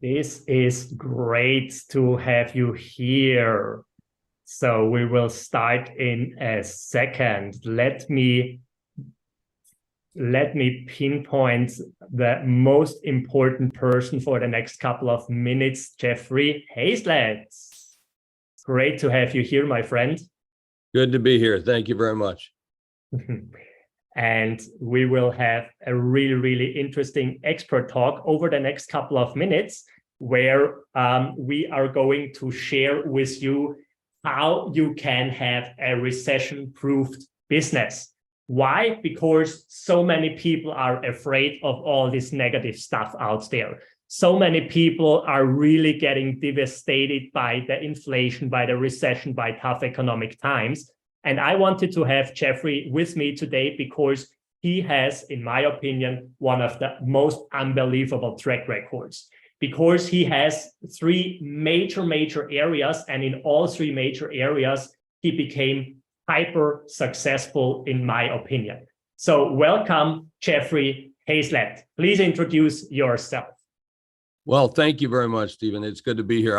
This is great to have you here. So we will start in a second. Let me pinpoint the most important person for the next couple of minutes, Jeffrey Hazlett. Great to have you here, my friend. Good to be here. Thank you very much. And we will have a really, really interesting expert talk over the next couple of minutes where we are going to share with you how you can have a recession-proofed business. Why? Because so many people are afraid of all this negative stuff out there. So many people are really getting devastated by the inflation, by the recession, by tough economic times. And I wanted to have Jeffrey with me today because he has, in my opinion, one of the most unbelievable track records. Because he has three major areas, and in all three major areas, he became hyper successful, in my opinion. So welcome, Jeffrey Hazlett. Please introduce yourself. Well, thank you very much, Stephen. It's good to be here.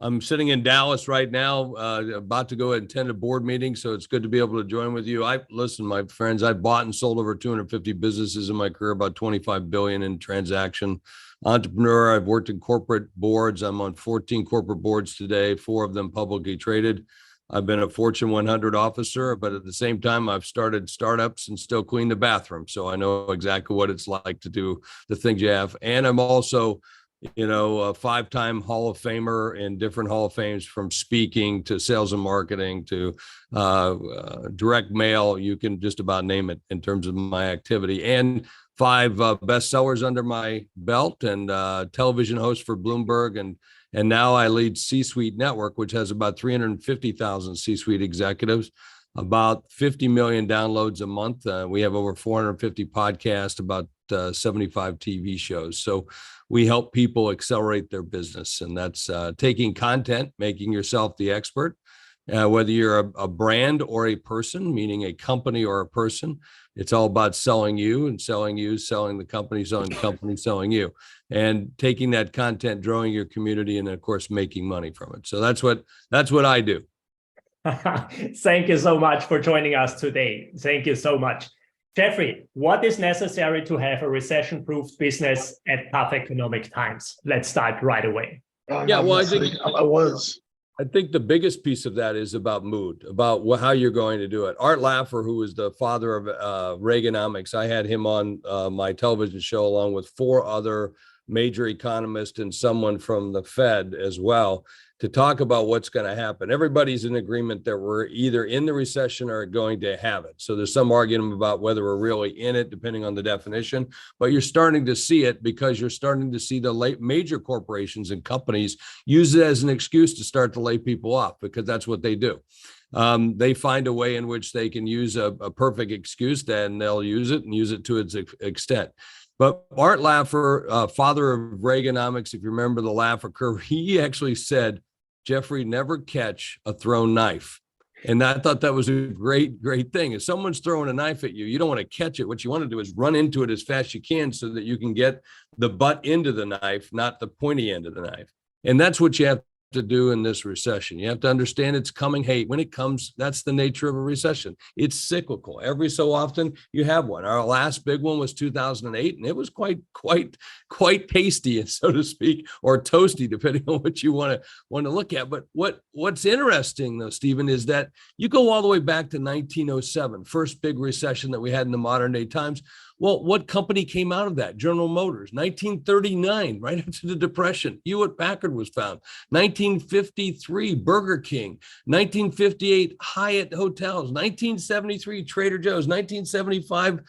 I'm sitting in Dallas right now, about to go and attend a board meeting, so it's good to be able to join with you. Listen, my friends, I've bought and sold over 250 businesses in my career, about 25 billion in transaction. Entrepreneur, I've worked in corporate boards. I'm on 14 corporate boards today, 4 of them publicly traded. I've been a Fortune 100 officer, but at the same time, I've started startups and still clean the bathroom. So I know exactly what it's like to do the things you have. And I'm also a 5-time Hall of Famer in different Hall of Fames, from speaking to sales and marketing to direct mail. You can just about name it in terms of my activity, and 5 bestsellers under my belt, and television host for Bloomberg. And now I lead C-Suite Network, which has about 350,000 C-Suite executives, about 50 million downloads a month. We have over 450 podcasts, about 75 TV shows. So we help people accelerate their business. And that's taking content, making yourself the expert, whether you're a brand or a person, meaning a company or a person. It's all about selling you and selling you, selling the company, selling you, and taking that content, growing your community, and of course, making money from it. So that's what I do. Thank you so much for joining us today. Thank you so much. Jeffrey, what is necessary to have a recession-proof business at tough economic times? Let's start right away. Yeah, well, I think the biggest piece of that is about mood, about how you're going to do it. Art Laffer, who is the father of Reaganomics, I had him on my television show along with 4 other major economists and someone from the Fed as well, to talk about what's going to happen. Everybody's in agreement that we're either in the recession or going to have it. So there's some argument about whether we're really in it, depending on the definition, but you're starting to see it because you're starting to see the major corporations and companies use it as an excuse to start to lay people off, because that's what they do. They find a way in which they can use a perfect excuse, then they'll use it and use it to its extent. But Art Laffer, father of Reaganomics, if you remember the Laffer curve, he actually said, Jeffrey, never catch a thrown knife. And I thought that was a great thing. If someone's throwing a knife at you, you don't want to catch it. What you want to do is run into it as fast as you can so that you can get the butt into the knife, not the pointy end of the knife. And that's what you have to do in this recession. You have to understand it's coming. Hey, when it comes, that's the nature of a recession. It's cyclical. Every so often you have one. Our last big one was 2008, and it was quite tasty, so to speak, or toasty, depending on what you want to look at. But what's interesting, though, Stephen, is that you go all the way back to 1907, first big recession that we had in the modern day times. Well, what company came out of that? General Motors. 1939, right after the Depression, Hewlett-Packard was found. 1953, Burger King. 1958, Hyatt Hotels. 1973, Trader Joe's. 1975,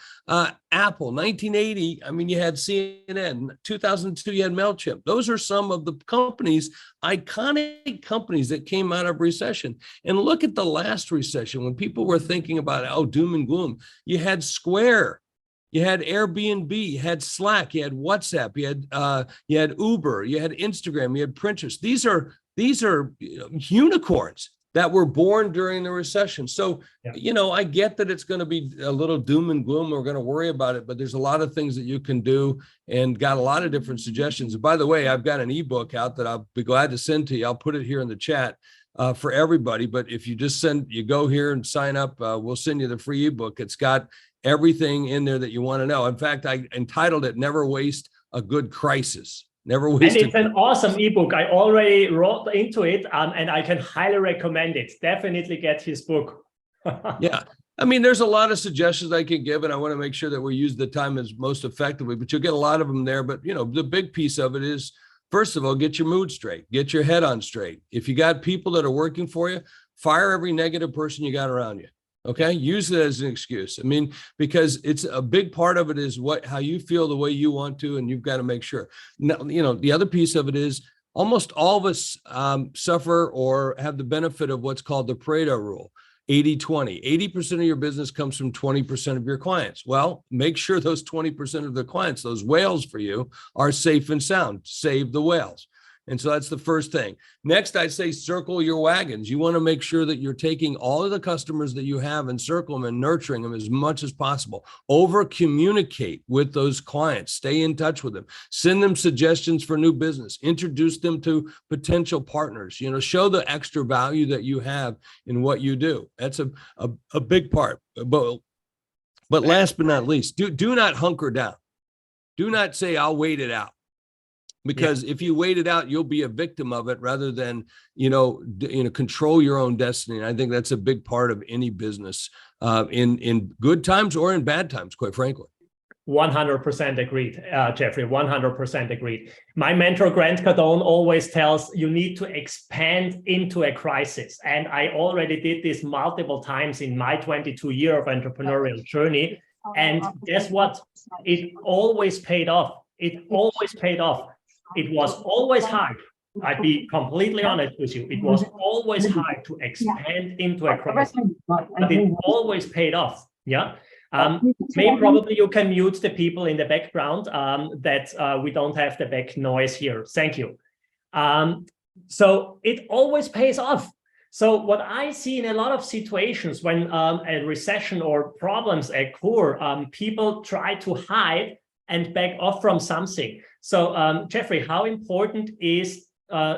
Apple. 1980, you had CNN. 2002, you had MailChimp. Those are some of the companies, iconic companies that came out of recession. And look at the last recession when people were thinking about, doom and gloom. You had Square. You had Airbnb, you had Slack, you had WhatsApp, you had Uber, you had Instagram, you had Pinterest. These are unicorns. that were born during the recession. So, I get that it's going to be a little doom and gloom. We're going to worry about it, but there's a lot of things that you can do, and got a lot of different suggestions. And by the way, I've got an ebook out that I'll be glad to send to you. I'll put it here in the chat for everybody. But if you just you go here and sign up, we'll send you the free ebook. It's got everything in there that you want to know. In fact, I entitled it "Never Waste a Good Crisis." Never waste. And it's an awesome ebook. I already wrote into it, and I can highly recommend it. Definitely get his book. Yeah. I mean, there's a lot of suggestions I can give, and I want to make sure that we use the time as most effectively, but you'll get a lot of them there. But, the big piece of it is, first of all, get your mood straight, get your head on straight. If you got people that are working for you, fire every negative person you got around you. Okay. Use it as an excuse. I mean, because it's a big part of it is how you feel the way you want to, and you've got to make sure. Now, the other piece of it is almost all of us suffer or have the benefit of what's called the Pareto rule. 80-20. 80% of your business comes from 20% of your clients. Well, make sure those 20% of the clients, those whales for you, are safe and sound. Save the whales. And so that's the first thing. Next, I'd say circle your wagons. You want to make sure that you're taking all of the customers that you have and circle them and nurturing them as much as possible. Over communicate with those clients. Stay in touch with them. Send them suggestions for new business. Introduce them to potential partners. Show the extra value that you have in what you do. That's a big part. But last but not least, do not hunker down. Do not say, I'll wait it out. Because if you wait it out, you'll be a victim of it rather than, control your own destiny. And I think that's a big part of any business in good times or in bad times, quite frankly. 100% agreed, Jeffrey, 100% agreed. My mentor, Grant Cardone, always tells you need to expand into a crisis. And I already did this multiple times in my 22-year of entrepreneurial journey. And guess what? It always paid off. It always paid off. It was always hard. I'd be completely honest with you. It was always hard to expand into a crisis, but it always paid off. Yeah. Probably you can mute the people in the background that we don't have the back noise here. Thank you. So it always pays off. So what I see in a lot of situations when a recession or problems occur, people try to hide and back off from something. So Jeffrey, how important is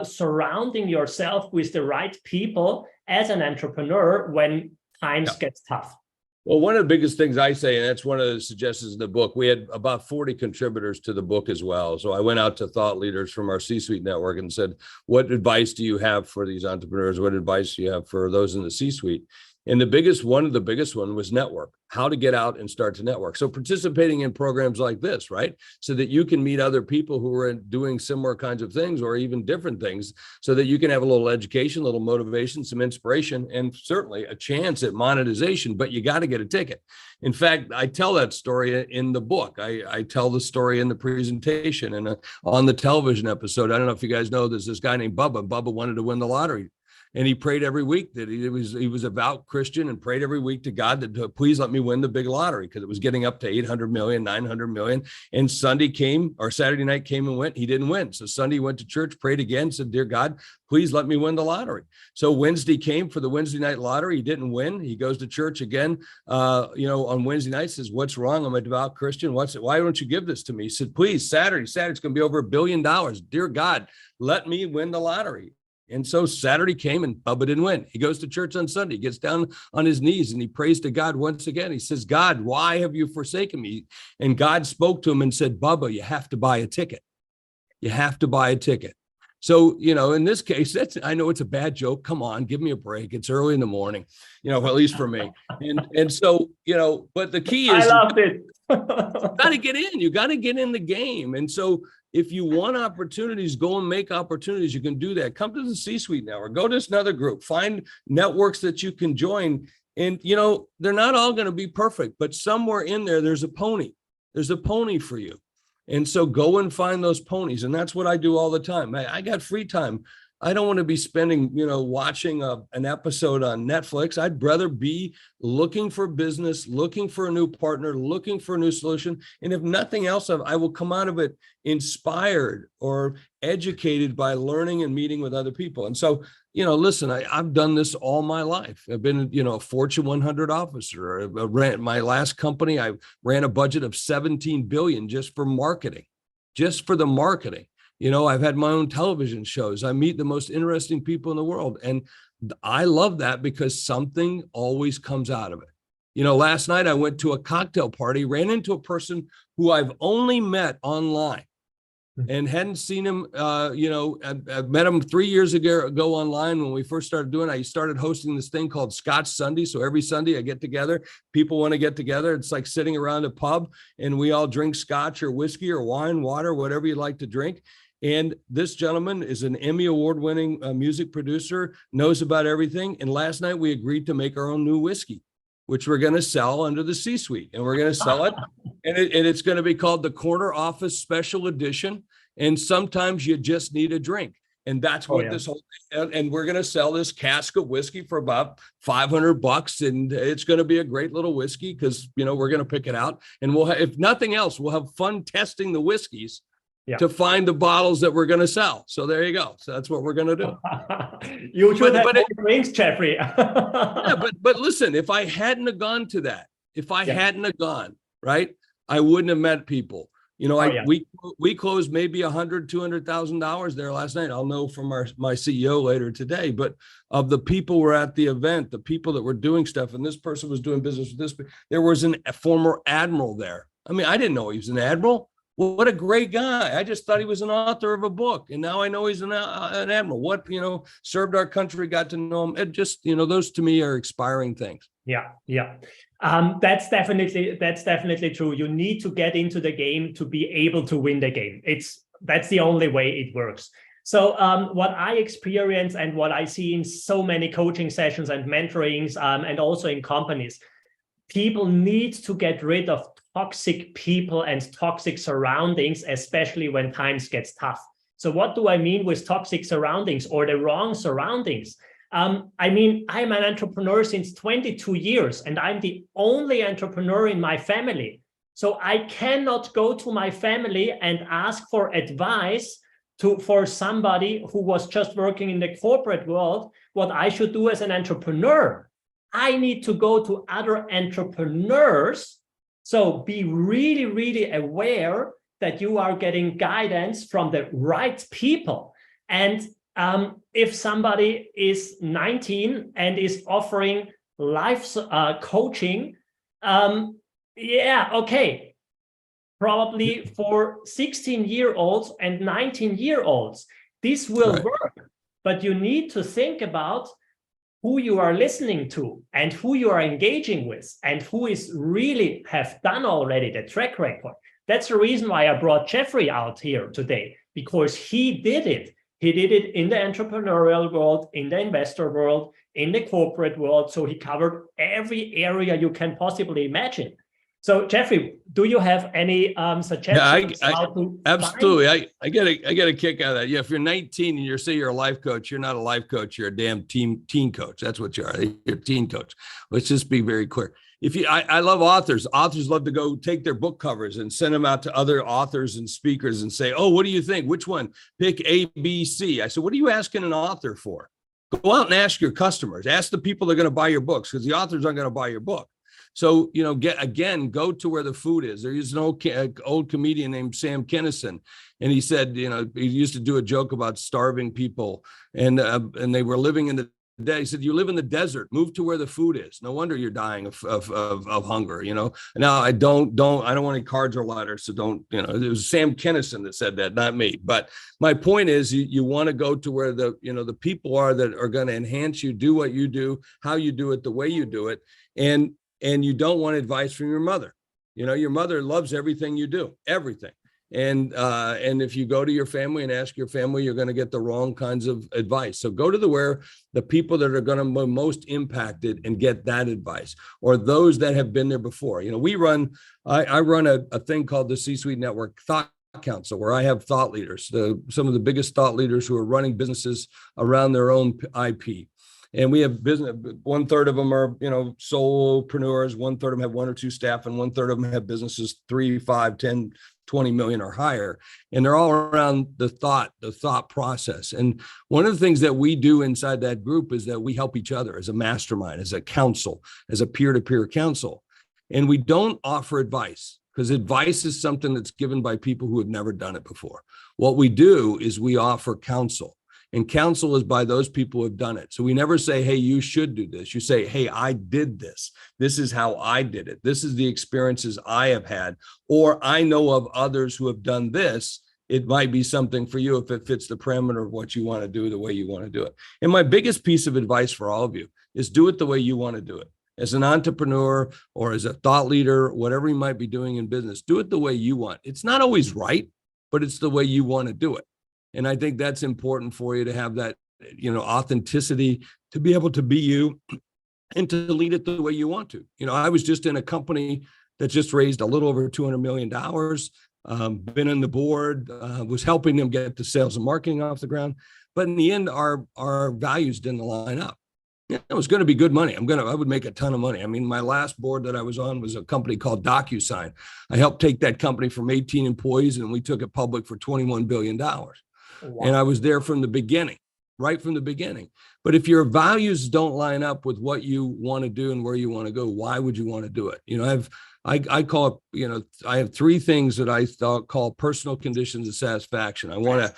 surrounding yourself with the right people as an entrepreneur when times get tough? Well, one of the biggest things I say, and that's one of the suggestions in the book, we had about 40 contributors to the book as well. So I went out to thought leaders from our C-suite network and said, what advice do you have for these entrepreneurs? What advice do you have for those in the C-suite? And the biggest one was network, how to get out and start to network. So participating in programs like this, right? So that you can meet other people who are doing similar kinds of things or even different things so that you can have a little education, a little motivation, some inspiration, and certainly a chance at monetization, but you got to get a ticket. In fact, I tell that story in the book. I tell the story in the presentation and on the television episode. I don't know if you guys know, there's this guy named Bubba. Bubba wanted to win the lottery. And he prayed every week that he was a devout Christian and prayed every week to God that please let me win the big lottery because it was getting up to 800 million, 900 million. And Saturday night came and went. He didn't win. So Sunday he went to church, prayed again, said, dear God, please let me win the lottery. So Wednesday came for the Wednesday night lottery. He didn't win. He goes to church again, on Wednesday night, says, what's wrong? I'm a devout Christian. Why don't you give this to me? He said, please, Saturday's going to be over $1 billion. Dear God, let me win the lottery. And so Saturday came and Bubba didn't win. He goes to church on Sunday, gets down on his knees and he prays to God once again. He says, God, why have you forsaken me? And God spoke to him and said, Bubba, you have to buy a ticket. You have to buy a ticket. So, in this case, I know it's a bad joke. Come on, give me a break. It's early in the morning, at least for me. And so, but the key is I loved it. you got to get in. You got to get in the game. And so if you want opportunities, go and make opportunities. You can do that. Come to the C-suite network. Go to another group. Find networks that you can join. And, they're not all going to be perfect, but somewhere in there, there's a pony. There's a pony for you. And so go and find those ponies. And that's what I do all the time. I got free time. I don't want to be spending, watching an episode on Netflix. I'd rather be looking for business, looking for a new partner, looking for a new solution. And if nothing else, I will come out of it inspired or educated by learning and meeting with other people. And so, listen, I've done this all my life. I've been, a Fortune 100 officer. My last company, I ran a budget of 17 billion just for marketing, just for the marketing. I've had my own television shows. I meet the most interesting people in the world. And I love that because something always comes out of it. Last night I went to a cocktail party, ran into a person who I've only met online and hadn't seen him. I met him 3 years ago online when we first started doing it. I started hosting this thing called Scotch Sunday. So every Sunday I get together. People want to get together. It's like sitting around a pub and we all drink scotch or whiskey or wine, water, whatever you like to drink. And this gentleman is an Emmy award-winning music producer, knows about everything. And last night we agreed to make our own new whiskey, which we're going to sell under the C-suite. And we're going to sell it. And it's going to be called the Corner Office Special Edition. And sometimes you just need a drink. And that's what this whole, and we're going to sell this cask of whiskey for about $500. And it's going to be a great little whiskey because, we're going to pick it out. And we'll have, if nothing else, we'll have fun testing the whiskeys to find the bottles that we're going to sell. So there you go. So that's what we're going to do. You should have more drinks, Jeffrey. Yeah, but listen, if I hadn't have gone to that, hadn't have gone, right, I wouldn't have met people. We closed maybe $100,000-$200,000 there last night. I'll know from my CEO later today. But of the people who were at the event, the people that were doing stuff, and this person was doing business with this, there was a former admiral there. I mean, I didn't know he was an admiral. Well, what a great guy. I just thought he was an author of a book. And now I know he's an admiral. What, served our country, got to know him. It just, those to me are inspiring things. Yeah. That's definitely true. You need to get into the game to be able to win the game. That's the only way it works. So what I experience and what I see in so many coaching sessions and mentorings and also in companies, people need to get rid of toxic people and toxic surroundings, especially when times gets tough. So what do I mean with toxic surroundings or the wrong surroundings? I'm an entrepreneur since 22 years and I'm the only entrepreneur in my family. So I cannot go to my family and ask for advice for somebody who was just working in the corporate world, what I should do as an entrepreneur. I need to go to other entrepreneurs. So be really, really aware that you are getting guidance from the right people. And if somebody is 19 and is offering life coaching, probably for 16-year-olds and 19-year-olds, this will work. But you need to think about who you are listening to and who you are engaging with and who is really have done already the track record. That's the reason why I brought Jeffrey out here today, because he did it. He did it in the entrepreneurial world, in the investor world, in the corporate world. So he covered every area you can possibly imagine. So Jeffrey, do you have any suggestions? Absolutely. I get a kick out of that. Yeah, if you're 19 and you're a life coach, you're not a life coach. You're a damn teen coach. That's what you are. You're a teen coach. Let's just be very clear. I love authors. Authors love to go take their book covers and send them out to other authors and speakers and say, "Oh, what do you think? Which one? Pick A, B, C." I said, "What are you asking an author for? Go out and ask your customers. Ask the people that are going to buy your books, because the authors aren't going to buy your book." So, go to where the food is. There's an old comedian named Sam Kinison, and he said, he used to do a joke about starving people, and they were living in the day. He said, "You live in the desert, move to where the food is. No wonder you're dying of hunger." Now I don't want any cards or letters, so don't. It was Sam Kinison that said that, not me. But my point is, you want to go to where the people are that are going to enhance you, do what you do, how you do it, the way you do it, and you don't want advice from your mother. Your mother loves everything you do, everything. And if you go to your family and ask your family, you're going to get the wrong kinds of advice. So go to where the people that are going to be most impacted and get that advice, or those that have been there before. I run a thing called the C-Suite Network Thought Council, where I have thought leaders, some of the biggest thought leaders who are running businesses around their own IP. And we have business, 1/3 of them are, solopreneurs, 1/3 of them have 1 or 2 staff, and 1/3 of them have businesses 3, 5, 10, 20 million or higher. And they're all around the thought process. And one of the things that we do inside that group is that we help each other as a mastermind, as a council, as a peer-to-peer council. And we don't offer advice, because advice is something that's given by people who have never done it before. What we do is we offer counsel. And counsel is by those people who have done it. So we never say, hey, you should do this. You say, hey, I did this. This is how I did it. This is the experiences I have had. Or I know of others who have done this. It might be something for you if it fits the parameter of what you want to do, the way you want to do it. And my biggest piece of advice for all of you is do it the way you want to do it. As an entrepreneur or as a thought leader, whatever you might be doing in business, do it the way you want. It's not always right, but it's the way you want to do it. And I think that's important for you to have that, authenticity, to be able to be you and to lead it the way you want to. I was just in a company that just raised a little over $200 million, been on the board, was helping them get the sales and marketing off the ground. But in the end, our values didn't line up. It was going to be good money. I would make a ton of money. I mean, my last board that I was on was a company called DocuSign. I helped take that company from 18 employees and we took it public for $21 billion. Wow. And I was there from the beginning, right from the beginning. But if your values don't line up with what you want to do and where you want to go, why would you want to do it? I call it, I have 3 things that I call personal conditions of satisfaction. I want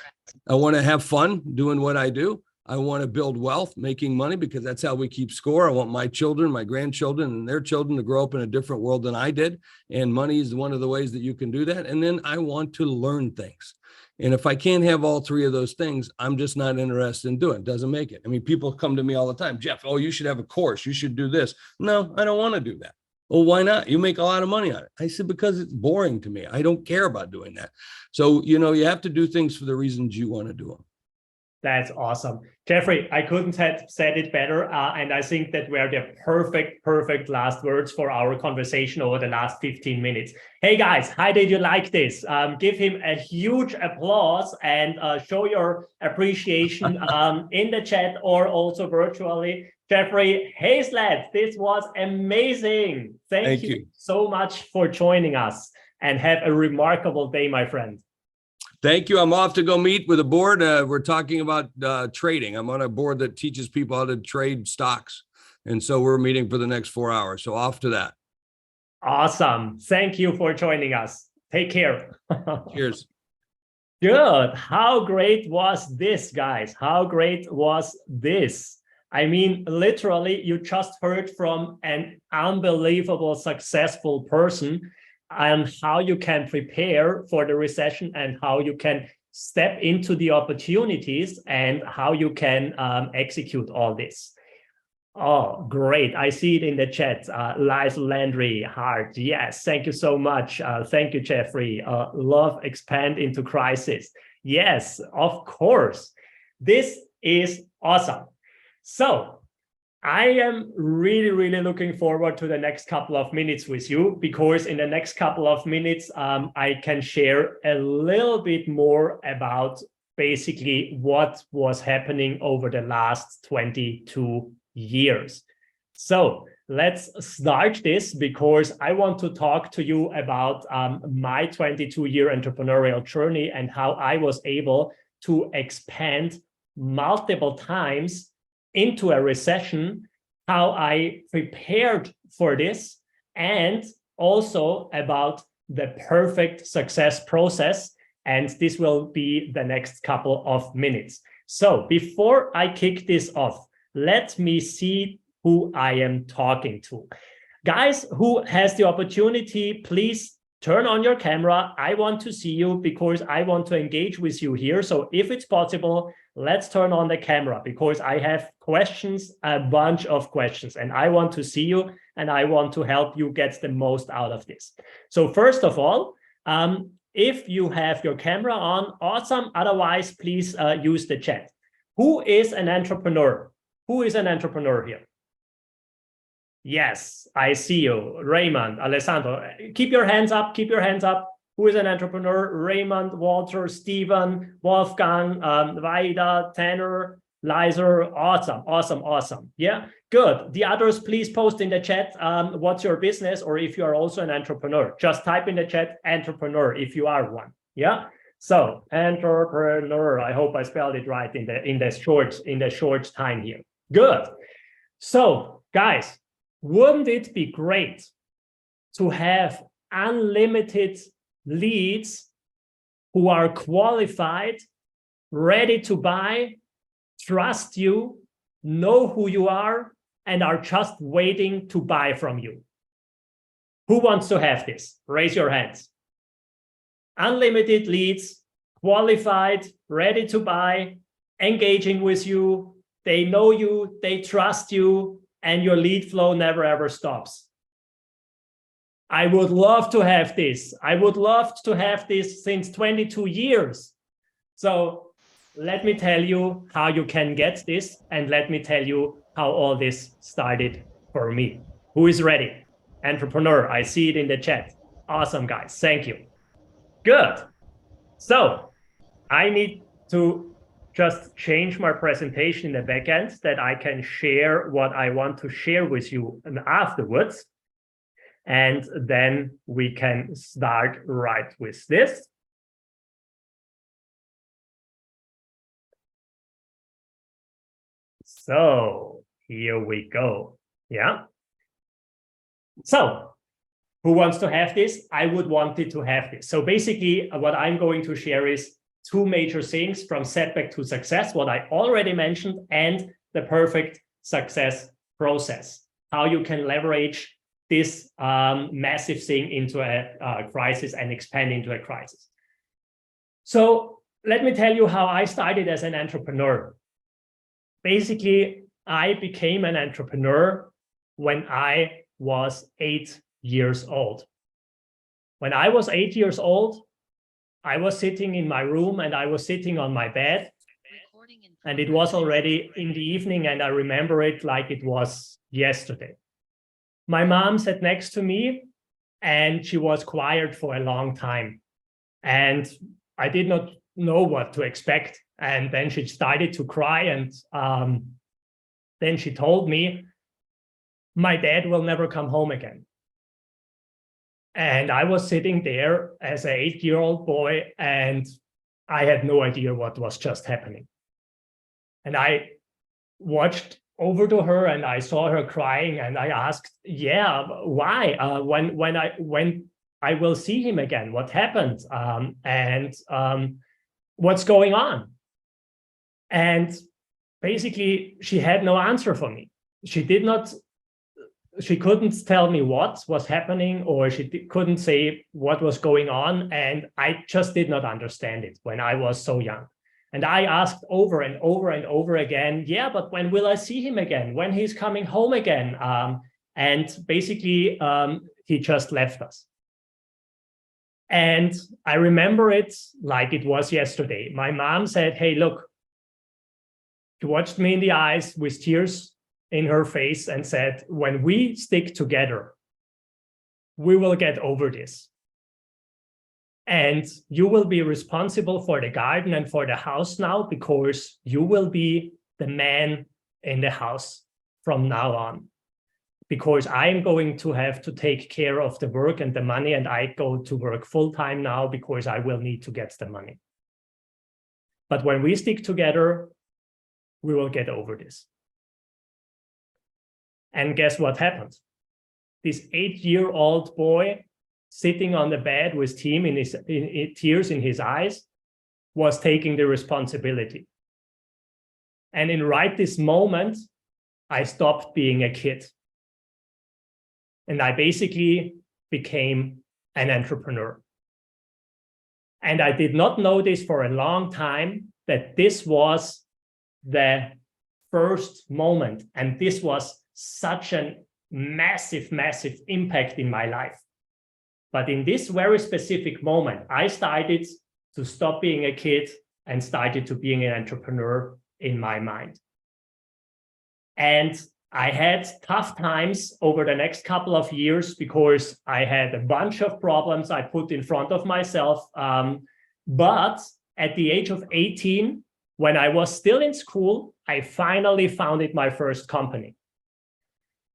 to have fun doing what I do. I want to build wealth, making money, because that's how we keep score. I want my children, my grandchildren, and their children to grow up in a different world than I did. And money is one of the ways that you can do that. And then I want to learn things. And if I can't have all 3 of those things, I'm just not interested in doing it. It doesn't make it. I mean, people come to me all the time, Jeff, you should have a course. You should do this. No, I don't want to do that. Well, why not? You make a lot of money on it. I said, because it's boring to me. I don't care about doing that. So, you have to do things for the reasons you want to do them. That's awesome. Jeffrey, I couldn't have said it better. And I think that were the perfect last words for our conversation over the last 15 minutes. Hey guys, how did you like this? Give him a huge applause and show your appreciation in the chat or also virtually. Jeffrey Hayslett, this was amazing. Thank you so much for joining us and have a remarkable day, my friend. Thank you. I'm off to go meet with a board. We're talking about trading. I'm on a board that teaches people how to trade stocks. And so we're meeting for the next 4 hours. So off to that. Awesome. Thank you for joining us. Take care. Cheers. Good. How great was this, guys? How great was this? I mean, literally, you just heard from an unbelievable, successful person and how you can prepare for the recession and how you can step into the opportunities and how you can execute all this. Oh, great. I see it in the chat. Liza Landry, heart. Yes, thank you so much. Thank you, Jeffrey. Love expand into crisis. Yes, of course. This is awesome. So I am really looking forward to the next couple of minutes with you, because in the next couple of minutes, I can share a little bit more about basically what was happening over the last 22 years. So let's start this, because I want to talk to you about my 22-year entrepreneurial journey and how I was able to expand multiple times into a recession, how I prepared for this, and also about the perfect success process. And this will be the next couple of minutes. So before I kick this off, let me see who I am talking to. Guys who has the opportunity, please turn on your camera. I want to see you because I want to engage with you here. So if it's possible, let's turn on the camera, because I have questions, a bunch of questions, and I want to see you and I want to help you get the most out of this. So first of all, if you have your camera on, awesome. Otherwise, please use the chat. Who is an entrepreneur? Who is an entrepreneur here? Yes, I see you. Raymond, Alessandro, keep your hands up, keep your hands up. Who is an entrepreneur? Raymond, Walter, Stephen, Wolfgang, Vaida, Tanner, Lizer. Awesome, awesome, awesome. Yeah, good. The others, please post in the chat what's your business, or if you are also an entrepreneur. Just type in the chat entrepreneur if you are one. Yeah. So entrepreneur. I hope I spelled it right in the short time here. Good. So guys, wouldn't it be great to have unlimited leads who are qualified, ready to buy, trust you, know who you are, and are just waiting to buy from you? Who wants to have this? Raise your hands. Unlimited leads, qualified, ready to buy, engaging with you. They know you, they trust you, and your lead flow never ever stops. I would love to have this. I would love to have this since 22 years. So let me tell you how you can get this, and let me tell you how all this started for me. Who is ready? Entrepreneur, I see it in the chat. Awesome, guys. Thank you. Good. So I need to just change my presentation in the back end that I can share what I want to share with you afterwards. And then we can start right with this. So here we go. Yeah. So who wants to have this? I would want it to have this. So basically what I'm going to share is two major things, from setback to success, what I already mentioned, and the perfect success process, how you can leverage this massive thing into a crisis and expand into a crisis. So let me tell you how I started as an entrepreneur. Basically, I became an entrepreneur when I was 8 years old. When I was 8 years old, I was sitting in my room and I was sitting on my bed, and it was already in the evening, and I remember it like it was yesterday. My mom sat next to me and she was quiet for a long time, and I did not know what to expect. And then she started to cry, and then she told me, my dad will never come home again. And I was sitting there as an 8-year-old boy, and I had no idea what was just happening. And I watched over to her and I saw her crying, and I asked, yeah, why? When I will see him again, what happened? What's going on? And basically she had no answer for me. She couldn't tell me what was happening, or she couldn't say what was going on. And I just did not understand it when I was so young. And I asked over and over and over again, yeah, but when will I see him again? When he's coming home again? And basically, he just left us. And I remember it like it was yesterday. My mom said, hey, look, she watched me in the eyes with tears in her face and said, when we stick together, we will get over this. And you will be responsible for the garden and for the house now, because you will be the man in the house from now on. Because I'm going to have to take care of the work and the money, and I go to work full-time now because I will need to get the money. But when we stick together, we will get over this. And guess what happened? This 8-year-old boy sitting on the bed with tears in his eyes was taking the responsibility. And in right this moment, I stopped being a kid. And I basically became an entrepreneur. And I did not know this for a long time, that this was the first moment. And this was such a massive, massive impact in my life. But in this very specific moment, I started to stop being a kid and started to being an entrepreneur in my mind. And I had tough times over the next couple of years because I had a bunch of problems I put in front of myself. But at the age of 18, when I was still in school, I finally founded my first company.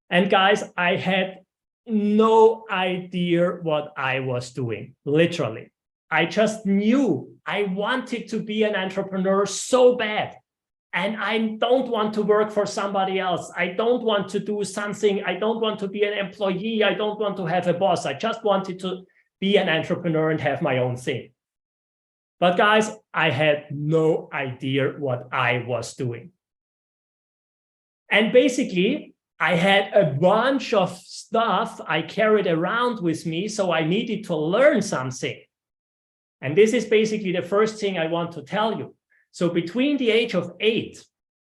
And guys, I had no idea what I was doing, literally. I just knew I wanted to be an entrepreneur so bad. And I don't want to work for somebody else. I don't want to do something. I don't want to be an employee. I don't want to have a boss. I just wanted to be an entrepreneur and have my own thing. But guys, I had no idea what I was doing. And basically, I had a bunch of stuff I carried around with me, so I needed to learn something. And this is basically the first thing I want to tell you. So between the age of 8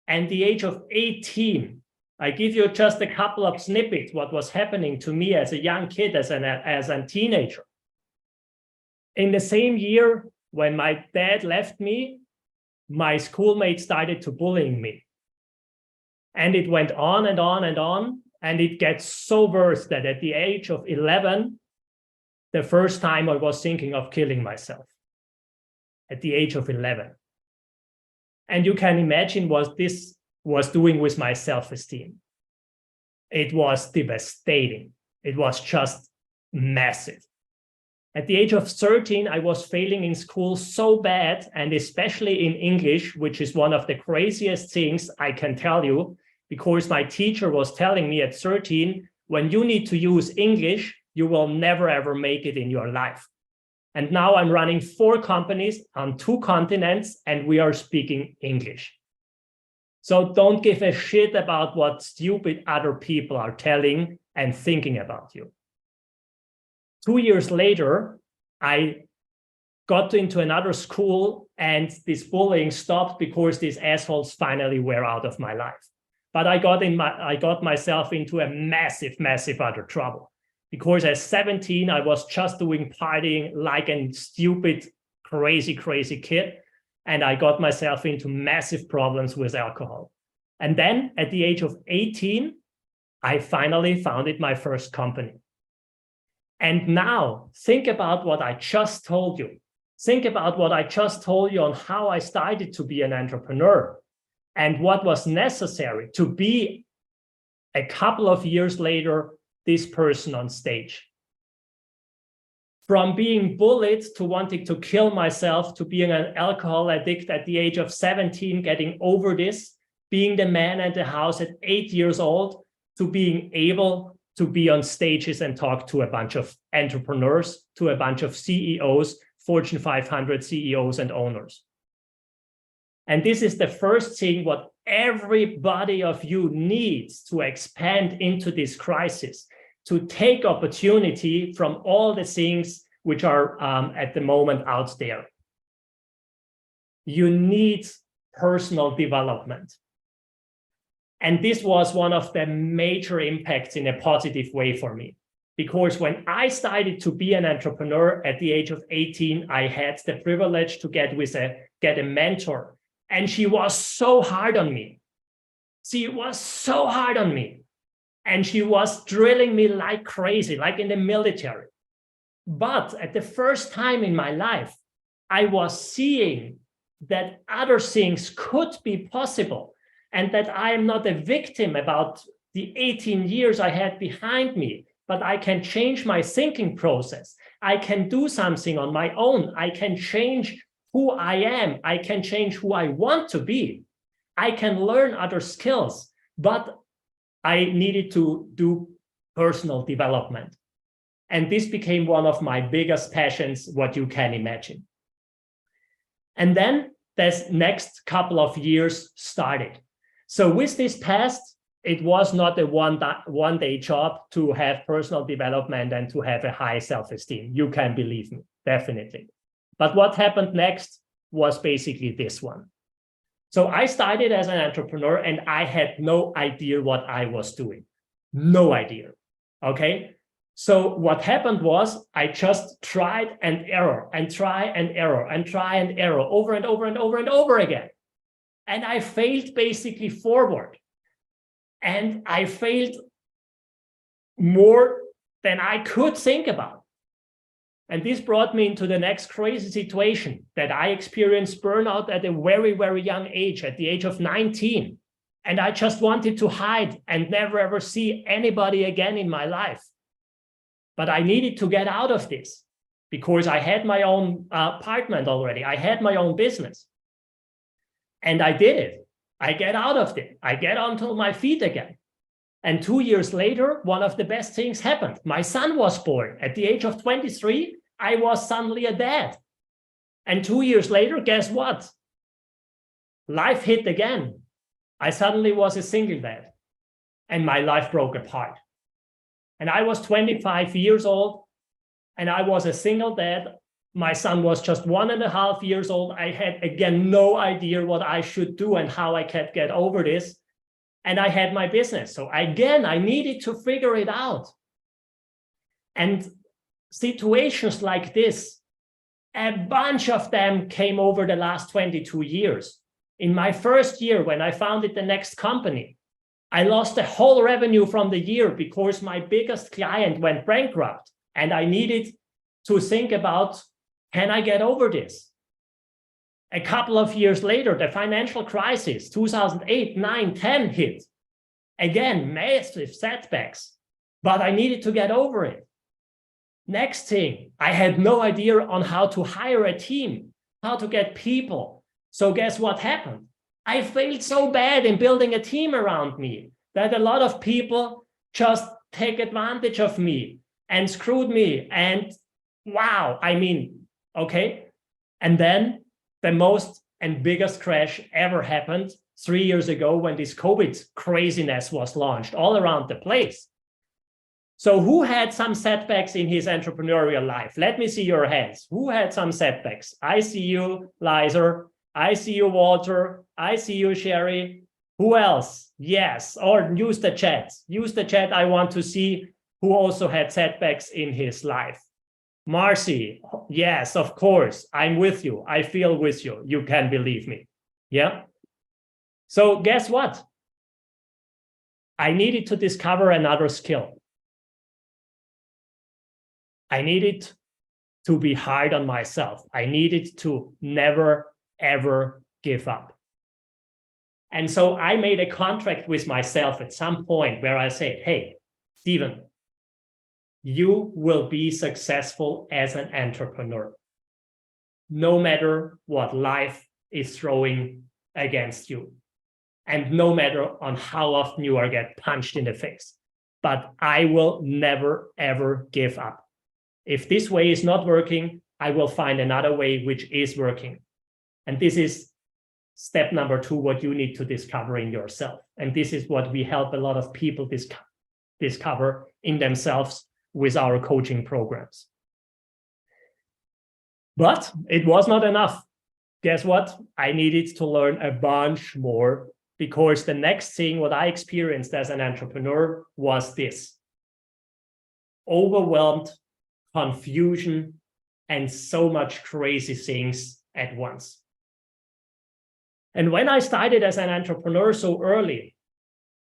and the age of 18, I give you just a couple of snippets what was happening to me as a young kid, as a teenager. In the same year, when my dad left me, my schoolmates started to bullying me. And it went on and on and on. And it gets so worse that at the age of 11, the first time I was thinking of killing myself. At the age of 11. And you can imagine what this was doing with my self-esteem. It was devastating. It was just massive. At the age of 13, I was failing in school so bad, and especially in English, which is one of the craziest things I can tell you, because my teacher was telling me at 13, when you need to use English, you will never, ever make it in your life. And now I'm running 4 companies on 2 continents, and we are speaking English. So don't give a shit about what stupid other people are telling and thinking about you. 2 years later, I got into another school, and this bullying stopped because these assholes finally were out of my life. But I got myself into a massive, massive other trouble. Because at 17, I was just doing partying like a stupid, crazy, crazy kid. And I got myself into massive problems with alcohol. And then at the age of 18, I finally founded my first company. And now think about what I just told you. Think about what I just told you on how I started to be an entrepreneur and what was necessary to be a couple of years later this person on stage. From being bullied to wanting to kill myself, to being an alcohol addict at the age of 17, getting over this, being the man at the house at 8 years old, to being able to be on stages and talk to a bunch of entrepreneurs, to a bunch of CEOs, Fortune 500 CEOs and owners. And this is the first thing what everybody of you needs to expand into this crisis, to take opportunity from all the things which are at the moment out there. You need personal development. And this was one of the major impacts in a positive way for me. Because when I started to be an entrepreneur at the age of 18, I had the privilege to get a mentor. And she was so hard on me. She was so hard on me. And she was drilling me like crazy, like in the military. But at the first time in my life, I was seeing that other things could be possible and that I am not a victim about the 18 years I had behind me, but I can change my thinking process. I can do something on my own. I can change who I am. I can change who I want to be. I can learn other skills, but I needed to do personal development. And this became one of my biggest passions, what you can imagine. And then this next couple of years started. So with this past, it was not a one-day job to have personal development and to have a high self-esteem. You can believe me, definitely. But what happened next was basically this one. So I started as an entrepreneur and I had no idea what I was doing. No idea, okay? So what happened was I just tried and error and try and error and try and error over and over and over and over again. And I failed basically forward. And I failed more than I could think about. And this brought me into the next crazy situation that I experienced burnout at a very, very young age, at the age of 19. And I just wanted to hide and never ever see anybody again in my life. But I needed to get out of this because I had my own apartment already. I had my own business. And I did it. I get out of it. I get onto my feet again. And 2 years later, one of the best things happened. My son was born. At the age of 23, I was suddenly a dad. And 2 years later, guess what? Life hit again. I suddenly was a single dad. And my life broke apart. And I was 25 years old. And I was a single dad. My son was just 1.5 years old. I had, again, no idea what I should do and how I could get over this. And I had my business. So again, I needed to figure it out. And situations like this, a bunch of them came over the last 22 years. In my first year, when I founded the next company, I lost the whole revenue from the year because my biggest client went bankrupt. And I needed to think about, can I get over this? A couple of years later, the financial crisis, 2008, 9, 10 hit. Again, massive setbacks, but I needed to get over it. Next thing, I had no idea on how to hire a team, how to get people. So guess what happened? I failed so bad in building a team around me that a lot of people just take advantage of me and screwed me. And wow, I mean, okay. And then the most and biggest crash ever happened 3 years ago when this COVID craziness was launched all around the place. So who had some setbacks in his entrepreneurial life? Let me see your hands. Who had some setbacks? I see you, Lizer. I see you, Walter. I see you, Sherry. Who else? Yes, or use the chat. Use the chat. I want to see who also had setbacks in his life. Marcy, yes, of course, I'm with you. I feel with you. You can believe me. Yeah. So guess what? I needed to discover another skill. I needed to be hard on myself. I needed to never, ever give up. And so I made a contract with myself at some point where I said, hey, Stephen, you will be successful as an entrepreneur, no matter what life is throwing against you, and no matter on how often you are get punched in the face. But I will never, ever give up. If this way is not working, I will find another way which is working. And this is step number 2, what you need to discover in yourself. And this is what we help a lot of people discover in themselves with our coaching programs. But it was not enough. Guess what? I needed to learn a bunch more, because the next thing what I experienced as an entrepreneur was this: overwhelmed, confusion, and so much crazy things at once. And when I started as an entrepreneur so early,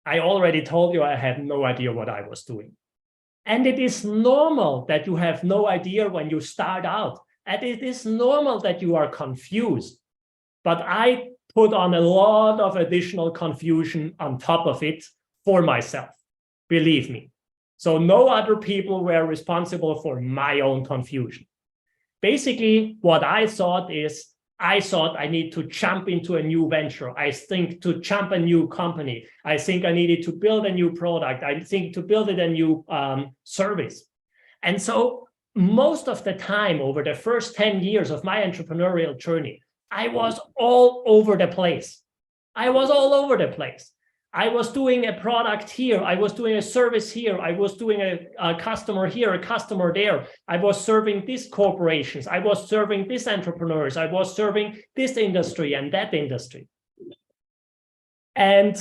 I already told you I had no idea what I was doing. And it is normal that you have no idea when you start out. And it is normal that you are confused. But I put on a lot of additional confusion on top of it for myself, believe me. So no other people were responsible for my own confusion. Basically, what I thought is, I thought I need to jump into a new venture. I think to jump a new company. I think I needed to build a new product. I think to build a new service. And so most of the time over the first 10 years of my entrepreneurial journey, I was all over the place. I was all over the place. I was doing a product here. I was doing a service here. I was doing a customer here, a customer there. I was serving these corporations. I was serving these entrepreneurs. I was serving this industry and that industry. And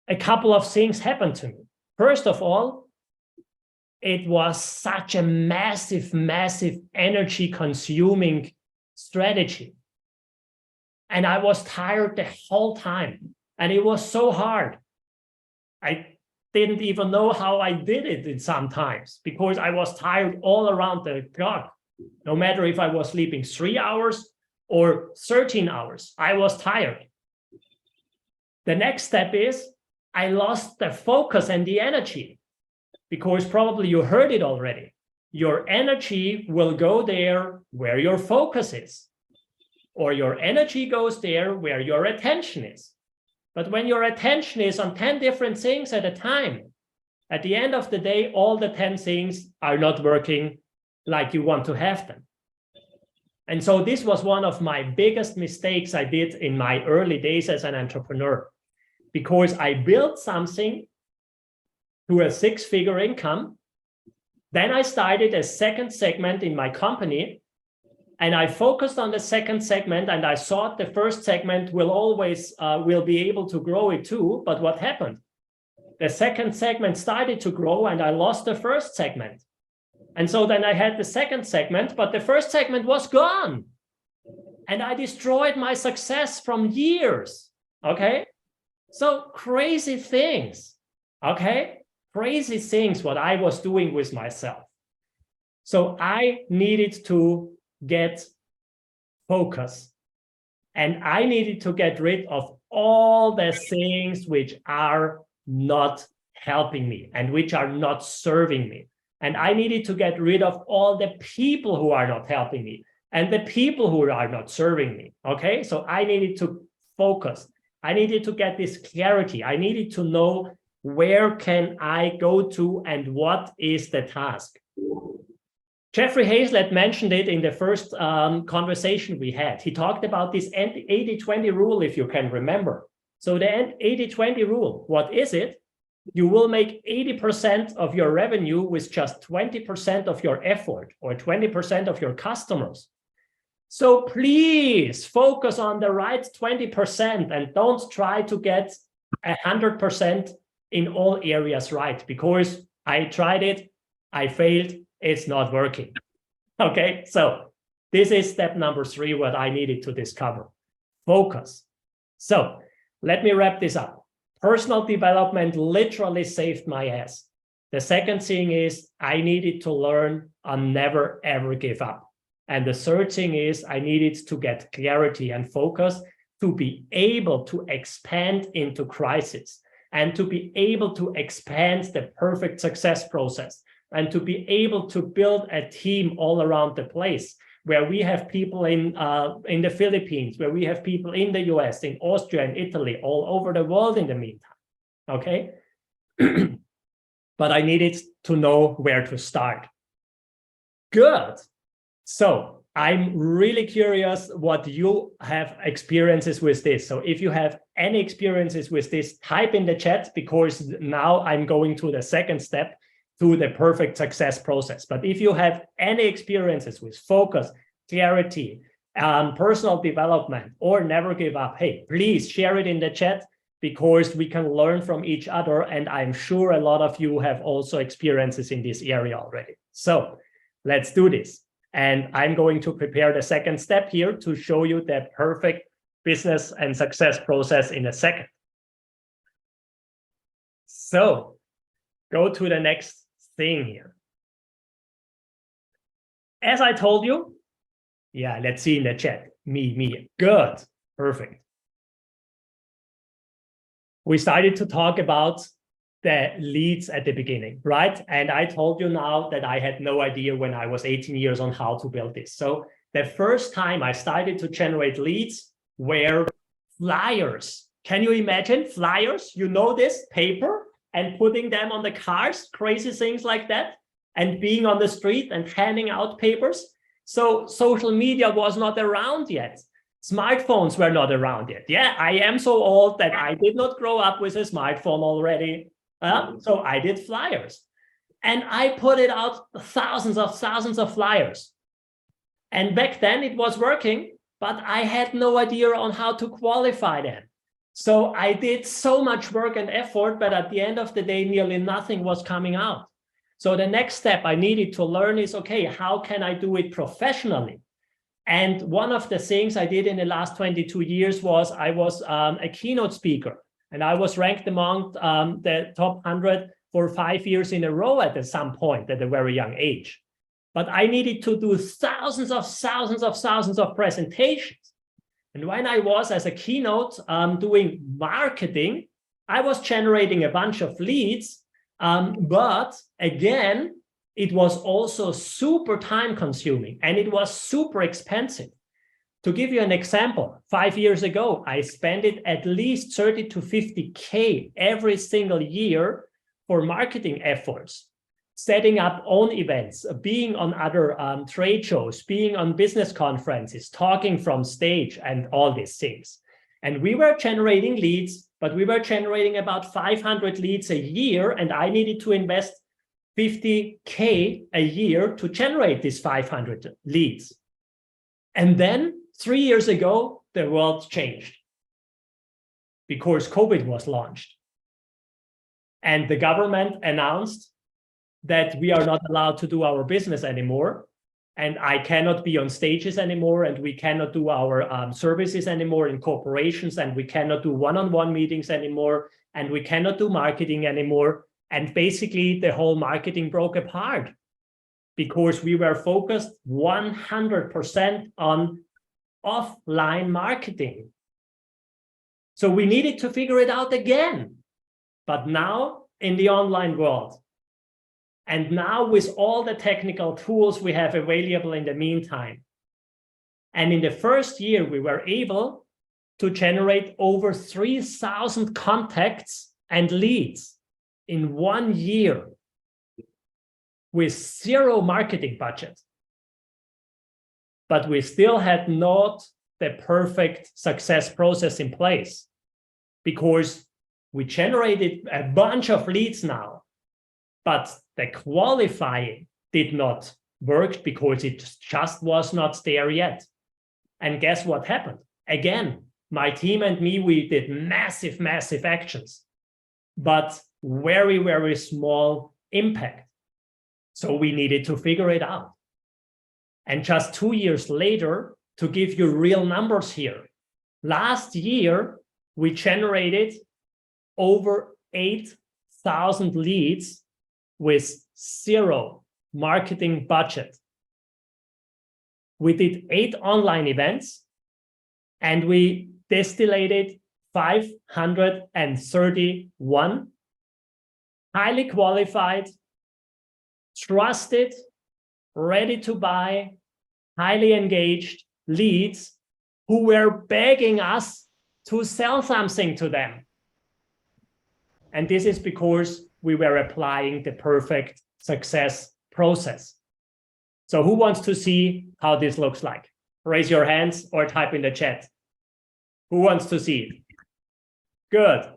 a couple of things happened to me. First of all, it was such a massive, massive energy consuming strategy. And I was tired the whole time. And it was so hard. didn't even know how I did it in sometimes because I was tired all around the clock. No matter if I was sleeping 3 hours or 13 hours, I was tired. The next step is I lost the focus and the energy because probably you heard it already. Your energy will go there where your focus is, or your energy goes there where your attention is. But when your attention is on 10 different things at a time, at the end of the day, all the 10 things are not working like you want to have them. And so this was one of my biggest mistakes I did in my early days as an entrepreneur, because I built something to a 6-figure income. Then I started a second segment in my company, and I focused on the second segment, and I thought the first segment will always will be able to grow it too. But what happened? The second segment started to grow, and I lost the first segment. And so then I had the second segment, but the first segment was gone. And I destroyed my success from years. Okay. So crazy things. Okay. Crazy things what I was doing with myself. So I needed to get focus. And I needed to get rid of all the things which are not helping me and which are not serving me. And I needed to get rid of all the people who are not helping me and the people who are not serving me. Okay, so I needed to focus. I needed to get this clarity. I needed to know where can I go to and what is the task. Jeffrey Hazlett mentioned it in the first conversation we had. He talked about this 80-20 rule, if you can remember. So the 80-20 rule, what is it? You will make 80% of your revenue with just 20% of your effort or 20% of your customers. So please focus on the right 20% and don't try to get 100% in all areas right, because I tried it, I failed, it's not working. Okay, so this is step number 3, what I needed to discover. Focus. So let me wrap this up. Personal development literally saved my ass. The second thing is I needed to learn and never, ever give up. And the third thing is I needed to get clarity and focus to be able to expand into crisis and to be able to expand the perfect success process and to be able to build a team all around the place where we have people in the Philippines, where we have people in the US, in Austria, and Italy, all over the world in the meantime, okay? But I needed to know where to start. Good. So I'm really curious what you have experiences with this. So if you have any experiences with this, type in the chat, because now I'm going to the second step, to the perfect success process. But if you have any experiences with focus, clarity, personal development, or never give up, hey, please share it in the chat, because we can learn from each other. And I'm sure a lot of you have also experiences in this area already. So let's do this. And I'm going to prepare the second step here to show you the perfect business and success process in a second. So go to the next thing here. As I told you, yeah, let's see in the chat. Me. Good. Perfect. We started to talk about the leads at the beginning, right? And I told you now that I had no idea when I was 18 years on how to build this. So the first time I started to generate leads were flyers. Can you imagine flyers? You know this, paper, and putting them on the cars, crazy things like that, and being on the street and handing out papers. So social media was not around yet. Smartphones were not around yet. Yeah, I am so old that I did not grow up with a smartphone already. So I did flyers. And I put it out thousands of flyers. And back then it was working, but I had no idea on how to qualify them. So I did so much work and effort, but at the end of the day, nearly nothing was coming out. So the next step I needed to learn is, okay, how can I do it professionally? And one of the things I did in the last 22 years was I was a keynote speaker. And I was ranked among the top 100 for 5 years in a row at some point at a very young age. But I needed to do thousands of presentations. And when I was as a keynote doing marketing, I was generating a bunch of leads. But again, it was also super time consuming and it was super expensive. To give you an example, 5 years ago, I spent it at least 30 to 50K every single year for marketing efforts, setting up own events, being on other trade shows, being on business conferences, talking from stage and all these things. And we were generating leads, but we were generating about 500 leads a year, and I needed to invest 50K a year to generate these 500 leads. And then 3 years ago, the world changed because COVID was launched. And the government announced that we are not allowed to do our business anymore. And I cannot be on stages anymore. And we cannot do our services anymore in corporations. And we cannot do one-on-one meetings anymore. And we cannot do marketing anymore. And basically, the whole marketing broke apart because we were focused 100% on offline marketing. So we needed to figure it out again, but now in the online world. And now with all the technical tools we have available in the meantime. And in the first year, we were able to generate over 3,000 contacts and leads in 1 year with zero marketing budget. But we still had not the perfect success process in place because we generated a bunch of leads now, but the qualifying did not work because it just was not there yet. And guess what happened? Again, my team and me, we did massive actions, but very, very small impact. So we needed to figure it out. And just 2 years later, to give you real numbers here, last year, we generated over 8,000 leads with zero marketing budget. We did 8 online events and we distillated 531 highly qualified, trusted, ready to buy, highly engaged leads who were begging us to sell something to them. And this is because we were applying the perfect success process. So who wants to see how this looks like? Raise your hands or type in the chat. Who wants to see it? Good.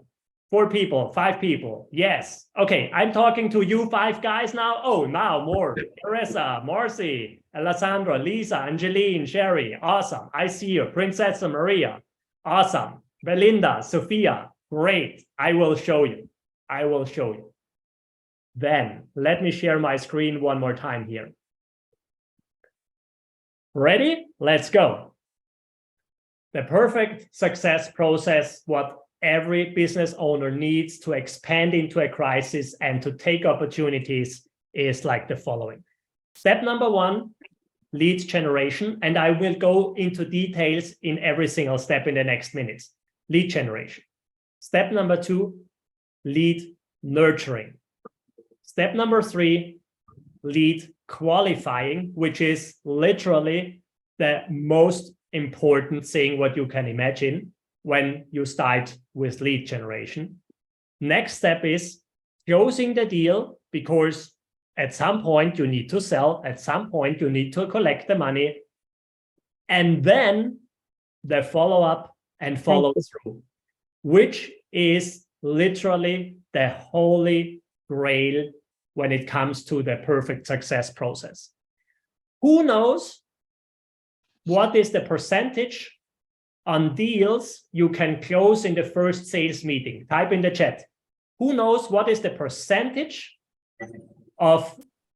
4 people, 5 people. Yes. Okay, I'm talking to you 5 guys now. Oh, now more. Teresa, Marcy, Alessandra, Lisa, Angeline, Sherry. Awesome. I see you. Princess Maria. Awesome. Belinda, Sophia. Great. I will show you. I will show you. Then let me share my screen one more time here. Ready? Let's go. The perfect success process, what every business owner needs to expand into a crisis and to take opportunities, is like the following. Step number 1, lead generation. And I will go into details in every single step in the next minutes. Lead generation. Step number 2, lead nurturing. Step number 3, lead qualifying, which is literally the most important thing what you can imagine when you start with lead generation. Next step is closing the deal, because at some point you need to sell, at some point you need to collect the money, and then the follow-up and follow through, which is literally the holy grail when it comes to the perfect success process. Who knows what is the percentage on deals you can close in the first sales meeting? Type in the chat. Who knows what is the percentage of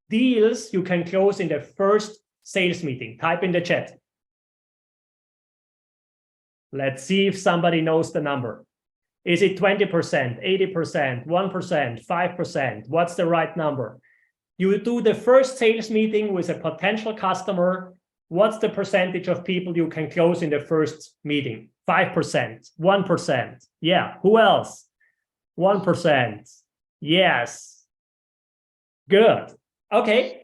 deals you can close in the first sales meeting? Type in the chat. Let's see if somebody knows the number. Is it 20%, 80%, 1%, 5%? What's the right number? You do the first sales meeting with a potential customer. What's the percentage of people you can close in the first meeting? 5%, 1%. Yeah, who else? 1%. Yes. Good. Okay.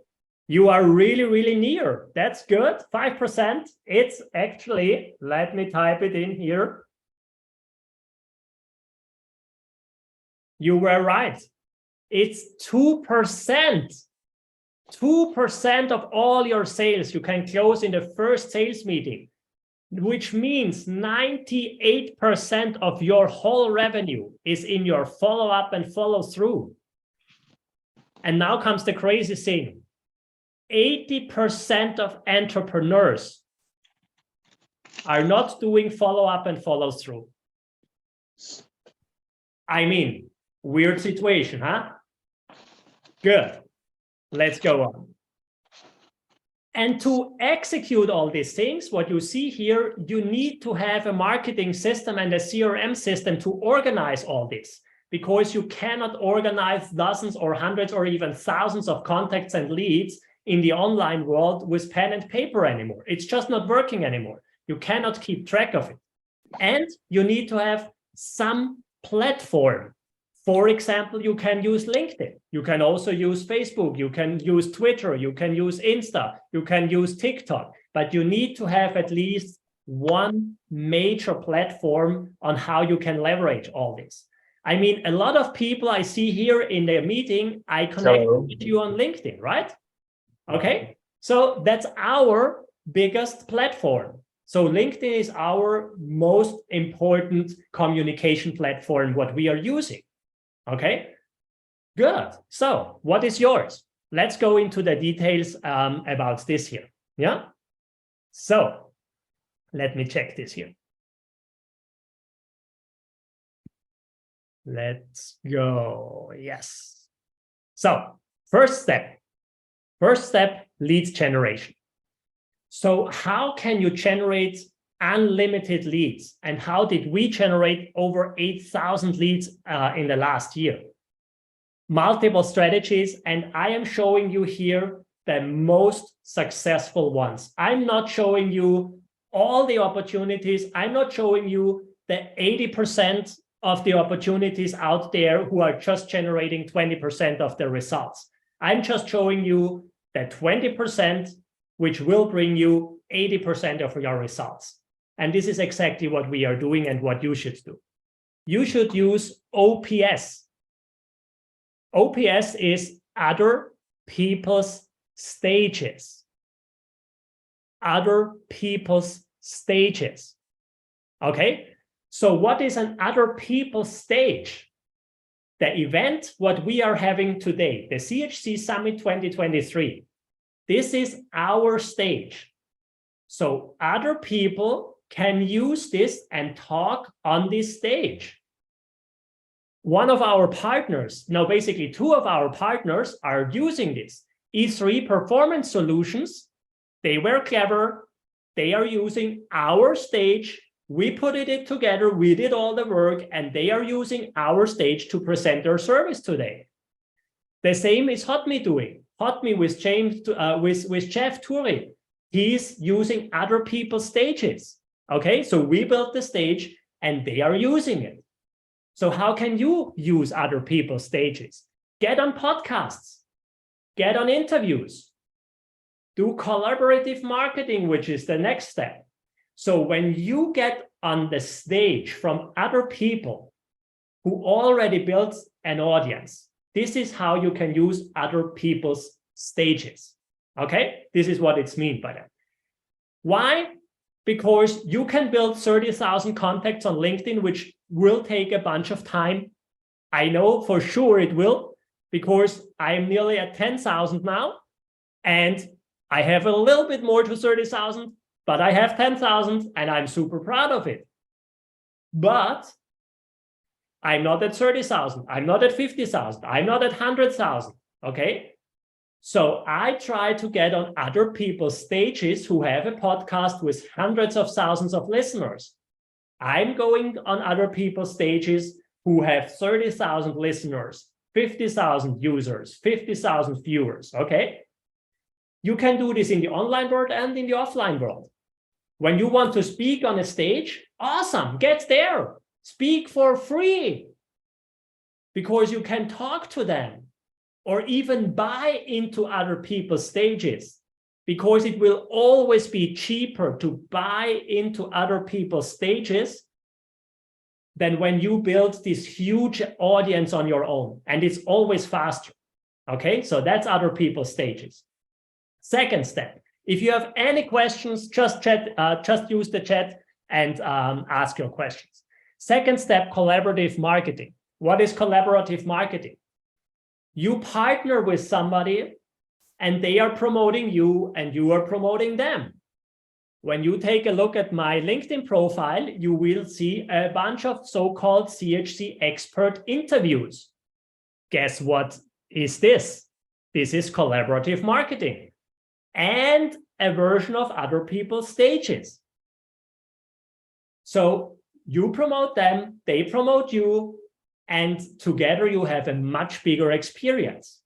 You are really, really near. That's good. 5%. It's actually, let me type it in here. You were right. It's 2%. 2% of all your sales you can close in the first sales meeting, which means 98% of your whole revenue is in your follow-up and follow-through. And now comes the crazy thing. 80% of entrepreneurs are not doing follow-up and follow-through. I mean, weird situation, huh? Good. Let's go on. And to execute all these things, what you see here, you need to have a marketing system and a CRM system to organize all this, because you cannot organize dozens or hundreds or even thousands of contacts and leads in the online world with pen and paper anymore. It's just not working anymore. You cannot keep track of it. And you need to have some platform. For example, you can use LinkedIn. You can also use Facebook. You can use Twitter. You can use Insta. You can use TikTok. But you need to have at least one major platform on how you can leverage all this. I mean, a lot of people I see here in their meeting, I connect with you on LinkedIn, right? Okay, so that's our biggest platform. So LinkedIn is our most important communication platform, what we are using. Okay, good. So what is yours? Let's go into the details about this here. Yeah. So let me check this here. Let's go. Yes. So first step, leads generation. So how can you generate unlimited leads? And how did we generate over 8,000 leads in the last year? Multiple strategies, and I am showing you here the most successful ones. I'm not showing you all the opportunities. I'm not showing you the 80% of the opportunities out there who are just generating 20% of the results. I'm just showing you the 20% which will bring you 80% of your results. And this is exactly what we are doing and what you should do. You should use OPS. OPS is other people's stages. Other people's stages. Okay? So what is an other people's stage? The event, what we are having today, the CHC Summit 2023, this is our stage. So other people can use this and talk on this stage. One of our partners, no, basically two of our partners are using this. E3 Performance Solutions, they were clever. They are using our stage. We put it together. We did all the work, and they are using our stage to present their service today. The same is HotMe doing. HotMe with Jeff Turri. He's using other people's stages. Okay, so we built the stage and they are using it. So how can you use other people's stages? Get on podcasts, get on interviews, do collaborative marketing, which is the next step. So when you get on the stage from other people who already built an audience, this is how you can use other people's stages. Okay, this is what it's meant by that. Why? Because you can build 30,000 contacts on LinkedIn, which will take a bunch of time. I know for sure it will, because I'm nearly at 10,000 now, and I have a little bit more to 30,000, but I have 10,000 and I'm super proud of it. But I'm not at 30,000. I'm not at 50,000. I'm not at 100,000. Okay. So I try to get on other people's stages who have a podcast with hundreds of thousands of listeners. I'm going on other people's stages who have 30,000 listeners, 50,000 users, 50,000 viewers, okay? You can do this in the online world and in the offline world. When you want to speak on a stage, awesome, get there. Speak for free because you can talk to them or even buy into other people's stages because it will always be cheaper to buy into other people's stages than when you build this huge audience on your own, and it's always faster. Okay, so that's other people's stages. Second step, if you have any questions, just use the chat and ask your questions. Second step, collaborative marketing. What is collaborative marketing? You partner with somebody and they are promoting you and you are promoting them. When you take a look at my LinkedIn profile, you will see a bunch of so-called CHC expert interviews. Guess what is this? This is collaborative marketing and a version of other people's stages. So you promote them, they promote you, and together you have a much bigger experience.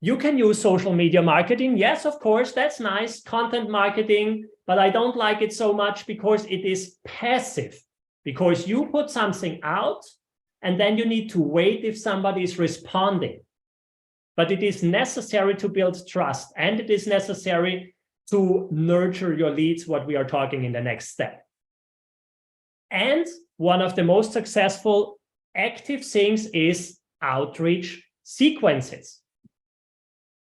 You can use social media marketing. Yes, of course, that's nice. Content marketing, but I don't like it so much because it is passive. Because you put something out and then you need to wait if somebody is responding. But it is necessary to build trust and it is necessary to nurture your leads, what we are talking in the next step. And one of the most successful active things is outreach sequences.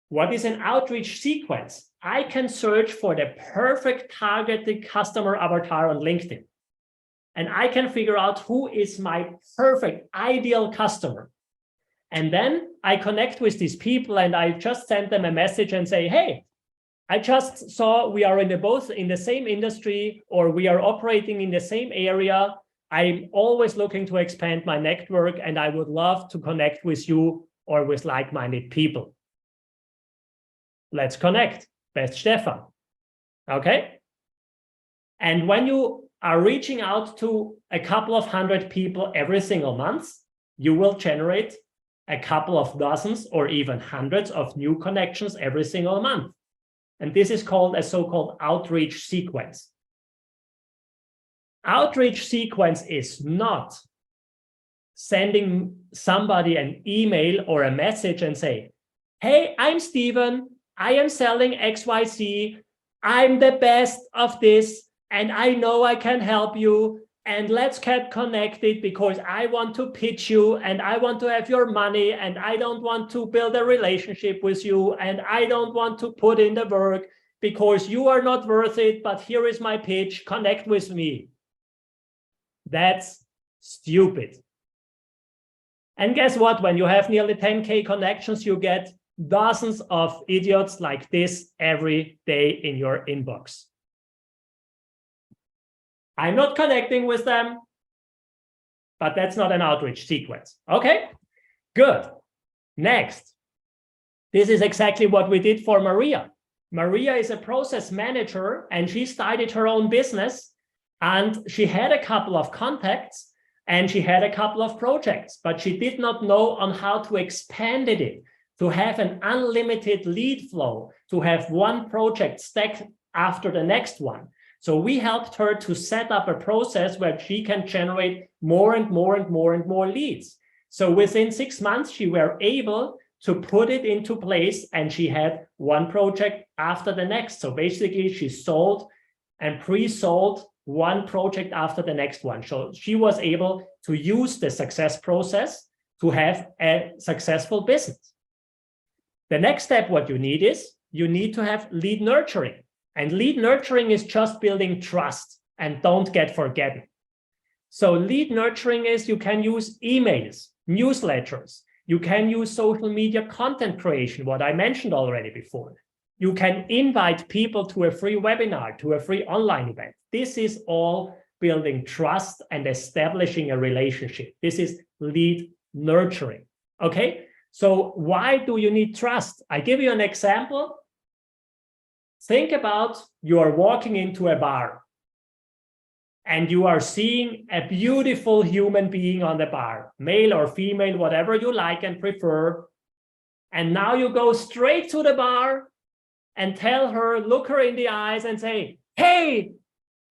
What is an outreach sequence? I can search for the perfect targeted customer avatar on LinkedIn. And I can figure out who is my perfect ideal customer. And then I connect with these people and I just send them a message and say, hey, I just saw we are both in the same industry or we are operating in the same area. I'm always looking to expand my network and I would love to connect with you or with like-minded people. Let's connect. Best Stefan. Okay? And when you are reaching out to a couple of hundred people every single month, you will generate a couple of dozens or even hundreds of new connections every single month. And this is called a so-called outreach sequence. Outreach sequence is not sending somebody an email or a message and say, hey, I'm Steven. I am selling XYZ. I'm the best of this, and I know I can help you. And let's get connected because I want to pitch you and I want to have your money and I don't want to build a relationship with you and I don't want to put in the work because you are not worth it, but here is my pitch, connect with me. That's stupid. And guess what? When you have nearly 10K connections, you get dozens of idiots like this every day in your inbox. I'm not connecting with them, but that's not an outreach sequence. Okay, good. Next, this is exactly what we did for Maria. Maria is a process manager and she started her own business and she had a couple of contacts and she had a couple of projects, but she did not know on how to expand it, to have an unlimited lead flow, to have one project stacked after the next one. So we helped her to set up a process where she can generate more and more and more and more leads. So within 6 months, she were able to put it into place and she had one project after the next. So basically she sold and pre-sold one project after the next one. So she was able to use the success process to have a successful business. The next step, what you need is you need to have lead nurturing. And lead nurturing is just building trust and don't get forgotten. So lead nurturing is you can use emails, newsletters. You can use social media content creation, what I mentioned already before. You can invite people to a free webinar, to a free online event. This is all building trust and establishing a relationship. This is lead nurturing. Okay, so why do you need trust? I give you an example. Think about you are walking into a bar and you are seeing a beautiful human being on the bar, male or female, whatever you like and prefer. And now you go straight to the bar and tell her, look her in the eyes and say, hey,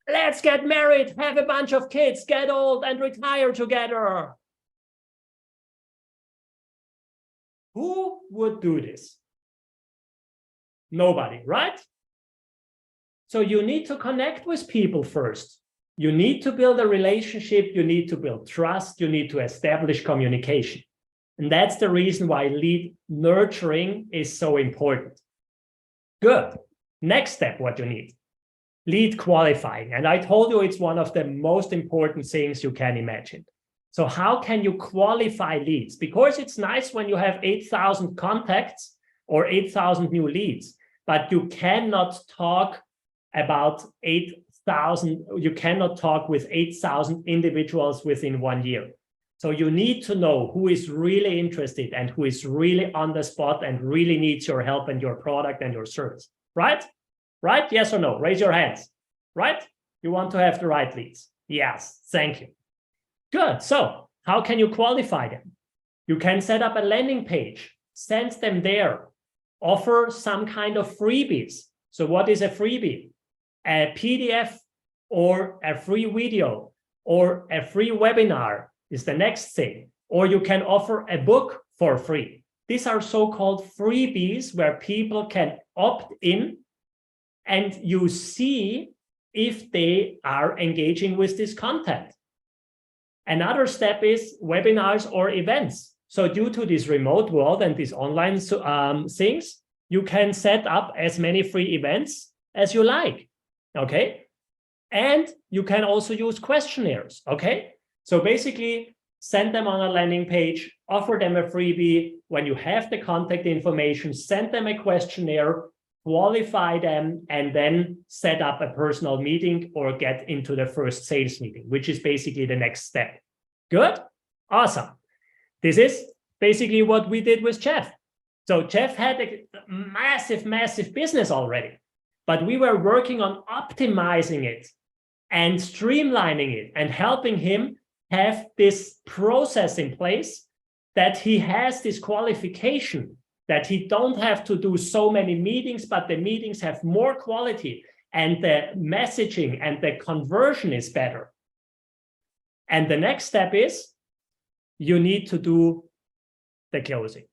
let's get married, have a bunch of kids, get old and retire together. Who would do this? Nobody, right? So you need to connect with people first. You need to build a relationship. You need to build trust. You need to establish communication. And that's the reason why lead nurturing is so important. Good. Next step, what you need. Lead qualifying. And I told you it's one of the most important things you can imagine. So how can you qualify leads? Because it's nice when you have 8,000 contacts or 8,000 new leads, but you cannot talk about 8,000, you cannot talk with 8,000 individuals within 1 year. So you need to know who is really interested and who is really on the spot and really needs your help and your product and your service, right? Right? Yes or no? Raise your hands, right? You want to have the right leads. Yes, thank you. Good. So how can you qualify them? You can set up a landing page, send them there, offer some kind of freebies. So what is a freebie? A PDF or a free video or a free webinar is the next thing. Or you can offer a book for free. These are so-called freebies where people can opt in and you see if they are engaging with this content. Another step is webinars or events. So due to this remote world and these online things, you can set up as many free events as you like, okay? And you can also use questionnaires, okay? So basically, send them on a landing page, offer them a freebie. When you have the contact information, send them a questionnaire, qualify them, and then set up a personal meeting or get into the first sales meeting, which is basically the next step. Good? Awesome. This is basically what we did with Jeff. So Jeff had a massive, massive business already, but we were working on optimizing it and streamlining it and helping him have this process in place that he has this qualification, that he don't have to do so many meetings, but the meetings have more quality and the messaging and the conversion is better. And the next step is you need to do the closing.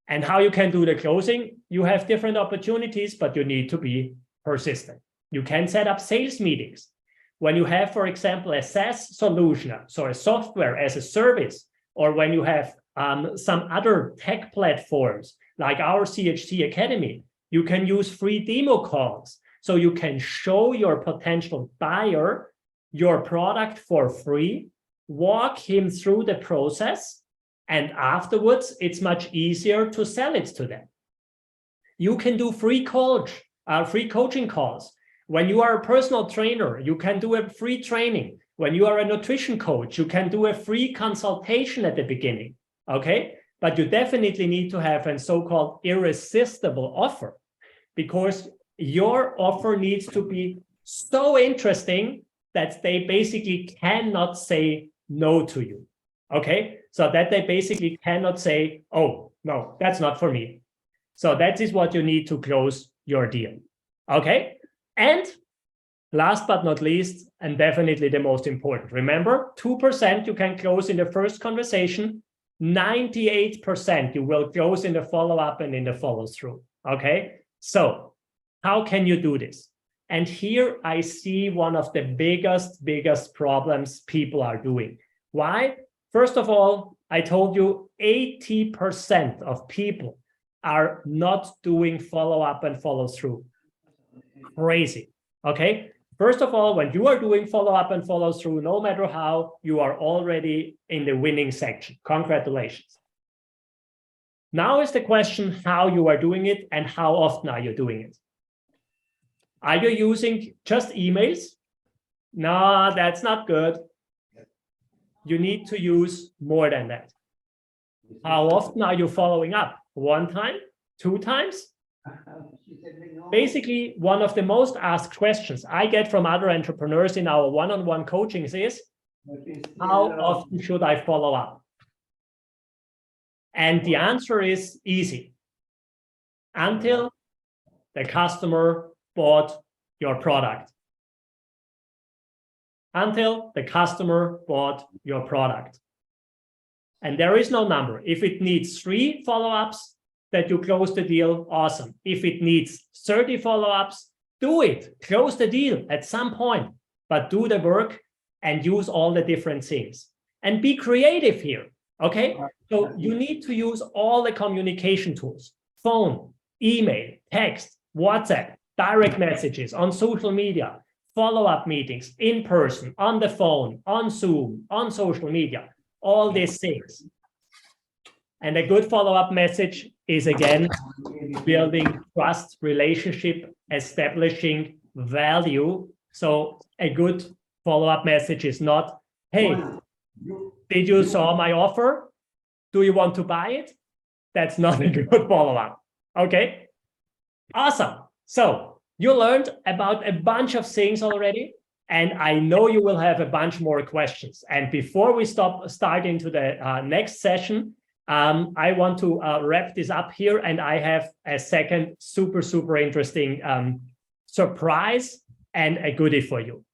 And how you can do the closing, you have different opportunities, but you need to be persistent. You can set up sales meetings. When you have, for example, a SaaS solution, so a software as a service, or when you have some other tech platforms like our CHT Academy, you can use free demo calls. So you can show your potential buyer your product for free, walk him through the process, and afterwards, it's much easier to sell it to them. You can do free coaching calls. When you are a personal trainer, you can do a free training. When you are a nutrition coach, you can do a free consultation at the beginning, okay? But you definitely need to have a so-called irresistible offer because your offer needs to be so interesting that they basically cannot say no to you, okay? So that they basically cannot say, oh, no, that's not for me. So that is what you need to close your deal, okay? And last but not least, and definitely the most important, remember, 2% you can close in the first conversation, 98% you will close in the follow-up and in the follow-through, okay? So how can you do this? And here I see one of the biggest problems people are doing. Why? First of all, I told you 80% of people are not doing follow-up and follow-through. Crazy, okay? First of all, when you are doing follow-up and follow-through, no matter how, you are already in the winning section. Congratulations. Now is the question how you are doing it and how often are you doing it? Are you using just emails? No, that's not good. You need to use more than that. How often are you following up? 1 time? 2 times? Basically, one of the most asked questions I get from other entrepreneurs in our one-on-one coachings is, how often should I follow up? And the answer is easy. Until the customer bought your product. Until the customer bought your product. And there is no number. If it needs 3 follow-ups that you close the deal, awesome. If it needs 30 follow-ups, do it. Close the deal at some point, but do the work and use all the different things. And be creative here, okay? So you need to use all the communication tools, phone, email, text, WhatsApp, direct messages, on social media, follow-up meetings, in person, on the phone, on Zoom, on social media, all these things. And a good follow-up message is, again, building trust, relationship, establishing value. So a good follow-up message is not, hey, did you saw my offer? Do you want to buy it? That's not a good follow-up. Okay, awesome. So you learned about a bunch of things already, and I know you will have a bunch more questions. And before we start into the next session, I want to wrap this up here, and I have a second super interesting surprise and a goodie for you.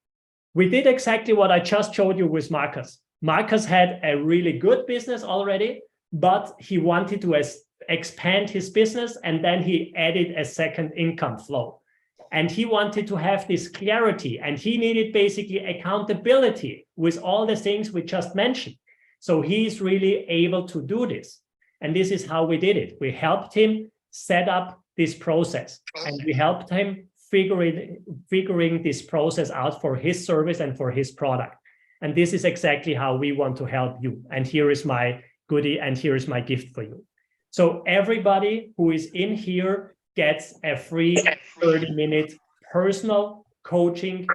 We did exactly what I just showed you with Marcus. Marcus had a really good business already, but he wanted to expand his business, and then he added a second income flow. And he wanted to have this clarity, and he needed basically accountability with all the things we just mentioned. So he's really able to do this. And this is how we did it. We helped him set up this process, and we helped him figuring this process out for his service and for his product. And this is exactly how we want to help you. And here is my goodie, and here is my gift for you. So everybody who is in here gets a free 30-minute personal coaching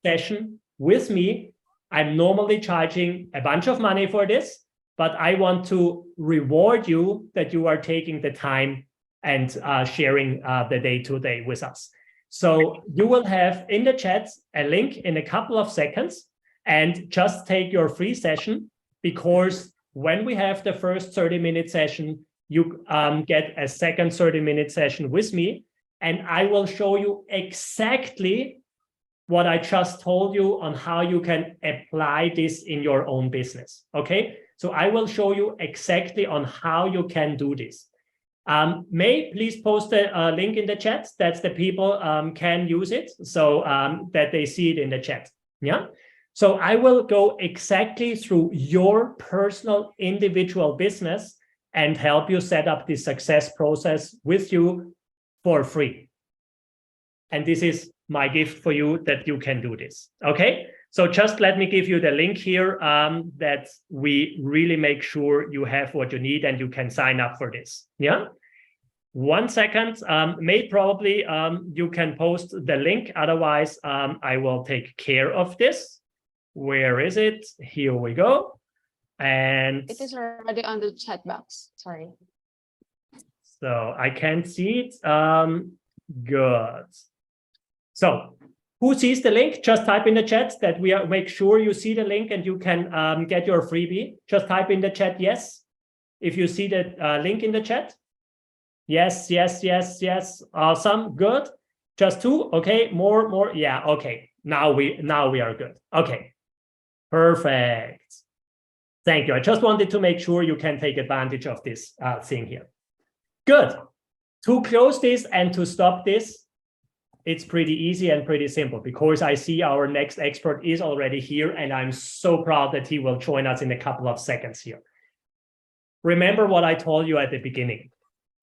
session with me. I'm normally charging a bunch of money for this, but I want to reward you that you are taking the time and sharing the day-to-day with us. So you will have in the chat a link in a couple of seconds, and just take your free session, because when we have the first 30-minute session, you get a second 30-minute session with me, and I will show you exactly what I just told you on how you can apply this in your own business, okay? So I will show you exactly on how you can do this. May, please post a link in the chat that the people can use it, so that they see it in the chat, yeah? So I will go exactly through your personal individual business and help you set up this success process with you for free. And this is my gift for you, that you can do this, okay? So just let me give you the link here that we really make sure you have what you need and you can sign up for this, yeah? 1 second, May, probably you can post the link, otherwise I will take care of this. Where is it? Here we go. And it is already on the chat box. Sorry. So I can't see it. Good. So who sees the link? Just type in the chat that we are, make sure you see the link and you can get your freebie. Just type in the chat yes, if you see the link in the chat. Yes, yes, yes, yes. Awesome. Good. Just 2. Okay. More. Yeah. Okay. Now we are good. Okay. Perfect. Thank you. I just wanted to make sure you can take advantage of this thing here. Good. To close this and to stop this, it's pretty easy and pretty simple, because I see our next expert is already here, and I'm so proud that he will join us in a couple of seconds here. Remember what I told you at the beginning.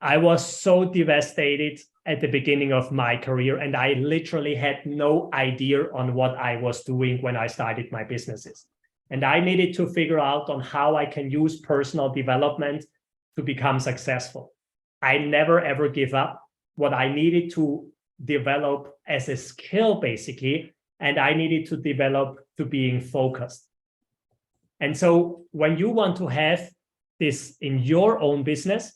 I was so devastated at the beginning of my career, and I literally had no idea on what I was doing when I started my businesses. And I needed to figure out on how I can use personal development to become successful. I never ever give up what I needed to develop as a skill, basically, and I needed to develop to being focused. And so when you want to have this in your own business,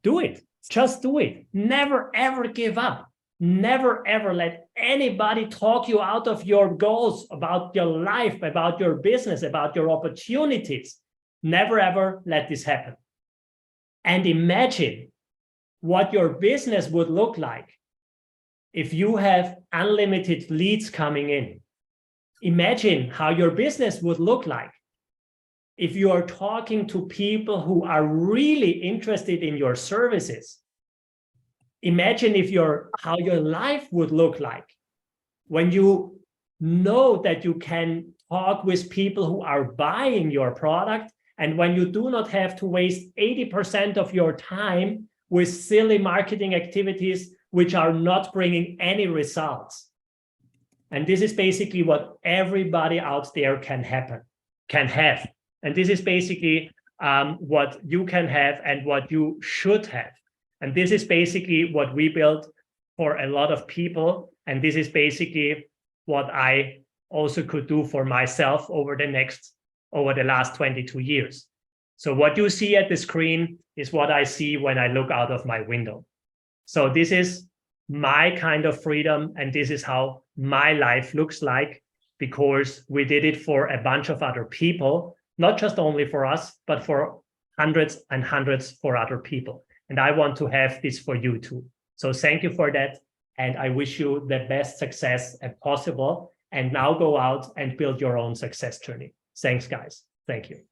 do it. Just do it. Never, ever give up. Never, ever let anybody talk you out of your goals, about your life, about your business, about your opportunities. Never, ever let this happen. And imagine what your business would look like if you have unlimited leads coming in. Imagine how your business would look like if you are talking to people who are really interested in your services. Imagine how your life would look like when you know that you can talk with people who are buying your product, and when you do not have to waste 80% of your time with silly marketing activities which are not bringing any results. And this is basically what everybody out there can have. And this is basically what you can have and what you should have. And this is basically what we built for a lot of people. And this is basically what I also could do for myself over the last 22 years. So what you see at the screen is what I see when I look out of my window. So this is my kind of freedom, and this is how my life looks like, because we did it for a bunch of other people, not just only for us, but for hundreds and hundreds for other people. And I want to have this for you too. So thank you for that. And I wish you the best success as possible. And now go out and build your own success journey. Thanks, guys. Thank you.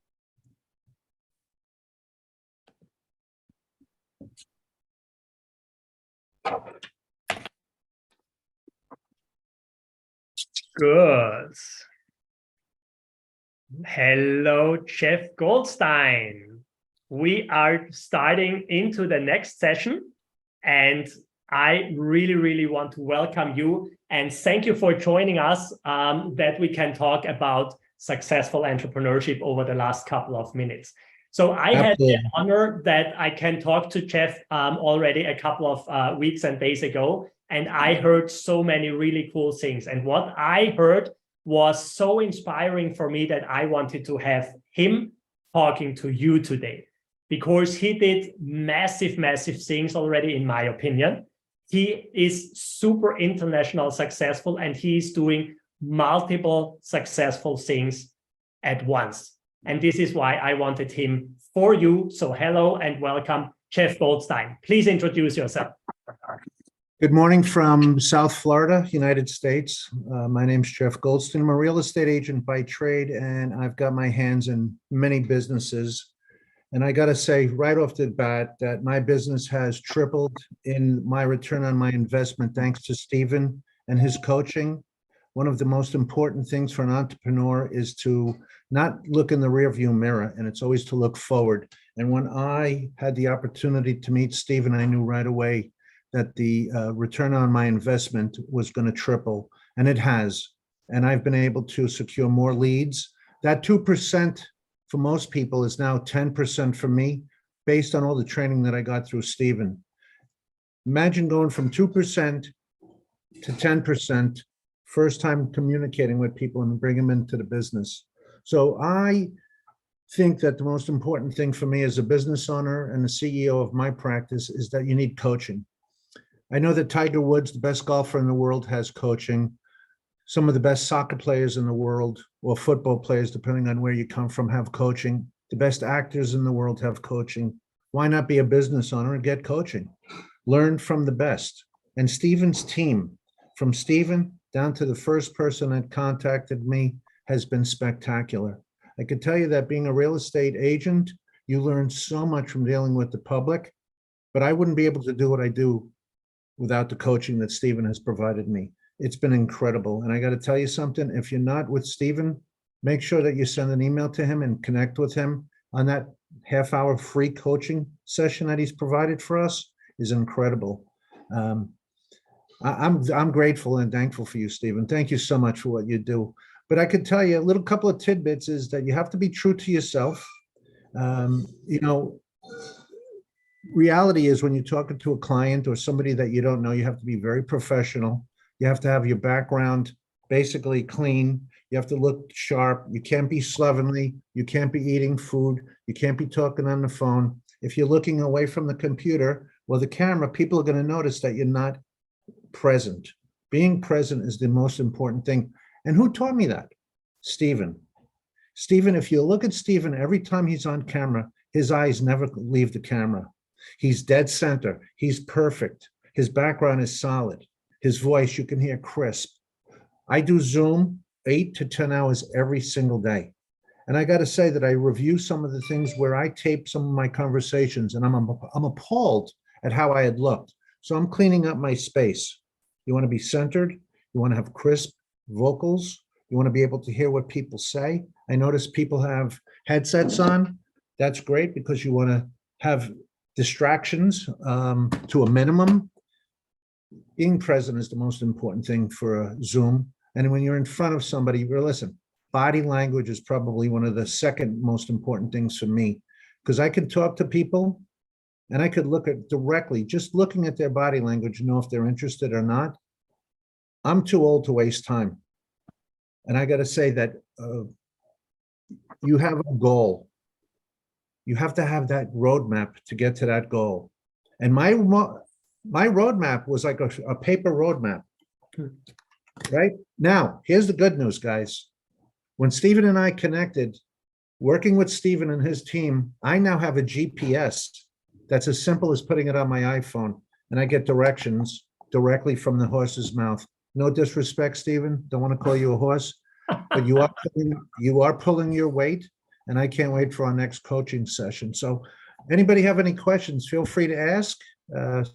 Good. Hello, Jeff Goldstein. We are starting into the next session, and I really, really want to welcome you and thank you for joining us, that we can talk about successful entrepreneurship over the last couple of minutes. So I had the honor that I can talk to Jeff already a couple of weeks and days ago, and I heard so many really cool things. And what I heard was so inspiring for me that I wanted to have him talking to you today, because he did massive, massive things already, in my opinion. He is super international successful, and he's doing multiple successful things at once. And this is why I wanted him for you. So hello and welcome, Jeff Goldstein. Please introduce yourself. Good morning from South Florida, United States. My name's Jeff Goldstein. I'm a real estate agent by trade, and I've got my hands in many businesses. And I got to say right off the bat that my business has tripled in my return on my investment thanks to Stephen and his coaching. One of the most important things for an entrepreneur is to not look in the rearview mirror, and it's always to look forward. And when I had the opportunity to meet Stephen, I knew right away that the return on my investment was going to triple, and it has. And I've been able to secure more leads. That 2% for most people is now 10% for me, based on all the training that I got through Stephen. Imagine going from 2% to 10%, first time communicating with people and bring them into the business. So I think that the most important thing for me as a business owner and the CEO of my practice is that you need coaching. I know that Tiger Woods, the best golfer in the world, has coaching. Some of the best soccer players in the world, or football players, depending on where you come from, have coaching. The best actors in the world have coaching. Why not be a business owner and get coaching? Learn from the best. And Stephen's team, from Stephen down to the first person that contacted me, has been spectacular. I can tell you that being a real estate agent, you learn so much from dealing with the public, but I wouldn't be able to do what I do without the coaching that Stephen has provided me. It's been incredible. And I got to tell you something, if you're not with Stephen, make sure that you send an email to him and connect with him on that half-hour free coaching session that he's provided for us is incredible. I'm grateful and thankful for you, Stephen. Thank you so much for what you do. But I could tell you a little couple of tidbits is that you have to be true to yourself. Reality is when you're talking to a client or somebody that you don't know, you have to be very professional. You have to have your background basically clean. You have to look sharp. You can't be slovenly. You can't be eating food. You can't be talking on the phone. If you're looking away from the computer, Well, the camera, people are going to notice that you're not present. Being present is the most important thing. And who taught me that? Stephen. Stephen, if you look at Stephen, every time he's on camera, his eyes never leave the camera. He's dead center. He's perfect. His background is solid. His voice, you can hear crisp. I do Zoom 8 to 10 hours every single day. And I got to say that I review some of the things where I tape some of my conversations, and I'm appalled at how I had looked. So I'm cleaning up my space. You want to be centered. You want to have crisp vocals. You want to be able to hear what people say. I notice people have headsets on. That's great because you want to have distractions to a minimum. Being present is the most important thing for a Zoom. And when you're in front of somebody, listen, body language is probably one of the second most important things for me, because I can talk to people and I could look at directly, just looking at their body language, know if they're interested or not. I'm too old to waste time. And I got to say that you have a goal. You have to have that roadmap to get to that goal. And my roadmap was like a paper roadmap. Right? Now, here's the good news, guys. When Stephen and I connected, working with Stephen and his team, I now have a GPS that's as simple as putting it on my iPhone, and I get directions directly from the horse's mouth. No disrespect, Stephen. Don't want to call you a horse, but you are pulling your weight, and I can't wait for our next coaching session. So anybody have any questions, feel free to ask.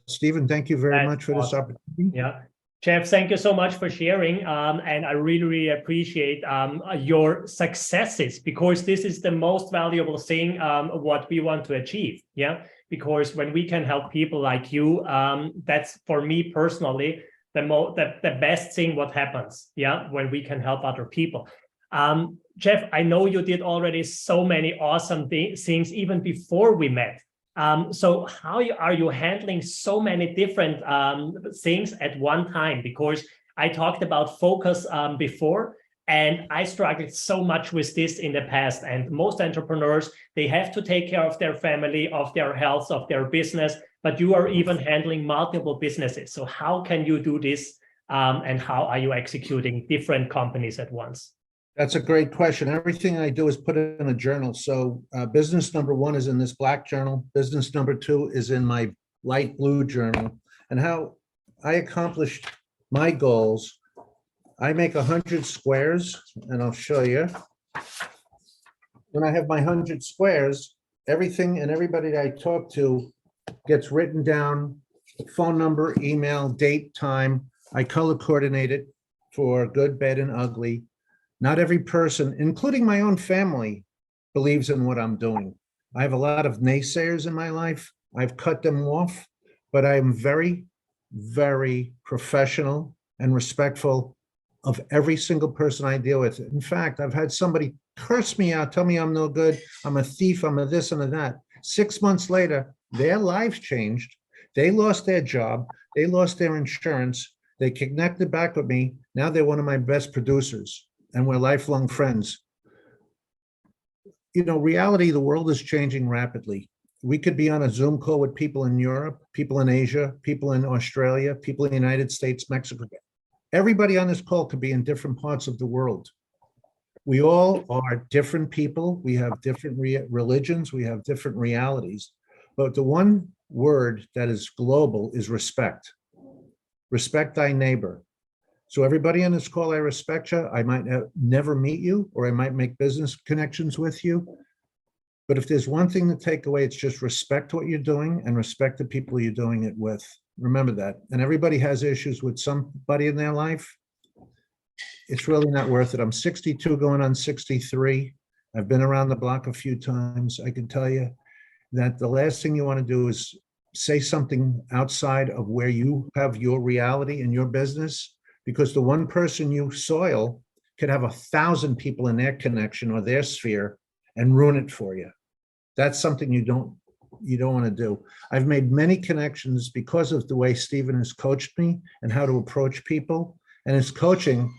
Stephen, thank you very much for this opportunity. Yeah. Jeff, thank you so much for sharing. And I really, really appreciate your successes, because this is the most valuable thing, what we want to achieve. Yeah, because when we can help people like you, that's for me personally, the best thing what happens. Yeah, when we can help other people. Jeff, I know you did already so many awesome things even before we met. So how are you handling so many different things at one time? Because I talked about focus before, and I struggled so much with this in the past. And most entrepreneurs, they have to take care of their family, of their health, of their business, but you are even handling multiple businesses. So how can you do this? And how are you executing different companies at once? That's a great question. Everything I do is put it in a journal. So business number 1 is in this black journal. Business number 2 is in my light blue journal. And how I accomplished my goals, I make 100 squares, and I'll show you. When I have my 100 squares, everything and everybody that I talk to gets written down, phone number, email, date, time. I color coordinate it for good, bad, and ugly. Not every person, including my own family, believes in what I'm doing. I have a lot of naysayers in my life. I've cut them off, but I am very, very professional and respectful of every single person I deal with. In fact, I've had somebody curse me out, tell me I'm no good, I'm a thief, I'm a this and a that. 6 months later, their lives changed. They lost their job. They lost their insurance. They connected back with me. Now they're one of my best producers, and we're lifelong friends. You know, reality, the world is changing rapidly. We could be on a Zoom call with people in Europe, people in Asia, people in Australia, people in the United States, Mexico. Everybody on this call could be in different parts of the world. We all are different people. We have different religions. We have different realities. But the one word that is global is respect. Respect thy neighbor. So everybody on this call, I respect you. I might never meet you, or I might make business connections with you. But if there's one thing to take away, it's just respect what you're doing and respect the people you're doing it with. Remember that. And everybody has issues with somebody in their life. It's really not worth it. I'm 62 going on 63. I've been around the block a few times. I can tell you that the last thing you want to do is say something outside of where you have your reality in your business, because the one person you soil could have 1,000 people in their connection or their sphere and ruin it for you. That's something you don't want to do. I've made many connections because of the way Stephen has coached me and how to approach people. And his coaching,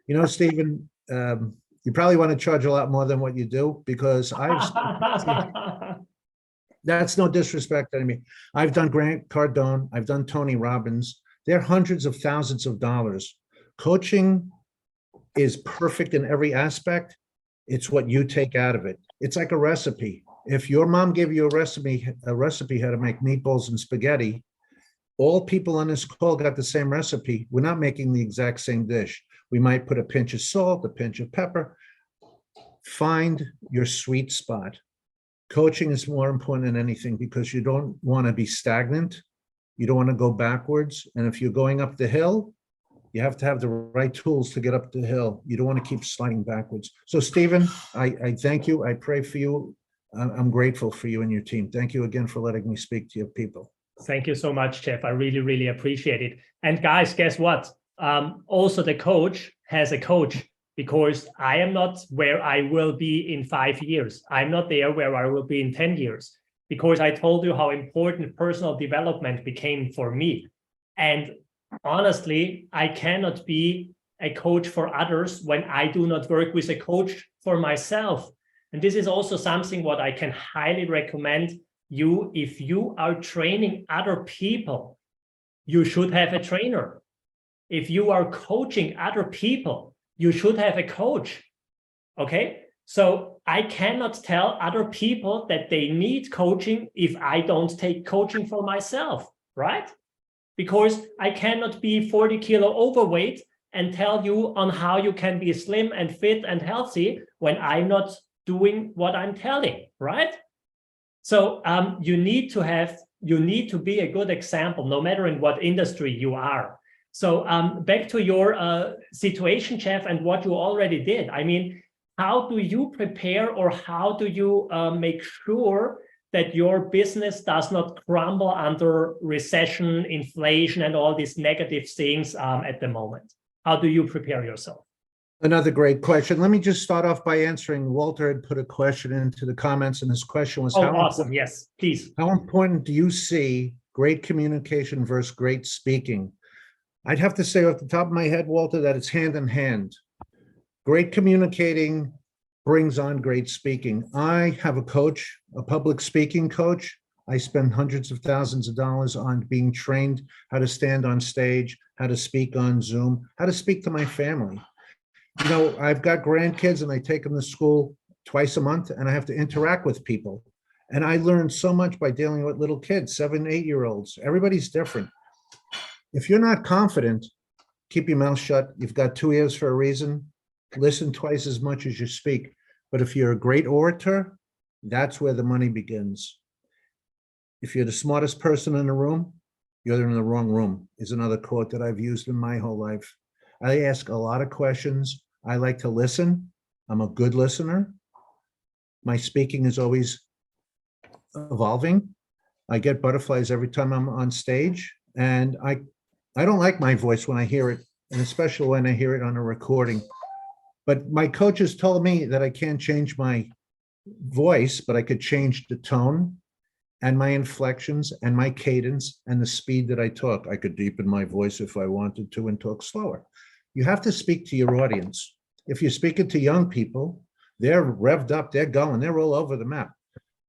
you know, Stephen, you probably want to charge a lot more than what you do, because That's no disrespect to me. I've done Grant Cardone. I've done Tony Robbins. They're hundreds of thousands of dollars. Coaching is perfect in every aspect. It's what you take out of it. It's like a recipe. If your mom gave you a recipe how to make meatballs and spaghetti, all people on this call got the same recipe. We're not making the exact same dish. We might put a pinch of salt, a pinch of pepper. Find your sweet spot. Coaching is more important than anything because you don't want to be stagnant. You don't want to go backwards. And if you're going up the hill, you have to have the right tools to get up the hill. You don't want to keep sliding backwards. So, Stephen, I thank you. I pray for you. I'm grateful for you and your team. Thank you again for letting me speak to your people. Thank you so much, Jeff. I really, really appreciate it. And guys, guess what? Also, the coach has a coach, because I am not where I will be in 5 years. I'm not there where I will be in 10 years, because I told you how important personal development became for me. And honestly, I cannot be a coach for others when I do not work with a coach for myself. And this is also something what I can highly recommend you. If you are training other people, you should have a trainer. If you are coaching other people, you should have a coach. Okay? So I cannot tell other people that they need coaching if I don't take coaching for myself, right? Because I cannot be 40 kilo overweight and tell you on how you can be slim and fit and healthy when I'm not doing what I'm telling, right? So you need to be a good example, no matter in what industry you are. So back to your situation, Jeff, and what you already did. I mean, how do you prepare, or how do you make sure that your business does not crumble under recession, inflation, and all these negative things at the moment? How do you prepare yourself? Another great question. Let me just start off by answering. Walter had put a question into the comments, and his question was, awesome. Yes, please. How important do you see great communication versus great speaking? I'd have to say off the top of my head, Walter, that it's hand in hand. Great communicating brings on great speaking. I have a coach, a public speaking coach. I spend hundreds of thousands of dollars on being trained how to stand on stage, how to speak on Zoom, how to speak to my family. You know, I've got grandkids and I take them to school twice a month, and I have to interact with people. And I learned so much by dealing with little kids, 7, 8-year-olds. Everybody's different. If you're not confident, keep your mouth shut. You've got 2 ears for a reason. Listen twice as much as you speak. But if you're a great orator, that's where the money begins. If you're the smartest person in the room, you're in the wrong room, is another quote that I've used in my whole life. I ask a lot of questions. I like to listen. I'm a good listener. My speaking is always evolving. I get butterflies every time I'm on stage, and I don't like my voice when I hear it, and especially when I hear it on a recording. But my coaches told me that I can't change my voice, but I could change the tone and my inflections and my cadence and the speed that I talk. I could deepen my voice if I wanted to and talk slower. You have to speak to your audience. If you're speaking to young people, they're revved up, they're going, they're all over the map.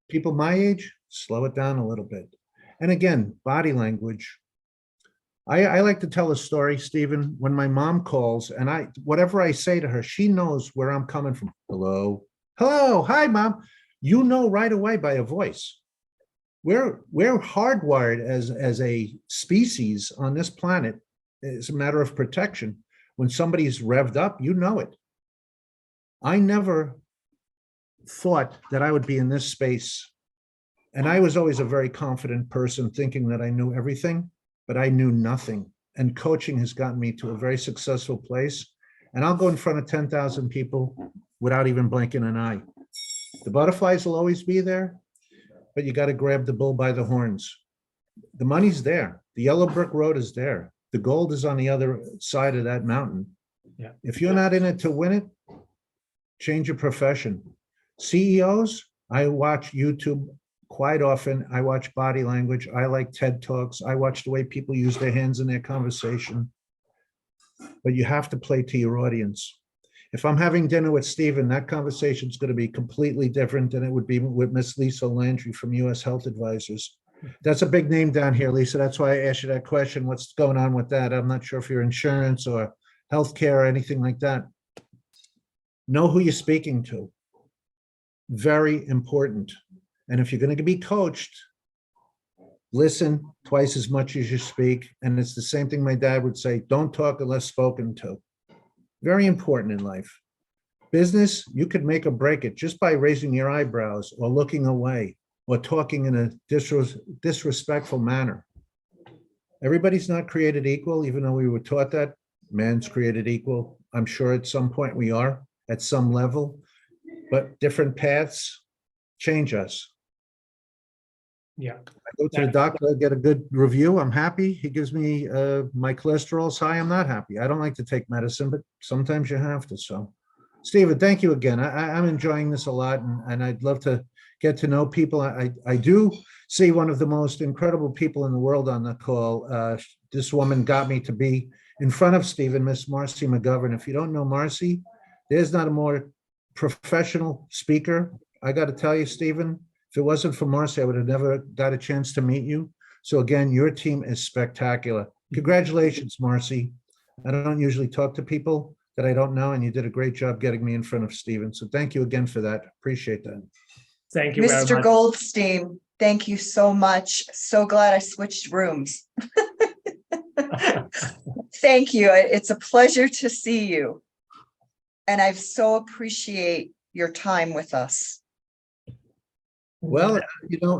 People my age, slow it down a little bit. And again, body language. I like to tell a story, Stephen, when my mom calls, and whatever I say to her, she knows where I'm coming from. Hello, hi, Mom. You know right away by a voice. We're hardwired as a species on this planet. It's a matter of protection. When somebody's revved up, you know it. I never thought that I would be in this space. And I was always a very confident person, thinking that I knew everything, but I knew nothing. And coaching has gotten me to a very successful place. And I'll go in front of 10,000 people without even blinking an eye. The butterflies will always be there, but you got to grab the bull by the horns. The money's there. The yellow brick road is there. The gold is on the other side of that mountain. Yeah. If you're not in it to win it, change your profession. CEOs, I watch YouTube quite often. I watch body language. I like TED Talks. I watch the way people use their hands in their conversation. But you have to play to your audience. If I'm having dinner with Stephen, that conversation is going to be completely different than it would be with Miss Lisa Landry from US Health Advisors. That's a big name down here, Lisa. That's why I asked you that question. What's going on with that? I'm not sure if you're insurance or healthcare or anything like that. Know who you're speaking to. Very important. And if you're going to be coached, listen twice as much as you speak. And it's the same thing my dad would say, don't talk unless spoken to. Very important in life. Business, you could make or break it just by raising your eyebrows or looking away or talking in a disrespectful manner. Everybody's not created equal, even though we were taught that. Man's created equal. I'm sure at some point we are, at some level, but different paths change us. Yeah. I go to the doctor, I get a good review, I'm happy. He gives me my cholesterol's high, I'm not happy. I don't like to take medicine, but sometimes you have to. So, Stephen, thank you again. I'm enjoying this a lot, and I'd love to get to know people. I do see one of the most incredible people in the world on the call. This woman got me to be in front of Stephen, Miss Marcy McGovern. If you don't know Marcy, there's not a more professional speaker. I got to tell you, Stephen, if it wasn't for Marcy, I would have never got a chance to meet you. So again, your team is spectacular. Congratulations, Marcy. I don't usually talk to people that I don't know, and you did a great job getting me in front of Stephen. So thank you again for that. Appreciate that. Thank you very Mr. much. Goldstein, thank you so much. So glad I switched rooms. Thank you. It's a pleasure to see you. And I so appreciate your time with us. Well,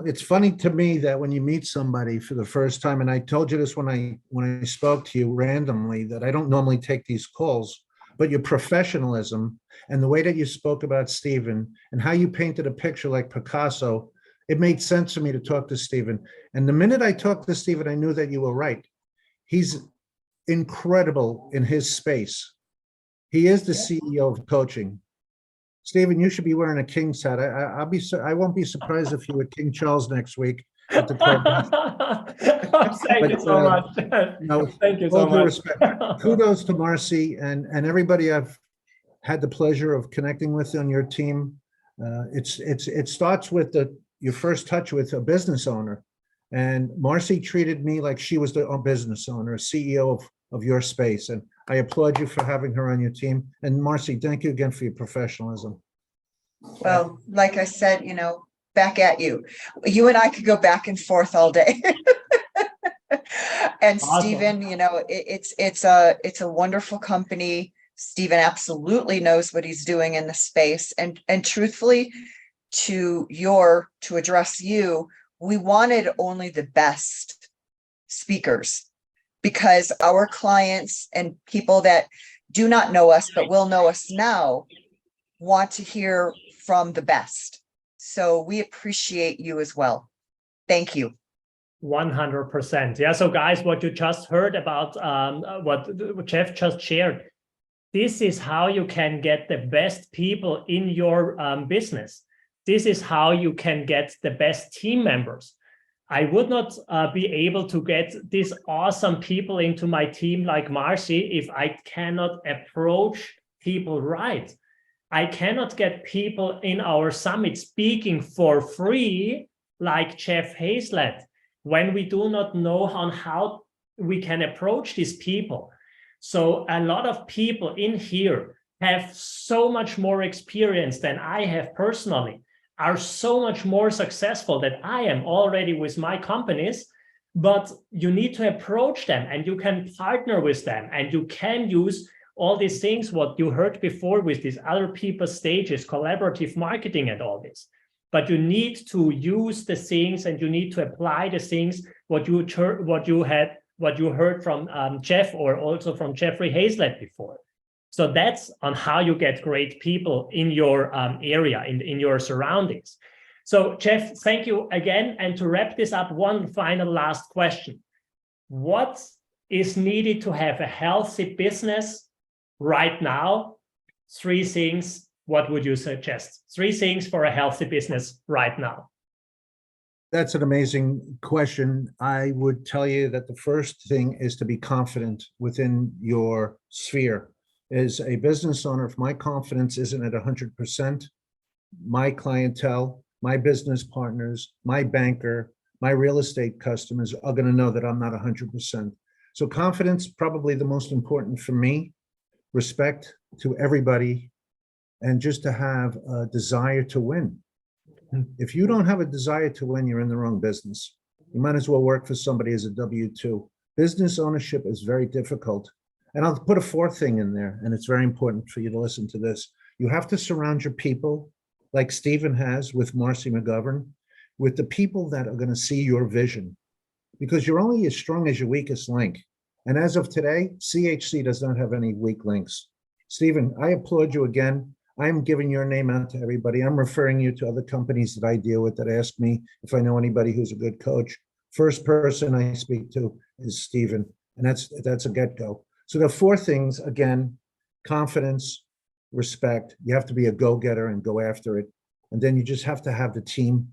it's funny to me that when you meet somebody for the first time, and I told you this when I spoke to you randomly, that I don't normally take these calls, but your professionalism and the way that you spoke about Stephen and how you painted a picture like Picasso, it made sense for me to talk to Stephen. And the minute I talked to Stephen, I knew that you were right. He's incredible in his space. He is the CEO of coaching. Stephen, you should be wearing a King's hat. I won't be surprised if you were King Charles next week at the club. Thank you so much. Thank you so All due much. respect. Kudos to Marcy and everybody I've had the pleasure of connecting with on your team. It starts with your first touch with a business owner, and Marcy treated me like she was the business owner, CEO of your space, and I applaud you for having her on your team. And Marcy, thank you again for your professionalism. Well, like I said, back at you. You and I could go back and forth all day. And Awesome. Stephen, it's a wonderful company. Stephen absolutely knows what he's doing in the space. And truthfully, to address you, we wanted only the best speakers, because our clients and people that do not know us but will know us now want to hear from the best. So we appreciate you as well. Thank you. 100%. Yeah. So guys, what you just heard about what Jeff just shared, this is how you can get the best people in your business. This is how you can get the best team members. I would not be able to get these awesome people into my team like Marcy if I cannot approach people right. I cannot get people in our summit speaking for free like Jeff Hazlett when we do not know on how we can approach these people. So a lot of people in here have so much more experience than I have personally, are so much more successful than I am already with my companies, but you need to approach them and you can partner with them and you can use all these things, what you heard before with these other people's stages, collaborative marketing and all this. But you need to use the things and you need to apply the things, what you heard from Jeff or also from Jeffrey Hazlett before. So that's on how you get great people in your area, in your surroundings. So Jeff, thank you again. And to wrap this up, one final last question. What is needed to have a healthy business right now? 3 things. What would you suggest? 3 things for a healthy business right now. That's an amazing question. I would tell you that the first thing is to be confident within your sphere. is a business owner, if my confidence isn't at 100%, my clientele, my business partners, my banker, my real estate customers are going to know that I'm not 100%. So confidence, probably the most important for me, respect to everybody, and just to have a desire to win. If you don't have a desire to win, you're in the wrong business. You might as well work for somebody as a W-2. Business ownership is very difficult. And I'll put a fourth thing in there, and it's very important for you to listen to this. You have to surround your people, like Stephen has with Marcy McGovern, with the people that are going to see your vision, because you're only as strong as your weakest link. And as of today, CHC does not have any weak links. Stephen, I applaud you again. I'm giving your name out to everybody. I'm referring you to other companies that I deal with that ask me if I know anybody who's a good coach. First person I speak to is Stephen, and that's a get-go. So the four things, again, confidence, respect. You have to be a go-getter and go after it. And then you just have to have the team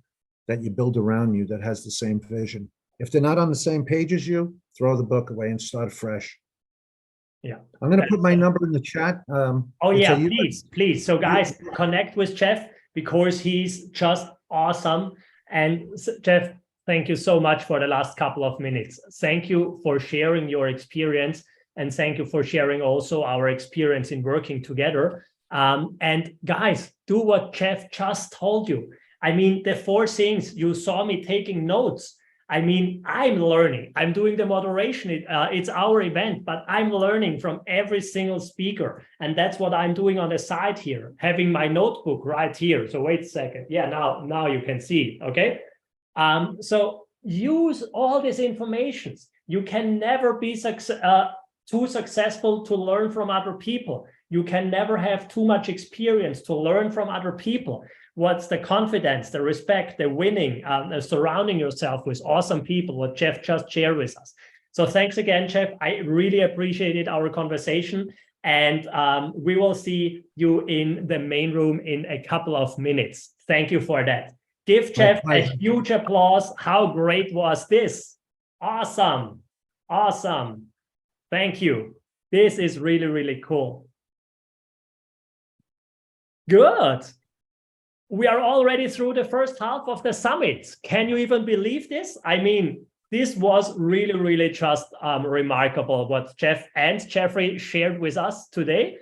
that you build around you that has the same vision. If they're not on the same page as you, throw the book away and start fresh. Yeah. I'm going to put my number in the chat. Oh yeah, please. So guys, connect with Jeff because he's just awesome. And Jeff, thank you so much for the last couple of minutes. Thank you for sharing your experience, and thank you for sharing also our experience in working together. And guys, do what Jeff just told you. I mean, the four things, you saw me taking notes. I mean, I'm learning. I'm doing the moderation. It's our event, but I'm learning from every single speaker. And that's what I'm doing on the side here, having my notebook right here. So wait a second. Yeah, now you can see it, okay? So use all this information. You can never be too successful to learn from other people. You can never have too much experience to learn from other people. What's the confidence, the respect, the winning, surrounding yourself with awesome people, what Jeff just shared with us. So thanks again, Jeff. I really appreciated our conversation. And we will see you in the main room in a couple of minutes. Thank you for that. Give Jeff a huge applause. How great was this? Awesome. Awesome. Thank you. This is really, really cool. Good. We are already through the first half of the summit. Can you even believe this? I mean, this was really, really just remarkable what Jeff and Jeffrey shared with us today.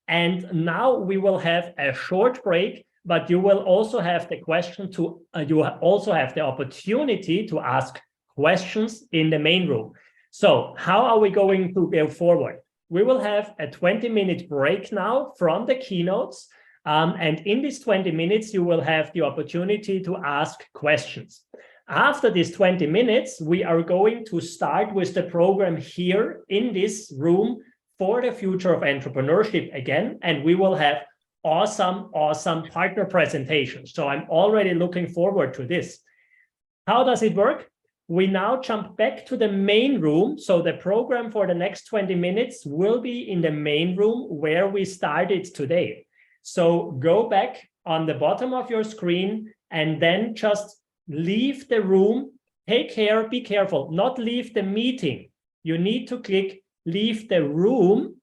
And now we will have a short break, but you will also have the question to, you also have the opportunity to ask questions in the main room. So how are we going to go forward? We will have a 20-minute break now from the keynotes. And in these 20 minutes, you will have the opportunity to ask questions. After these 20 minutes, we are going to start with the program here in this room for the future of entrepreneurship again, and we will have awesome, awesome partner presentations. So I'm already looking forward to this. How does it work? We now jump back to the main room. So the program for the next 20 minutes will be in the main room where we started today. So go back on the bottom of your screen and then just leave the room. Take care, be careful, not leave the meeting. You need to click leave the room,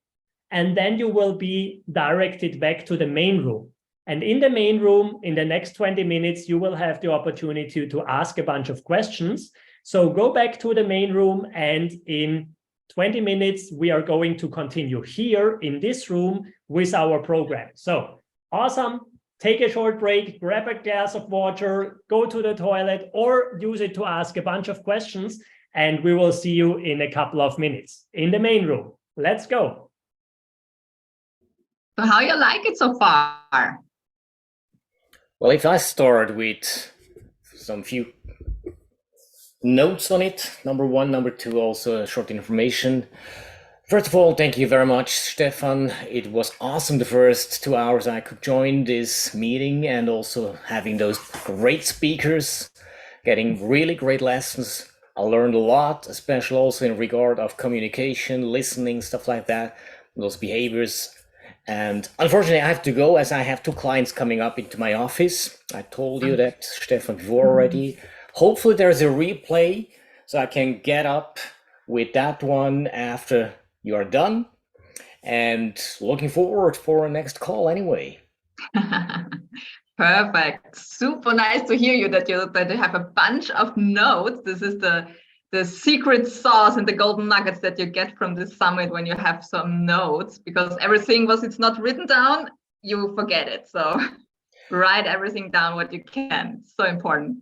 and then you will be directed back to the main room. And in the main room, in the next 20 minutes, you will have the opportunity to ask a bunch of questions. So go back to the main room, and in 20 minutes, we are going to continue here in this room with our program. So awesome. Take a short break, grab a glass of water, go to the toilet, or use it to ask a bunch of questions. And we will see you in a couple of minutes in the main room. Let's go. So how you like it so far? Well, if I start with some few notes on it, number one, number two, also short information. First of all, thank you very much, Stefan. It was awesome the first 2 hours I could join this meeting, and also having those great speakers, getting really great lessons. I learned a lot, especially also in regard of communication, listening, stuff like that, those behaviors. And unfortunately, I have to go as I have 2 clients coming up into my office. I told you that, Stefan, before already. Hopefully there's a replay so I can get up with that one after you are done. and looking forward for our next call anyway. Perfect. Super nice to hear you that you have a bunch of notes. This is the secret sauce and the golden nuggets that you get from this summit when you have some notes, because everything it's not written down, you forget it. So write everything down what you can. So important.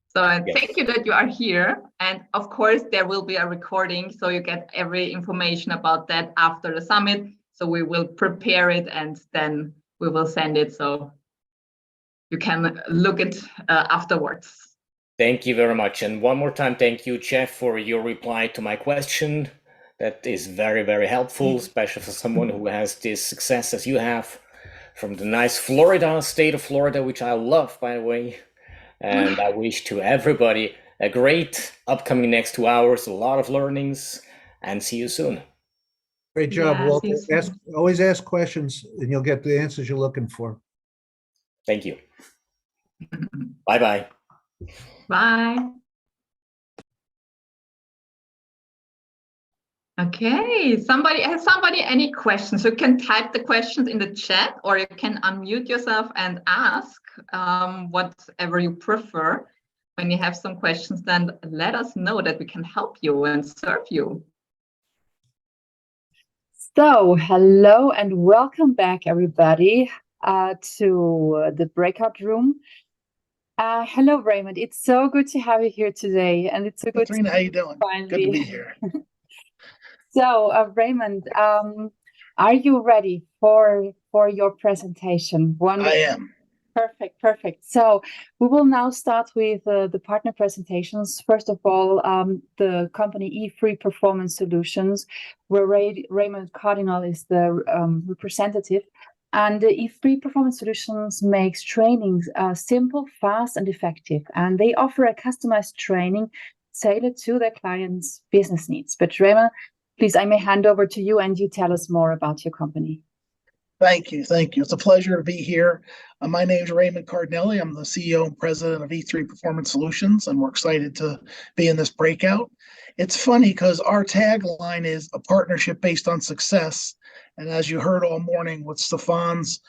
So thank you that you are here. And of course, there will be a recording, so you get every information about that after the summit. So we will prepare it and then we will send it so you can look it afterwards. Thank you very much. And one more time, thank you, Jeff, for your reply to my question. That is very, very helpful, especially for someone who has this success as you have from the nice Florida, state of Florida, which I love, by the way. And I wish to everybody a great upcoming next 2 hours, a lot of learnings, and see you soon. Great job, Yeah, Walter. see you soon. Always ask questions and you'll get the answers you're looking for. Thank you. Bye-bye. Bye. Okay, has somebody any questions? You can type the questions in the chat, or you can unmute yourself and ask whatever you prefer. When you have some questions, then let us know that we can help you and serve you. So, hello and welcome back, everybody, to the breakout room. Hello, Raymond. It's so good to have you here today, and it's so good. Katrina, how you doing? Finally. Good to be here. So, Raymond, are you ready for your presentation? I am. Perfect. So we will now start with the partner presentations. First of all, the company E3 Performance Solutions, where Raymond Cardinal is the representative. And the E3 Performance Solutions makes trainings simple, fast, and effective. And they offer a customized training tailored to their clients' business needs. But Raymond, please, I may hand over to you and you tell us more about your company. Thank you. It's a pleasure to be here. My name is Raymond Cardinelli. I'm the CEO and president of E3 Performance Solutions, and we're excited to be in this breakout. It's funny because our tagline is a partnership based on success. And as you heard all morning with Stefan's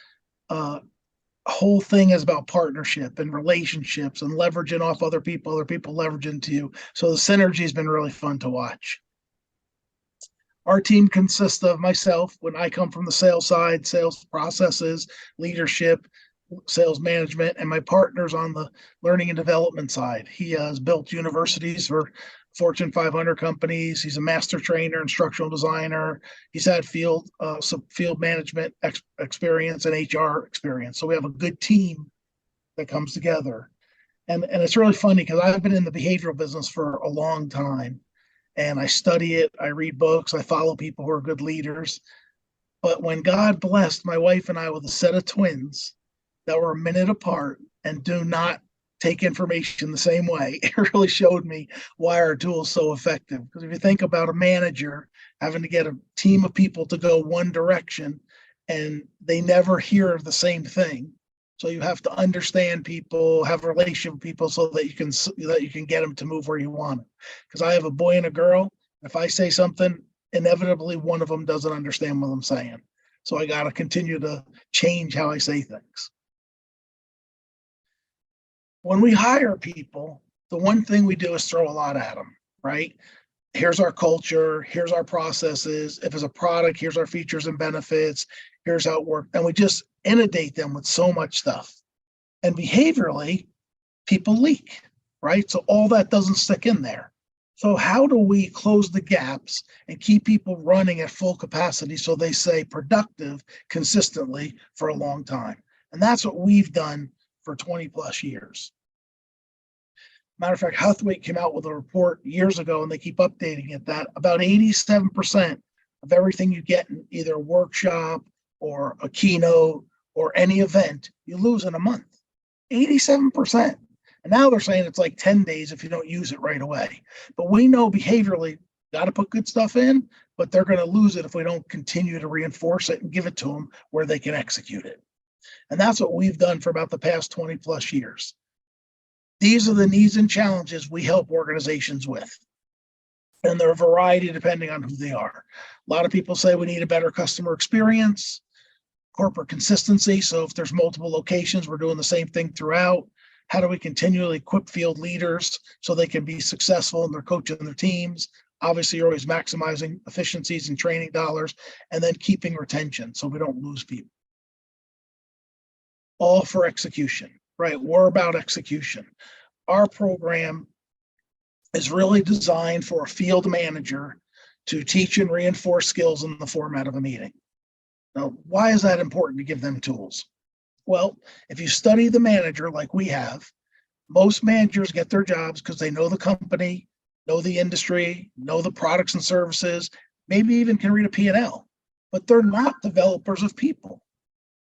whole thing is about partnership and relationships and leveraging off other people leverage into you. So the synergy has been really fun to watch. Our team consists of myself, when I come from the sales side, sales processes, leadership, sales management, and my partner's on the learning and development side. He has built universities for Fortune 500 companies. He's a master trainer, instructional designer. He's had field management experience and HR experience. So we have a good team that comes together. And it's really funny because I've been in the behavioral business for a long time. And I study it, I read books, I follow people who are good leaders. But when God blessed my wife and I with a set of twins that were a minute apart and do not take information the same way, it really showed me why our tool is so effective. Because if you think about a manager having to get a team of people to go one direction and they never hear the same thing. So you have to understand people, have a relationship with people so that you can get them to move where you want them. Because I have a boy and a girl. If I say something, inevitably one of them doesn't understand what I'm saying. So I got to continue to change how I say things. When we hire people, the one thing we do is throw a lot at them, right? Here's our culture, here's our processes. If it's a product, here's our features and benefits, here's how it works. And we just inundate them with so much stuff. And behaviorally, people leak, right? So all that doesn't stick in there. So how do we close the gaps and keep people running at full capacity so they stay productive consistently for a long time? And that's what we've done for 20 plus years. Matter of fact, Hathaway came out with a report years ago, and they keep updating it, that about 87% of everything you get in either a workshop or a keynote or any event, you lose in a month. 87%. And now they're saying it's like 10 days if you don't use it right away. But we know behaviorally, got to put good stuff in, but they're going to lose it if we don't continue to reinforce it and give it to them where they can execute it. And that's what we've done for about the past 20 plus years. These are the needs and challenges we help organizations with. And there are a variety depending on who they are. A lot of people say we need a better customer experience, corporate consistency. So if there's multiple locations, we're doing the same thing throughout. How do we continually equip field leaders so they can be successful and they're coaching their teams? Obviously, you're always maximizing efficiencies and training dollars, and then keeping retention so we don't lose people. All for execution, right? We're about execution. Our program is really designed for a field manager to teach and reinforce skills in the format of a meeting. Now, why is that important to give them tools? Well, if you study the manager like we have, most managers get their jobs because they know the company, know the industry, know the products and services, maybe even can read a P&L, but they're not developers of people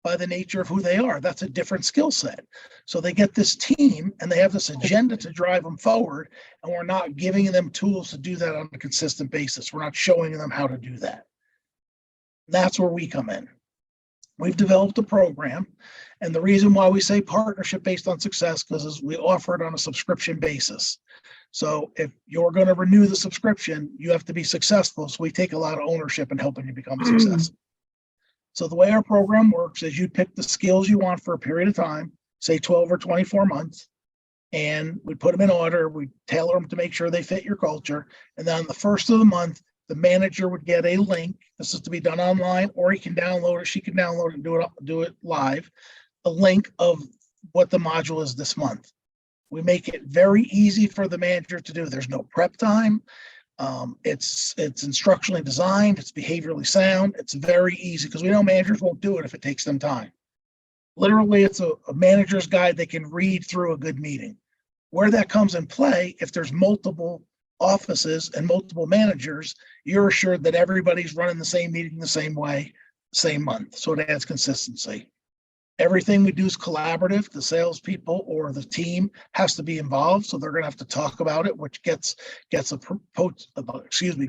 by the nature of who they are. That's a different skill set. So they get this team and they have this agenda to drive them forward, and we're not giving them tools to do that on a consistent basis. We're not showing them how to do that. That's where we come in. We've developed a program, and the reason why we say partnership based on success, because we offer it on a subscription basis. So if you're going to renew the subscription, you have to be successful. So we take a lot of ownership in helping you become successful. So the way our program works is you pick the skills you want for a period of time, say 12 or 24 months, and we put them in order. We tailor them to make sure they fit your culture. And then on the first of the month, the manager would get a link. This is to be done online, or he can download it. She can download it and do it live. A link of what the module is this month. We make it very easy for the manager to do. There's no prep time. It's instructionally designed. It's behaviorally sound. It's very easy because we know managers won't do it if it takes them time. Literally, it's a manager's guide they can read through a good meeting. Where that comes in play, if there's multiple offices and multiple managers, you're assured that everybody's running the same meeting the same way, same month. So it adds consistency. Everything we do is collaborative. The salespeople or the team has to be involved, so they're going to have to talk about it, which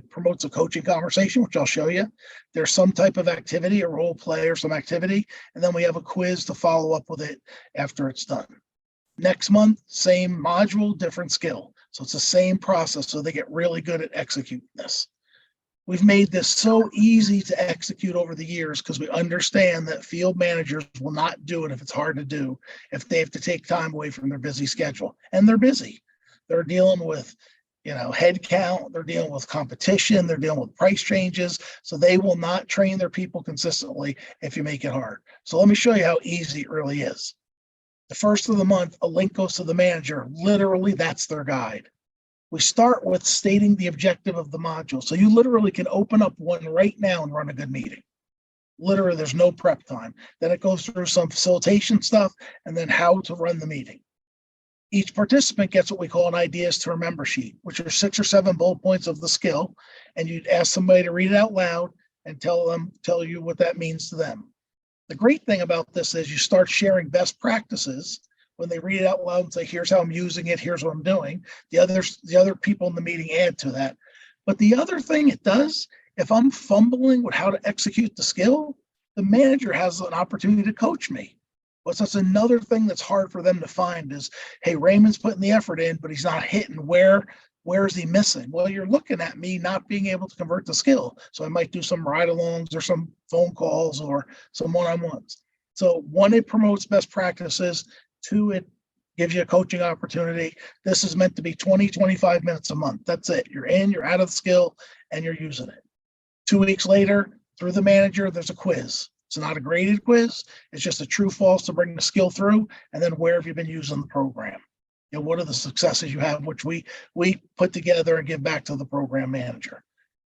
promotes a coaching conversation, which I'll show you. There's some type of activity, a role play or some activity, and then we have a quiz to follow up with it after it's done. Next month, same module, different skill. So it's the same process, so they get really good at executing this. We've made this so easy to execute over the years because we understand that field managers will not do it if it's hard to do, if they have to take time away from their busy schedule. And they're busy. They're dealing with, head count, they're dealing with competition, they're dealing with price changes. So they will not train their people consistently if you make it hard. So let me show you how easy it really is. The first of the month, a link goes to the manager. Literally, that's their guide. We start with stating the objective of the module. So you literally can open up one right now and run a good meeting. Literally, there's no prep time. Then it goes through some facilitation stuff and then how to run the meeting. Each participant gets what we call an ideas to remember sheet, which are 6 or 7 bullet points of the skill. And you'd ask somebody to read it out loud and tell you what that means to them. The great thing about this is you start sharing best practices. When they read it out loud and say, here's how I'm using it, here's what I'm doing, the other people in the meeting add to that. But the other thing it does, if I'm fumbling with how to execute the skill, the manager has an opportunity to coach me. But that's another thing that's hard for them to find is, hey, Raymond's putting the effort in, but he's not hitting. Where is he missing? Well, you're looking at me not being able to convert the skill. So I might do some ride-alongs or some phone calls or some one-on-ones. So 1, it promotes best practices. 2, it gives you a coaching opportunity. This is meant to be 20, 25 minutes a month. That's it. You're in, you're out of the skill, and you're using it. 2 weeks later, through the manager, there's a quiz. It's not a graded quiz. It's just a true false to bring the skill through. And then where have you been using the program? What are the successes you have, which we put together and give back to the program manager.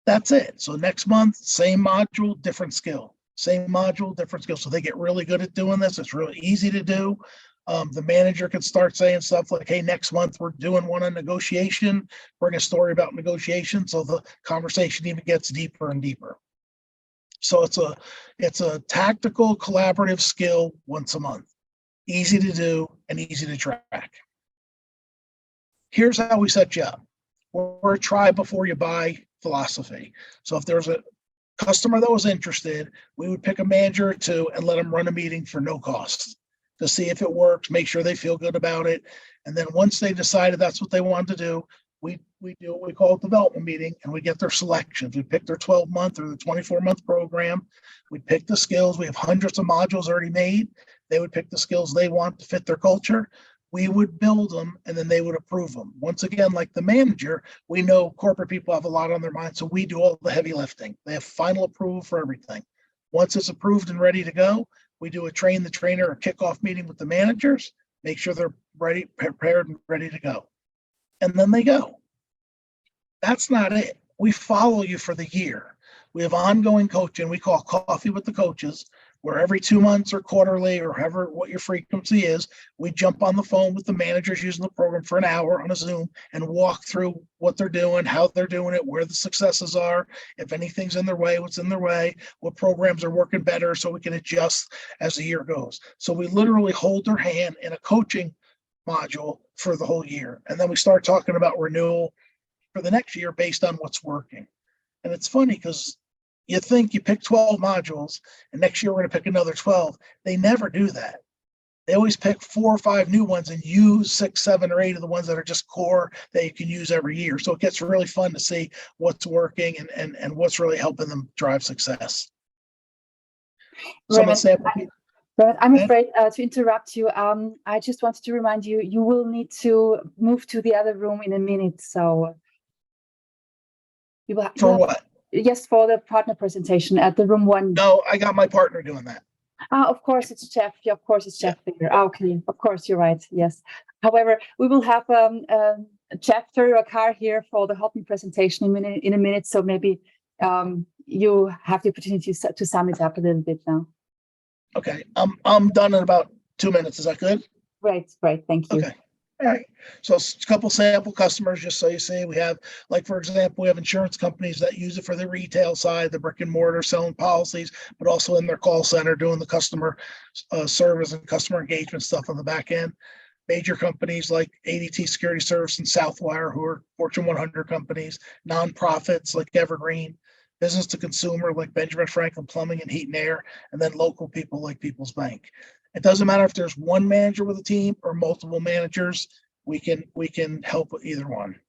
That's it. So next month, same module, different skill. Same module, different skill. So they get really good at doing this. It's really easy to do. The manager can start saying stuff like, hey, next month we're doing one on negotiation, bring a story about negotiation. So the conversation even gets deeper and deeper. So it's a tactical collaborative skill once a month, easy to do and easy to track. Here's how we set you up. We're a try before you buy philosophy. So if there's a customer that was interested, we would pick a manager or 2 and let them run a meeting for no cost to see if it works, make sure they feel good about it. And then once they decided that's what they wanted to do, we do what we call a development meeting, and we get their selections. We pick their 12-month or the 24-month program. We pick the skills. We have hundreds of modules already made. They would pick the skills they want to fit their culture. We would build them, and then they would approve them. Once again, like the manager, we know corporate people have a lot on their mind, so we do all the heavy lifting. They have final approval for everything. Once it's approved and ready to go, we do a train the trainer or kickoff meeting with the managers, make sure they're ready, prepared, and ready to go. And then they go. That's not it. We follow you for the year. We have ongoing coaching. We call Coffee with the Coaches, where every 2 months or quarterly or however what your frequency is, we jump on the phone with the managers using the program for an hour on a Zoom and walk through what they're doing, how they're doing it, where the successes are, if anything's in their way, what's in their way, what programs are working better so we can adjust as the year goes. So we literally hold their hand in a coaching module for the whole year. And then we start talking about renewal for the next year based on what's working. And it's funny because you think you pick 12 modules and next year we're going to pick another 12. They never do that. They always pick 4 or 5 new ones and use 6, 7, or 8 of the ones that are just core that you can use every year. So it gets really fun to see what's working and what's really helping them drive success. Raymond, I'm afraid to interrupt you. I just wanted to remind you, you will need to move to the other room in a minute. So you will for what? Yes, for the partner presentation at the room 1. No, I got my partner doing that. Of course, it's Jeff. Yeah, of course, it's Jeff there. Okay, of course, you're right. Yes. However, we will have Jeff Car here for the help me presentation in a minute. So maybe you have the opportunity to sum it up a little bit now. Okay, I'm done in about 2 minutes. Is that good? Great. Thank you. Okay. All right. So a couple sample customers, just so you see, we have, like, for example, we have insurance companies that use it for the retail side, the brick and mortar selling policies, but also in their call center doing the customer service and customer engagement stuff on the back end. Major companies like ADT Security Service and Southwire, who are Fortune 100 companies, nonprofits like Evergreen, business to consumer like Benjamin Franklin Plumbing and Heat and Air, and then local people like People's Bank. It doesn't matter if there's one manager with a team or multiple managers, we can help with either one.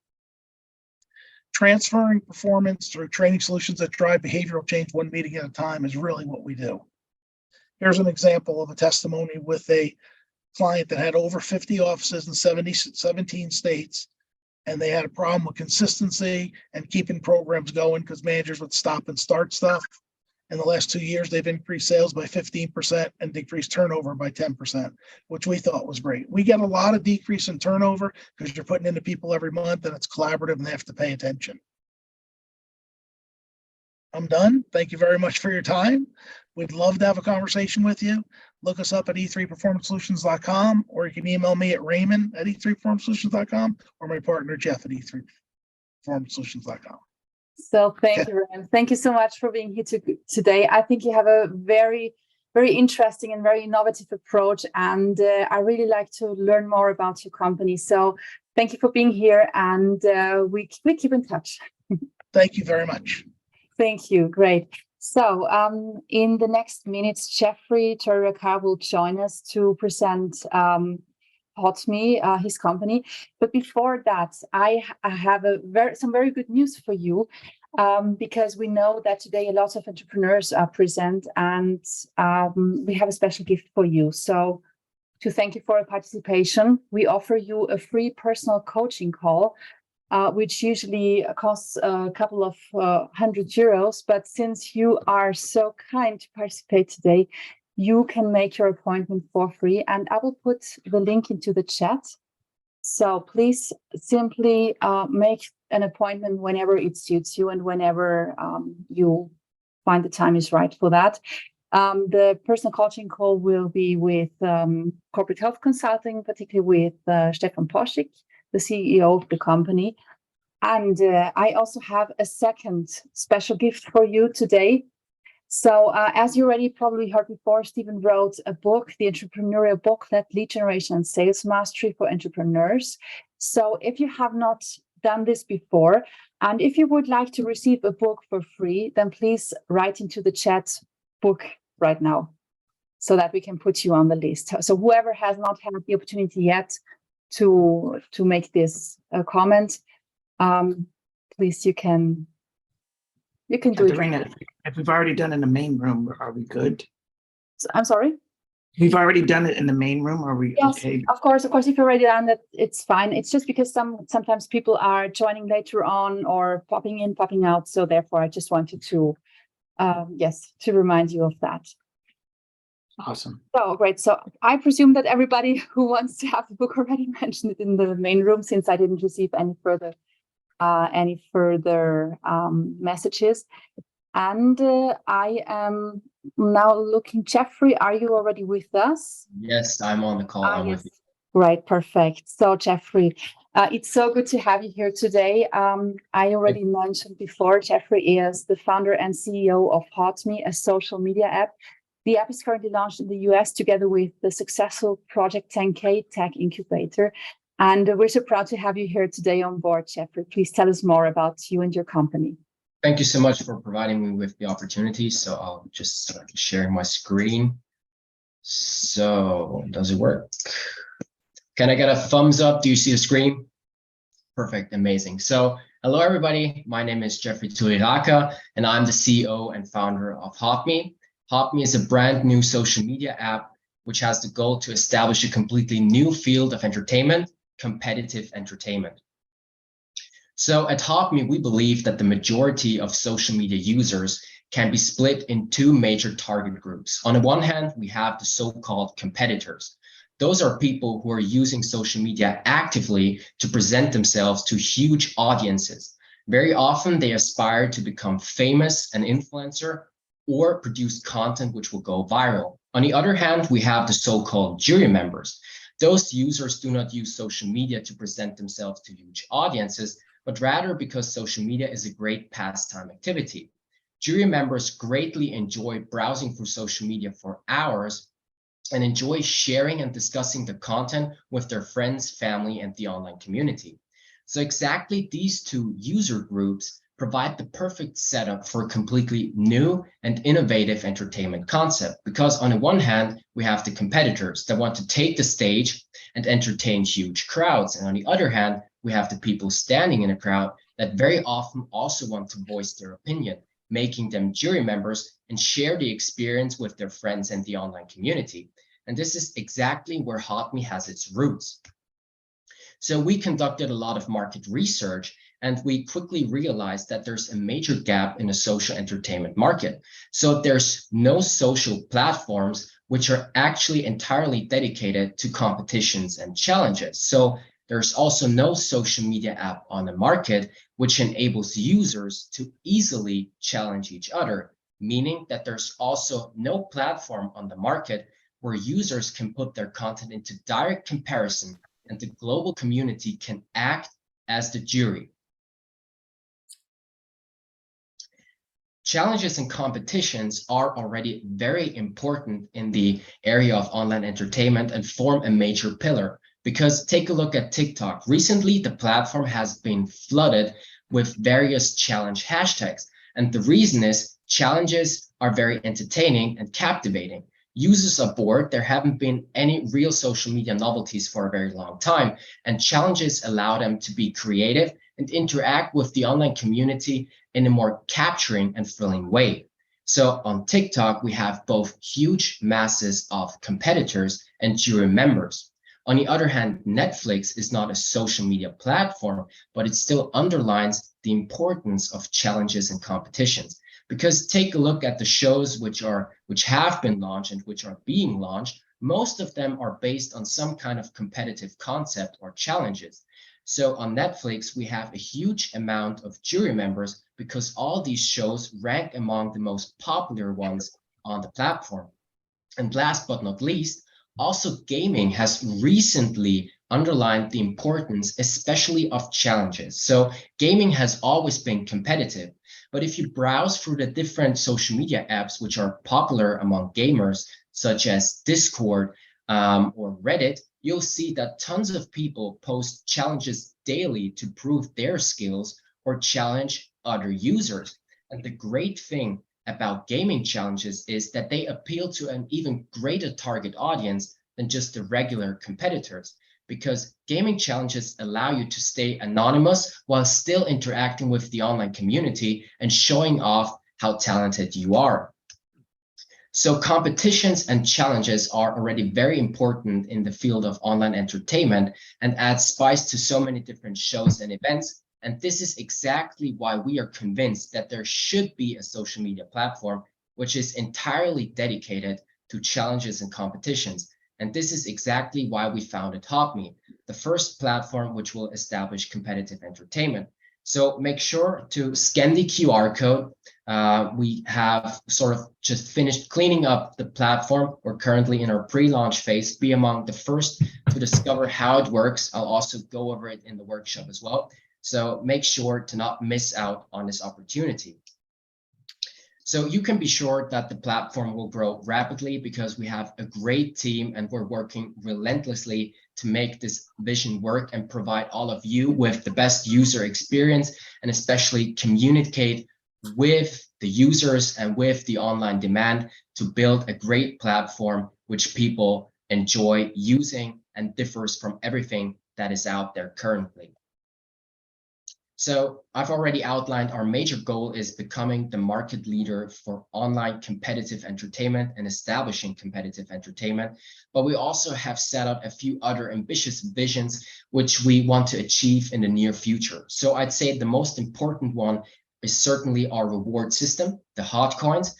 Transferring performance through training solutions that drive behavioral change one meeting at a time is really what we do. Here's an example of a testimony with a client that had over 50 offices in 17 states, and they had a problem with consistency and keeping programs going because managers would stop and start stuff. In the last 2 years, they've increased sales by 15% and decreased turnover by 10%, which we thought was great. We get a lot of decrease in turnover because you're putting into people every month and it's collaborative and they have to pay attention. I'm done. Thank you very much for your time. We'd love to have a conversation with you. Look us up at e3performancesolutions.com, or you can email me at Raymond@e3performancesolutions.com, or my partner Jeff at e3performancesolutions.com. So thank you, Raymond. Thank you so much for being here today. I think you have a very, very interesting and very innovative approach, and I really like to learn more about your company. So thank you for being here, and we keep in touch. Thank you very much. Thank you. Great. So in the next minutes, Jeffrey Car will join us to present HotMe, his company. But before that, I have some very good news for you, because we know that today a lot of entrepreneurs are present, and we have a special gift for you. So to thank you for your participation, we offer you a free personal coaching call, which usually costs a couple of €100. But since you are so kind to participate today, you can make your appointment for free, and I will put the link into the chat. So please simply make an appointment whenever it suits you and whenever you find the time is right for that. The personal coaching call will be with corporate health consulting, particularly with Stefan Poschig, the CEO of the company. And I also have a second special gift for you today. So as you already probably heard before, Stephen wrote a book, the entrepreneurial booklet, Lead Generation and Sales Mastery for Entrepreneurs. So if you have not done this before, and if you would like to receive a book for free, then please write into the chat book right now so that we can put you on the list. So whoever has not had the opportunity yet to make this comment, Please, you can do it. Katharina, if we've already done it in the main room, are we good? I'm sorry? We've already done it in the main room, are we Yes, okay? of course, if you've already done that, it's fine. It's just because sometimes people are joining later on or popping in, popping out. So therefore, I just wanted to, to remind you of that. Awesome. So great. So I presume that everybody who wants to have the book already mentioned it in the main room, since I didn't receive any further messages. And I am now looking. Jeffrey, are you already with us? Yes, I'm on the call. I'm Yes. with you. Right, perfect. So Jeffrey, it's so good to have you here today. I already mentioned before, Jeffrey is the founder and CEO of HotMe, a social media app. The app is currently launched in the US together with the successful Project 10K Tech Incubator. And we're so proud to have you here today on board, Jeffrey. Please tell us more about you and your company. Thank you so much for providing me with the opportunity. So I'll just start sharing my screen. So does it work? Can I get a thumbs up? Do you see the screen? Perfect, amazing. So hello, everybody. My name is Jeffrey Tuliraka, and I'm the CEO and founder of HotMe. HotMe is a brand new social media app, which has the goal to establish a completely new field of entertainment, competitive entertainment. So at HotMe, we believe that the majority of social media users can be split in two major target groups. On the one hand, we have the so-called competitors. Those are people who are using social media actively to present themselves to huge audiences. Very often, they aspire to become famous, an influencer, or produce content which will go viral. On the other hand, we have the so-called jury members. Those users do not use social media to present themselves to huge audiences, but rather because social media is a great pastime activity. Jury members greatly enjoy browsing through social media for hours and enjoy sharing and discussing the content with their friends, family, and the online community. So exactly these two user groups provide the perfect setup for a completely new and innovative entertainment concept. Because on the one hand, we have the competitors that want to take the stage and entertain huge crowds. And on the other hand, we have the people standing in a crowd that very often also want to voice their opinion, making them jury members and share the experience with their friends and the online community. And this is exactly where HotMe has its roots. So we conducted a lot of market research, and we quickly realized that there's a major gap in the social entertainment market. So there's no social platforms which are actually entirely dedicated to competitions and challenges. So there's also no social media app on the market which enables users to easily challenge each other, meaning that there's also no platform on the market where users can put their content into direct comparison and the global community can act as the jury. Challenges and competitions are already very important in the area of online entertainment and form a major pillar. Because take a look at TikTok. Recently, the platform has been flooded with various challenge hashtags. And the reason is challenges are very entertaining and captivating. Users are bored. There haven't been any real social media novelties for a very long time. And challenges allow them to be creative and interact with the online community in a more capturing and thrilling way. So on TikTok, we have both huge masses of competitors and jury members. On the other hand, Netflix is not a social media platform, but it still underlines the importance of challenges and competitions. Because take a look at the shows which have been launched and which are being launched, most of them are based on some kind of competitive concept or challenges. So on Netflix, we have a huge amount of jury members because all these shows rank among the most popular ones on the platform. And last but not least, also gaming has recently underlined the importance, especially of challenges. So gaming has always been competitive, but if you browse through the different social media apps which are popular among gamers, such as Discord or Reddit, you'll see that tons of people post challenges daily to prove their skills or challenge other users. And the great thing about gaming challenges is that they appeal to an even greater target audience than just the regular competitors. because gaming challenges allow you to stay anonymous while still interacting with the online community and showing off how talented you are. So competitions and challenges are already very important in the field of online entertainment and add spice to so many different shows and events. And this is exactly why we are convinced that there should be a social media platform which is entirely dedicated to challenges and competitions. And this is exactly why we founded HotMe, the first platform which will establish competitive entertainment. So make sure to scan the QR code. We have sort of just finished cleaning up the platform. We're currently in our pre-launch phase. Be among the first to discover how it works. I'll also go over it in the workshop as well. So make sure to not miss out on this opportunity. So you can be sure that the platform will grow rapidly because we have a great team and we're working relentlessly to make this vision work and provide all of you with the best user experience and especially communicate with the users and with the online demand to build a great platform which people enjoy using and differs from everything that is out there currently. So I've already outlined our major goal is becoming the market leader for online competitive entertainment and establishing competitive entertainment. But we also have set out a few other ambitious visions which we want to achieve in the near future. So I'd say the most important one is certainly our reward system, the Hot Coins,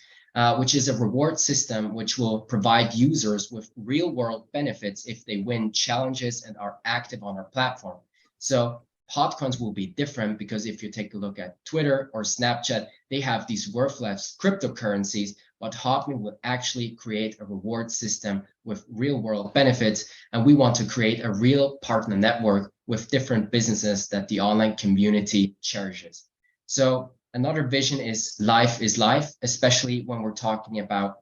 which is a reward system which will provide users with real world benefits if they win challenges and are active on our platform. So Hotcoins will be different because if you take a look at Twitter or Snapchat, they have these worthless cryptocurrencies, but HotMe will actually create a reward system with real world benefits. And we want to create a real partner network with different businesses that the online community cherishes. So another vision is life, especially when we're talking about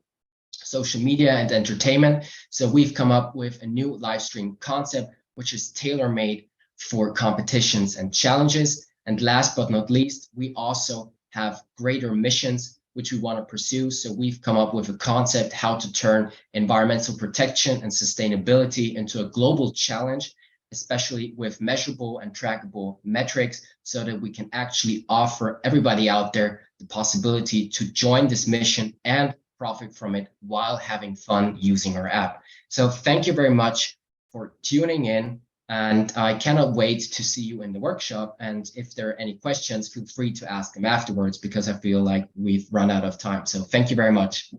social media and entertainment. So we've come up with a new live stream concept, which is tailor-made for competitions and challenges. And last but not least, we also have greater missions which we want to pursue. So we've come up with a concept how to turn environmental protection and sustainability into a global challenge, especially with measurable and trackable metrics, so that we can actually offer everybody out there the possibility to join this mission and profit from it while having fun using our app. So thank you very much for tuning in. And I cannot wait to see you in the workshop. And if there are any questions, feel free to ask them afterwards, because I feel like we've run out of time. So thank you very much.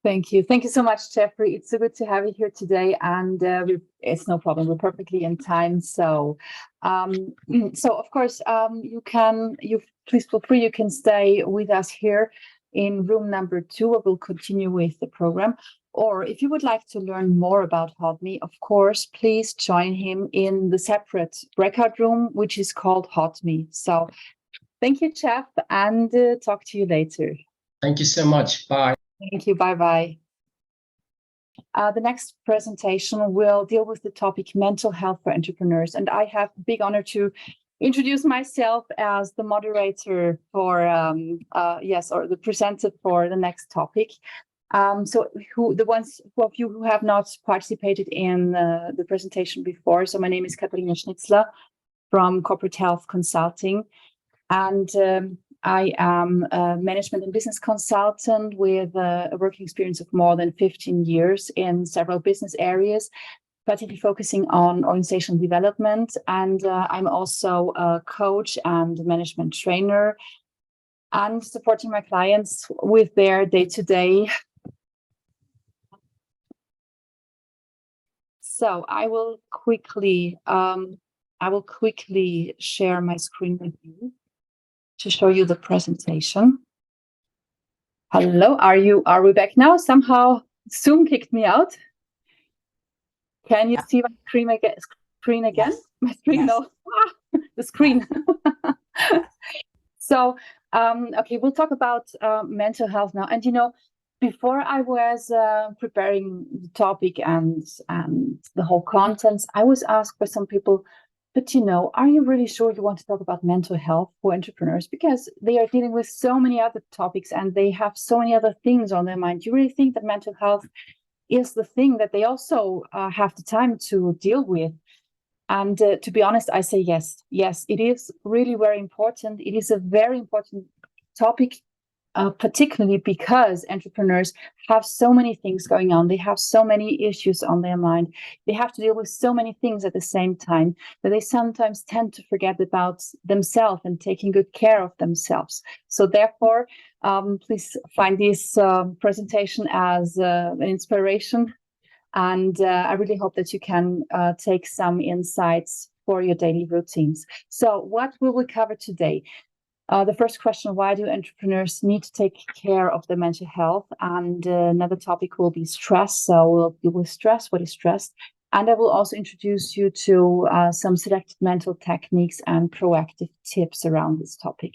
Thank you. Thank you so much, Jeffrey. It's so good to have you here today. And it's no problem. We're perfectly in time. So, of course, please feel free. You can stay with us here in room number 2, where we'll continue with the program. Or if you would like to learn more about HotMe, of course, please join him in the separate breakout room, which is called HotMe. So thank you, Jeff, and talk to you later. Thank you so much. Bye. Thank you. Bye-bye. The next presentation will deal with the topic mental health for entrepreneurs. And I have the big honor to introduce myself as the moderator for, or the presenter for the next topic. So the ones of you who have not participated in the presentation before. So my name is Katharina Schnitzler from Corporate Health Consulting. And I am a management and business consultant with a working experience of more than 15 years in several business areas, particularly focusing on organizational development. And I'm also a coach and management trainer and supporting my clients with their day-to-day. So I will quickly share my screen with you to show you the presentation. Hello, are we back now? Somehow Zoom kicked me out. Can you see my screen again? Yes. My screen, yes. No, the screen. So, okay, we'll talk about mental health now. And before I was preparing the topic and the whole contents, I was asked by some people, but are you really sure you want to talk about mental health for entrepreneurs? Because they are dealing with so many other topics and they have so many other things on their mind. Do you really think that mental health is the thing that they also have the time to deal with? And to be honest, I say yes. Yes, it is really very important. It is a very important topic, particularly because entrepreneurs have so many things going on. They have so many issues on their mind. They have to deal with so many things at the same time that they sometimes tend to forget about themselves and taking good care of themselves. So therefore, please find this presentation as an inspiration. And I really hope that you can take some insights for your daily routines. So what will we cover today? The first question, why do entrepreneurs need to take care of their mental health? And another topic will be stress. So we'll deal with stress, what is stress? And I will also introduce you to some selected mental techniques and proactive tips around this topic.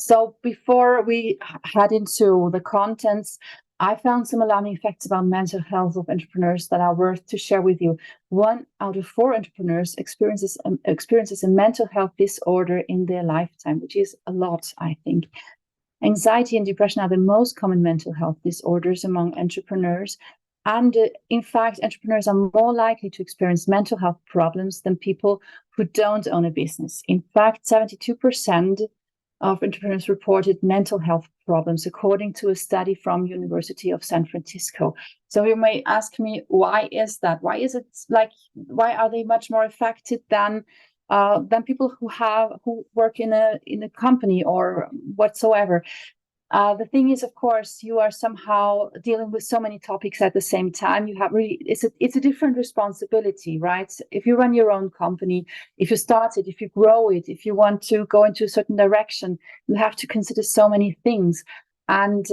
So before we head into the contents, I found some alarming facts about mental health of entrepreneurs that are worth to share with you. 1 out of 4 entrepreneurs experiences a mental health disorder in their lifetime, which is a lot, I think. Anxiety and depression are the most common mental health disorders among entrepreneurs. And in fact, entrepreneurs are more likely to experience mental health problems than people who don't own a business. In fact, 72% of entrepreneurs reported mental health problems, according to a study from University of San Francisco. So you may ask me, why is that? Why is it like? Why are they much more affected than people who work in a company or whatsoever? The thing is, of course, you are somehow dealing with so many topics at the same time. You have really, it's a different responsibility, right? If you run your own company, if you start it, if you grow it, if you want to go into a certain direction, you have to consider so many things. And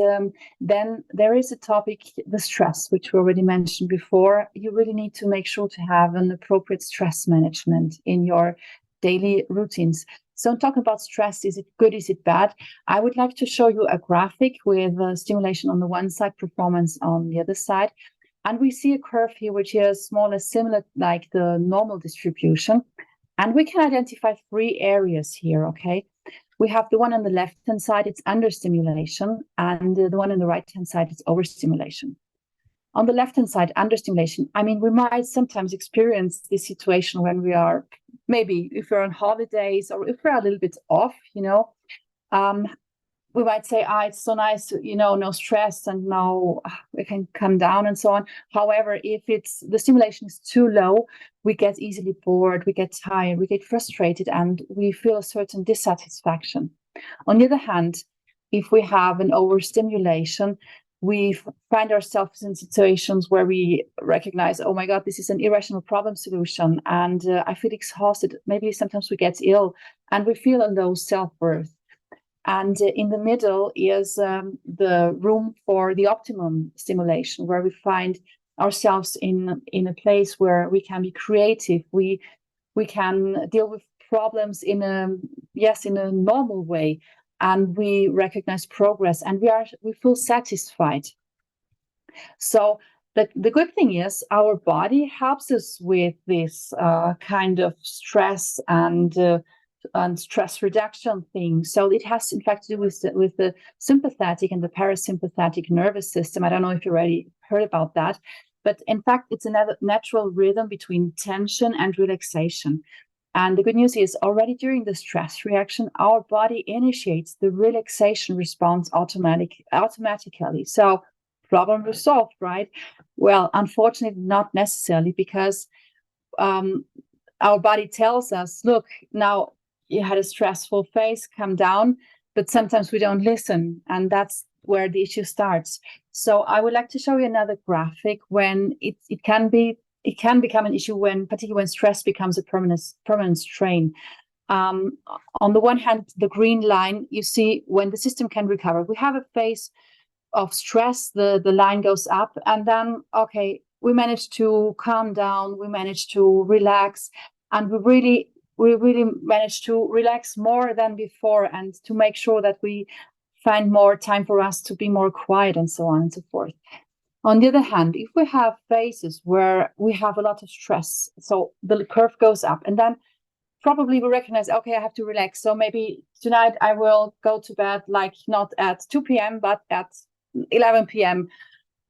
then there is a topic, the stress, which we already mentioned before. You really need to make sure to have an appropriate stress management in your daily routines. So talking about stress, is it good, is it bad? I would like to show you a graphic with stimulation on the one side, performance on the other side. And we see a curve here, which is more or less similar like the normal distribution. And we can identify 3 areas here, okay? We have the one on the left-hand side, it's understimulation, and the one on the right-hand side, it's overstimulation. On the left-hand side, understimulation, I mean, we might sometimes experience this situation when we are, maybe if we're on holidays or if we're a little bit off, we might say, it's so nice, no stress and no, we can come down and so on. However, if the stimulation is too low, we get easily bored, we get tired, we get frustrated, and we feel a certain dissatisfaction. On the other hand, if we have an overstimulation, we find ourselves in situations where we recognize, oh my God, this is an irrational problem solution, and I feel exhausted. Maybe sometimes we get ill and we feel a low self-worth. And in the middle is the room for the optimum stimulation, where we find ourselves in a place where we can be creative. We can deal with problems in a normal way, and we recognize progress, and we feel satisfied. So the good thing is our body helps us with this kind of stress and stress reduction thing. So it has, in fact, to do with the sympathetic and the parasympathetic nervous system. I don't know if you already heard about that, but in fact, it's another natural rhythm between tension and relaxation. And the good news is, already during the stress reaction, our body initiates the relaxation response automatically. So problem resolved, right? Well, unfortunately, not necessarily, because our body tells us, look, now you had a stressful phase, come down, but sometimes we don't listen, and that's where the issue starts. So I would like to show you another graphic when it can become an issue, particularly when stress becomes a permanent strain. On the one hand, the green line, you see when the system can recover. We have a phase of stress, the line goes up, and then, okay, we manage to calm down, we manage to relax, and we really manage to relax more than before, and to make sure that we find more time for us to be more quiet, and so on and so forth. On the other hand, if we have phases where we have a lot of stress, so the curve goes up, and then probably we recognize, okay, I have to relax. So maybe tonight I will go to bed, like not at 2 p.m., but at 11 p.m.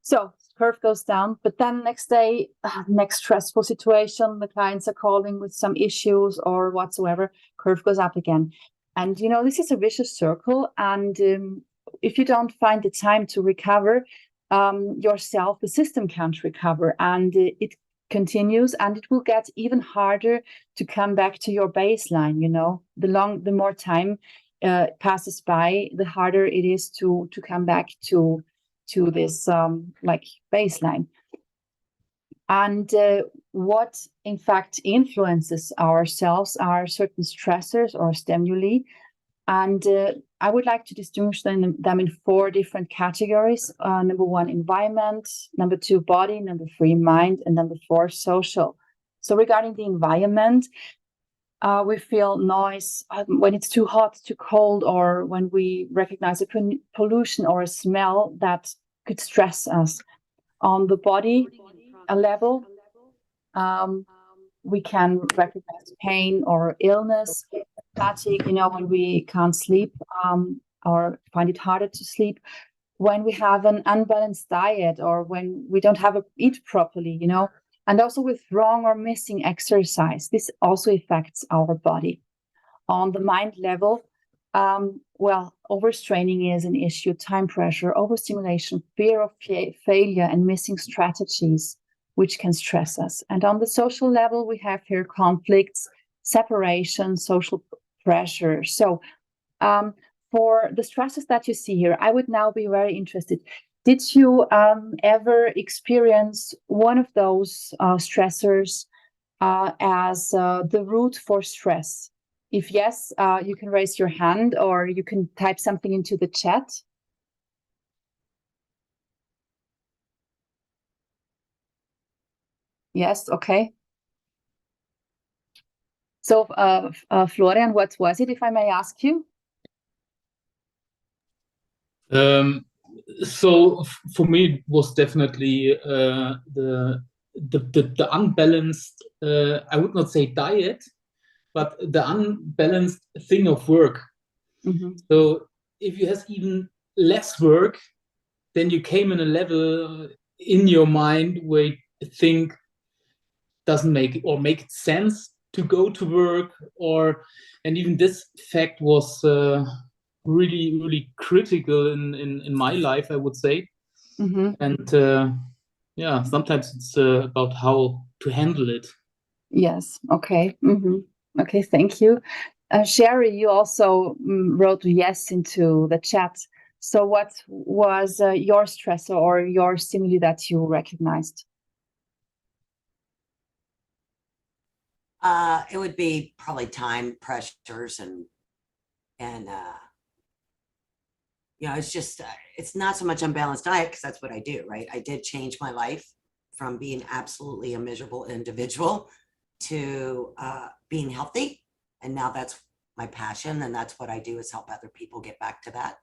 So curve goes down, but then next day, next stressful situation, the clients are calling with some issues or whatsoever, curve goes up again. And, you know, this is a vicious circle. And if you don't find the time to recover yourself, the system can't recover, and it continues, and it will get even harder to come back to your baseline. You know, the more time passes by, the harder it is to come back to this like baseline. And what in fact influences ourselves are certain stressors or stimuli. And I would like to distinguish them in 4 different categories. Number 1, environment. Number 2, body. Number 3, mind. And number 4, social. So regarding the environment, we feel noise when it's too hot, too cold, or when we recognize a pollution or a smell that could stress us. On the body level, we can recognize pain or illness, fatigue, you know, when we can't sleep or find it harder to sleep, when we have an unbalanced diet, or when we don't eat properly, you know, and also with wrong or missing exercise. This also affects our body. On the mind level, well, overstraining is an issue, time pressure, overstimulation, fear of failure, and missing strategies, which can stress us. And on the social level, we have here conflicts, separation, social pressure. So for the stresses that you see here, I would now be very interested. Did you ever experience one of those stressors as the root for stress? If yes, you can raise your hand, or you can type something into the chat. Yes, okay. So, Florian, what was it, if I may ask you? So for me, it was definitely the unbalanced, I would not say diet, but the unbalanced thing of work. Mm-hmm. So if you have even less work, then you came in a level in your mind where you think doesn't make sense to go to work, and even this fact was really critical in my life, I would say. Mm-hmm. And yeah, sometimes it's about how to handle it. Yes. Okay. Mm-hmm. Okay. Thank you. Sherry, you also wrote yes into the chat. So what was your stressor or your stimuli that you recognized? It would be probably time pressures and you know, it's just it's not so much unbalanced diet, because that's what I do, right? I did change my life from being absolutely a miserable individual to being healthy, and now that's my passion, and that's what I do, is help other people get back to that.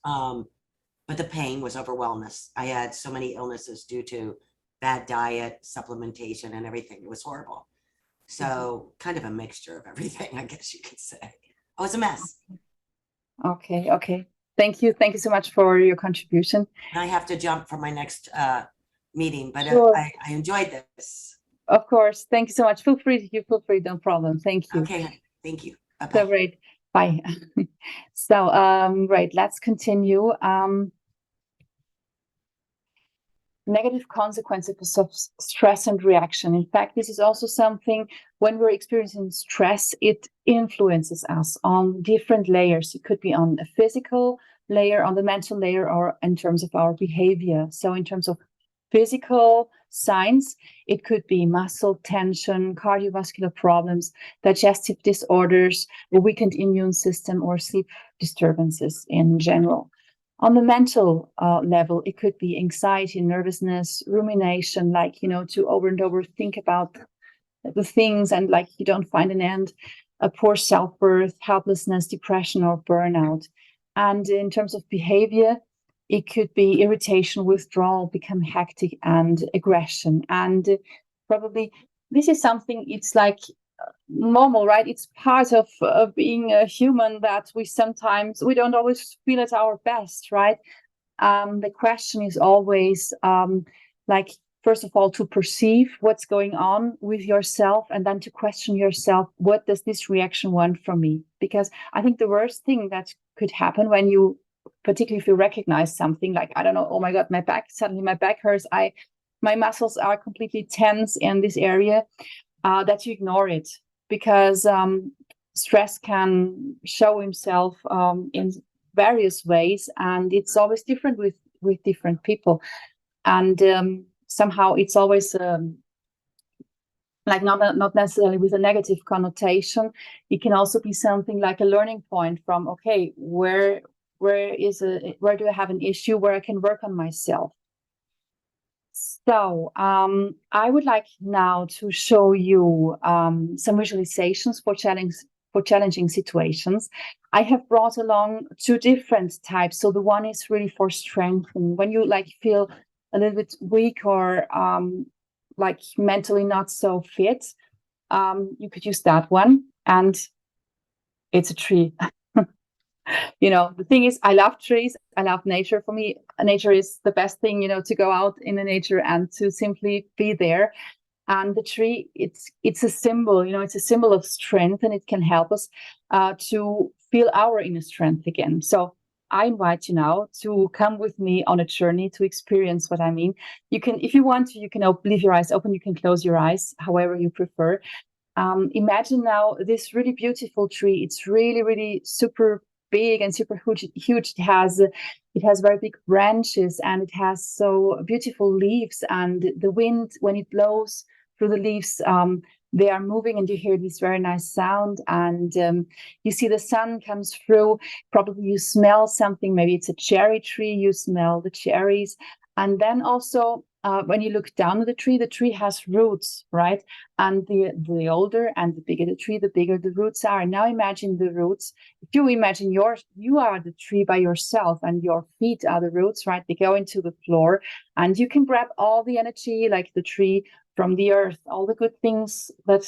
But the pain was overwhelming. I had so many illnesses due to bad diet, supplementation, and everything. It was horrible. So kind of a mixture of everything, I guess you could say. I was a mess. Okay. Thank you so much for your contribution. And I have to jump for my next meeting, but Sure. I enjoyed this. Of course. Thank you so much. Feel free, no problem. Thank you. Okay, thank you. Bye-bye. So great. Bye. So, right, let's continue. Negative consequences of stress and reaction. In fact, this is also something, when we're experiencing stress, it influences us on different layers. It could be on a physical layer, on the mental layer, or in terms of our behavior. So in terms of physical signs, it could be muscle tension, cardiovascular problems, digestive disorders, a weakened immune system, or sleep disturbances in general. On the mental level, it could be anxiety, nervousness, rumination, like, you know, to over and over think about the things and like you don't find an end, a poor self-worth, helplessness, depression, or burnout. And in terms of behavior, it could be irritation, withdrawal, become hectic, and aggression. And probably this is something, it's like normal, right? It's part of being a human, that we don't always feel at our best, right? the question is always like, first of all, to perceive what's going on with yourself, and then to question yourself, what does this reaction want from me? Because I think the worst thing that could happen when you, particularly if you recognize something like, I don't know, oh my God, suddenly my back hurts, my muscles are completely tense in this area, that you ignore it, because stress can show himself in various ways, and it's always different with different people. And somehow it's always like not necessarily with a negative connotation. It can also be something like a learning point from, okay, where do I have an issue where I can work on myself? So I would like now to show you some visualizations for challenging situations. I have brought along 2 different types. So the one is really for strength, and when you like feel a little bit weak or like mentally not so fit, you could use that one, and it's a tree. You know, the thing is, I love trees, I love nature. For me, nature is the best thing, you know, to go out in the nature and to simply be there. And the tree, it's a symbol, you know, it's a symbol of strength, and it can help us to feel our inner strength again. So I invite you now to come with me on a journey to experience what I mean. You can, if you want to, you can leave your eyes open, you can close your eyes, however you prefer. Imagine now this really beautiful tree. It's really, really super big and super huge. It has very big branches, and it has so beautiful leaves, and the wind, when it blows through the leaves, they are moving, and you hear this very nice sound, and you see the sun comes through. Probably you smell something, maybe it's a cherry tree, you smell the cherries. And then also when you look down at the tree has roots, right? And the older and the bigger the tree, the bigger the roots are. Now imagine the roots. If you imagine you are the tree by yourself, and your feet are the roots, right? They go into the floor, and you can grab all the energy, like the tree, from the earth. All the good things that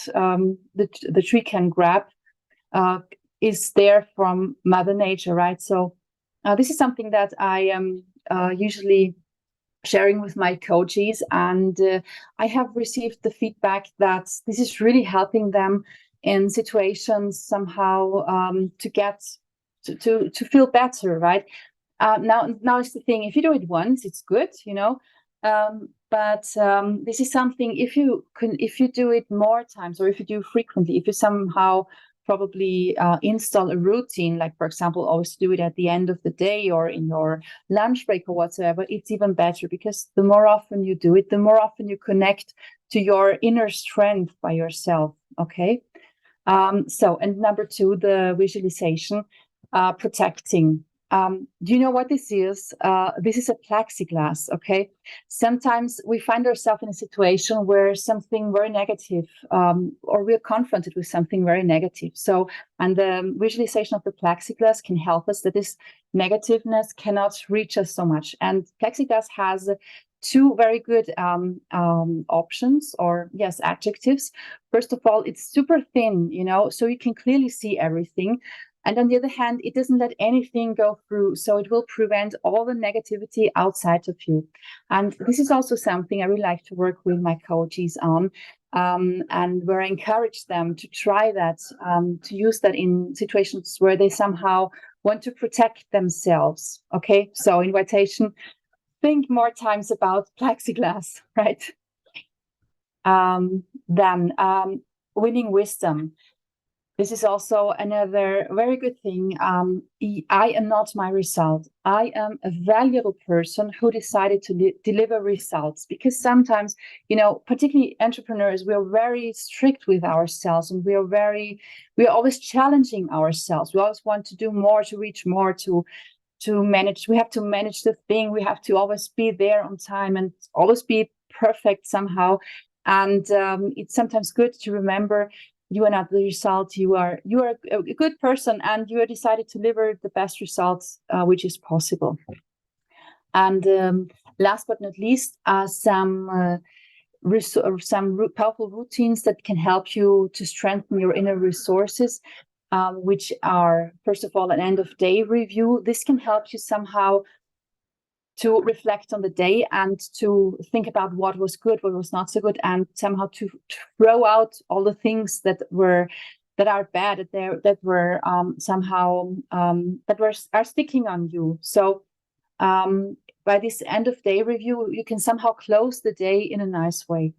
the tree can grab is there from Mother Nature, right? So this is something that I am usually sharing with my coaches, and I have received the feedback that this is really helping them in situations somehow to get to feel better, right? Now is the thing, if you do it once, it's good, you know, but this is something, if you do it more times, or if you do frequently, if you somehow probably install a routine, like for example, always do it at the end of the day or in your lunch break or whatsoever, it's even better, because the more often you do it, the more often you connect to your inner strength by yourself. Okay. So, and number 2, the visualization, protecting. Do you know what this is? This is a plexiglass, okay? Sometimes we find ourselves in a situation where something very negative, or we're confronted with something very negative. So, and the visualization of the plexiglass can help us that this negativeness cannot reach us so much. And plexiglass has 2 very good options, or yes, adjectives. First of all, it's super thin, you know, so you can clearly see everything. And on the other hand, it doesn't let anything go through. So it will prevent all the negativity outside of you. And this is also something I really like to work with my coaches on, and where I encourage them to try that, to use that in situations where they somehow want to protect themselves. Okay, so invitation, think more times about plexiglass, right? Then winning wisdom. This is also another very good thing. I am not my result. I am a valuable person who decided to deliver results, because sometimes, you know, particularly entrepreneurs, we are very strict with ourselves, and we are always challenging ourselves. We always want to do more, to reach more, to manage. We have to manage the thing. We have to always be there on time and always be perfect somehow. And it's sometimes good to remember, you are not the result. You are a good person, and you are decided to deliver the best results which is possible. And last but not least, some powerful routines that can help you to strengthen your inner resources, which are, first of all, an end of day review. This can help you somehow to reflect on the day and to think about what was good, what was not so good, and somehow to throw out all the things that are bad, that were somehow are sticking on you. So by this end of day review, you can somehow close the day in a nice way.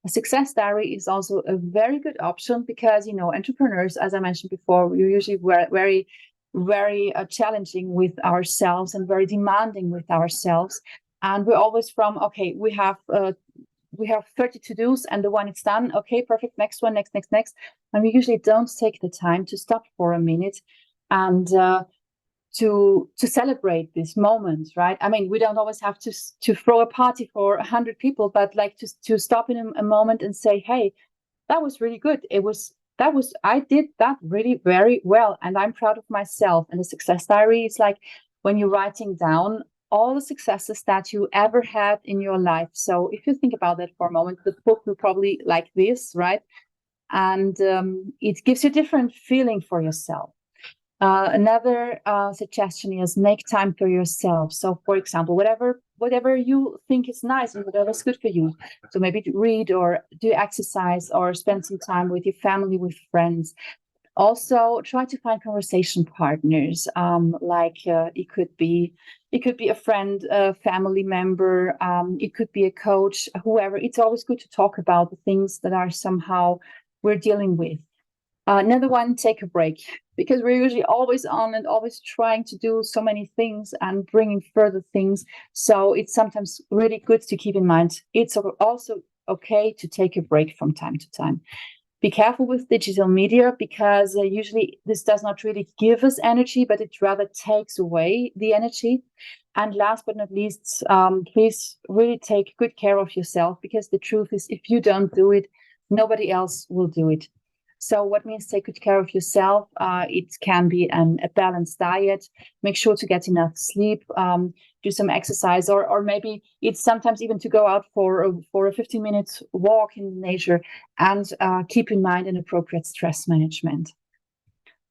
A success diary is also a very good option because, you know, entrepreneurs, as I mentioned before, we're usually very challenging with ourselves and very demanding with ourselves. And we're always from, okay, we have 30 to-dos and the one it's done. Okay, perfect. Next one, next. And we usually don't take the time to stop for a minute and to celebrate this moment, right? I mean, we don't always have to throw a party for 100 people, but like to stop in a moment and say, hey, that was really good. I did that really very well, and I'm proud of myself. And the success diary is like when you're writing down all the successes that you ever had in your life. So if you think about that for a moment, the book will probably like this, right? And it gives you a different feeling for yourself. Another suggestion is make time for yourself. So, for example, whatever you think is nice and whatever is good for you. So maybe to read or do exercise or spend some time with your family, with friends. Also, try to find conversation partners. It could be a friend, a family member. It could be a coach, whoever. It's always good to talk about the things that are somehow we're dealing with. Another one, take a break, because we're usually always on and always trying to do so many things and bringing further things. So it's sometimes really good to keep in mind. It's also okay to take a break from time to time. Be careful with digital media because usually this does not really give us energy, but it rather takes away the energy. And last but not least, please really take good care of yourself, because the truth is, if you don't do it, nobody else will do it. So what means take good care of yourself? It can be a balanced diet. Make sure to get enough sleep, do some exercise, or maybe it's sometimes even to go out for a 15-minute walk in nature, and keep in mind an appropriate stress management.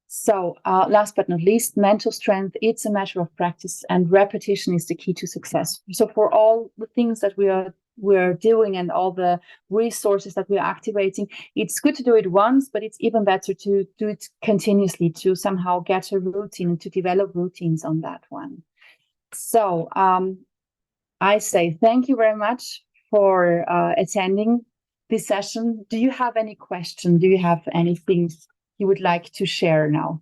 So last but not least, mental strength, it's a matter of practice, and repetition is the key to success. So for all the things that we're doing and all the resources that we're activating, it's good to do it once, but it's even better to do it continuously, to somehow get a routine and to develop routines on that one. So I say thank you very much for attending this session. Do you have any question? Do you have anything you would like to share now?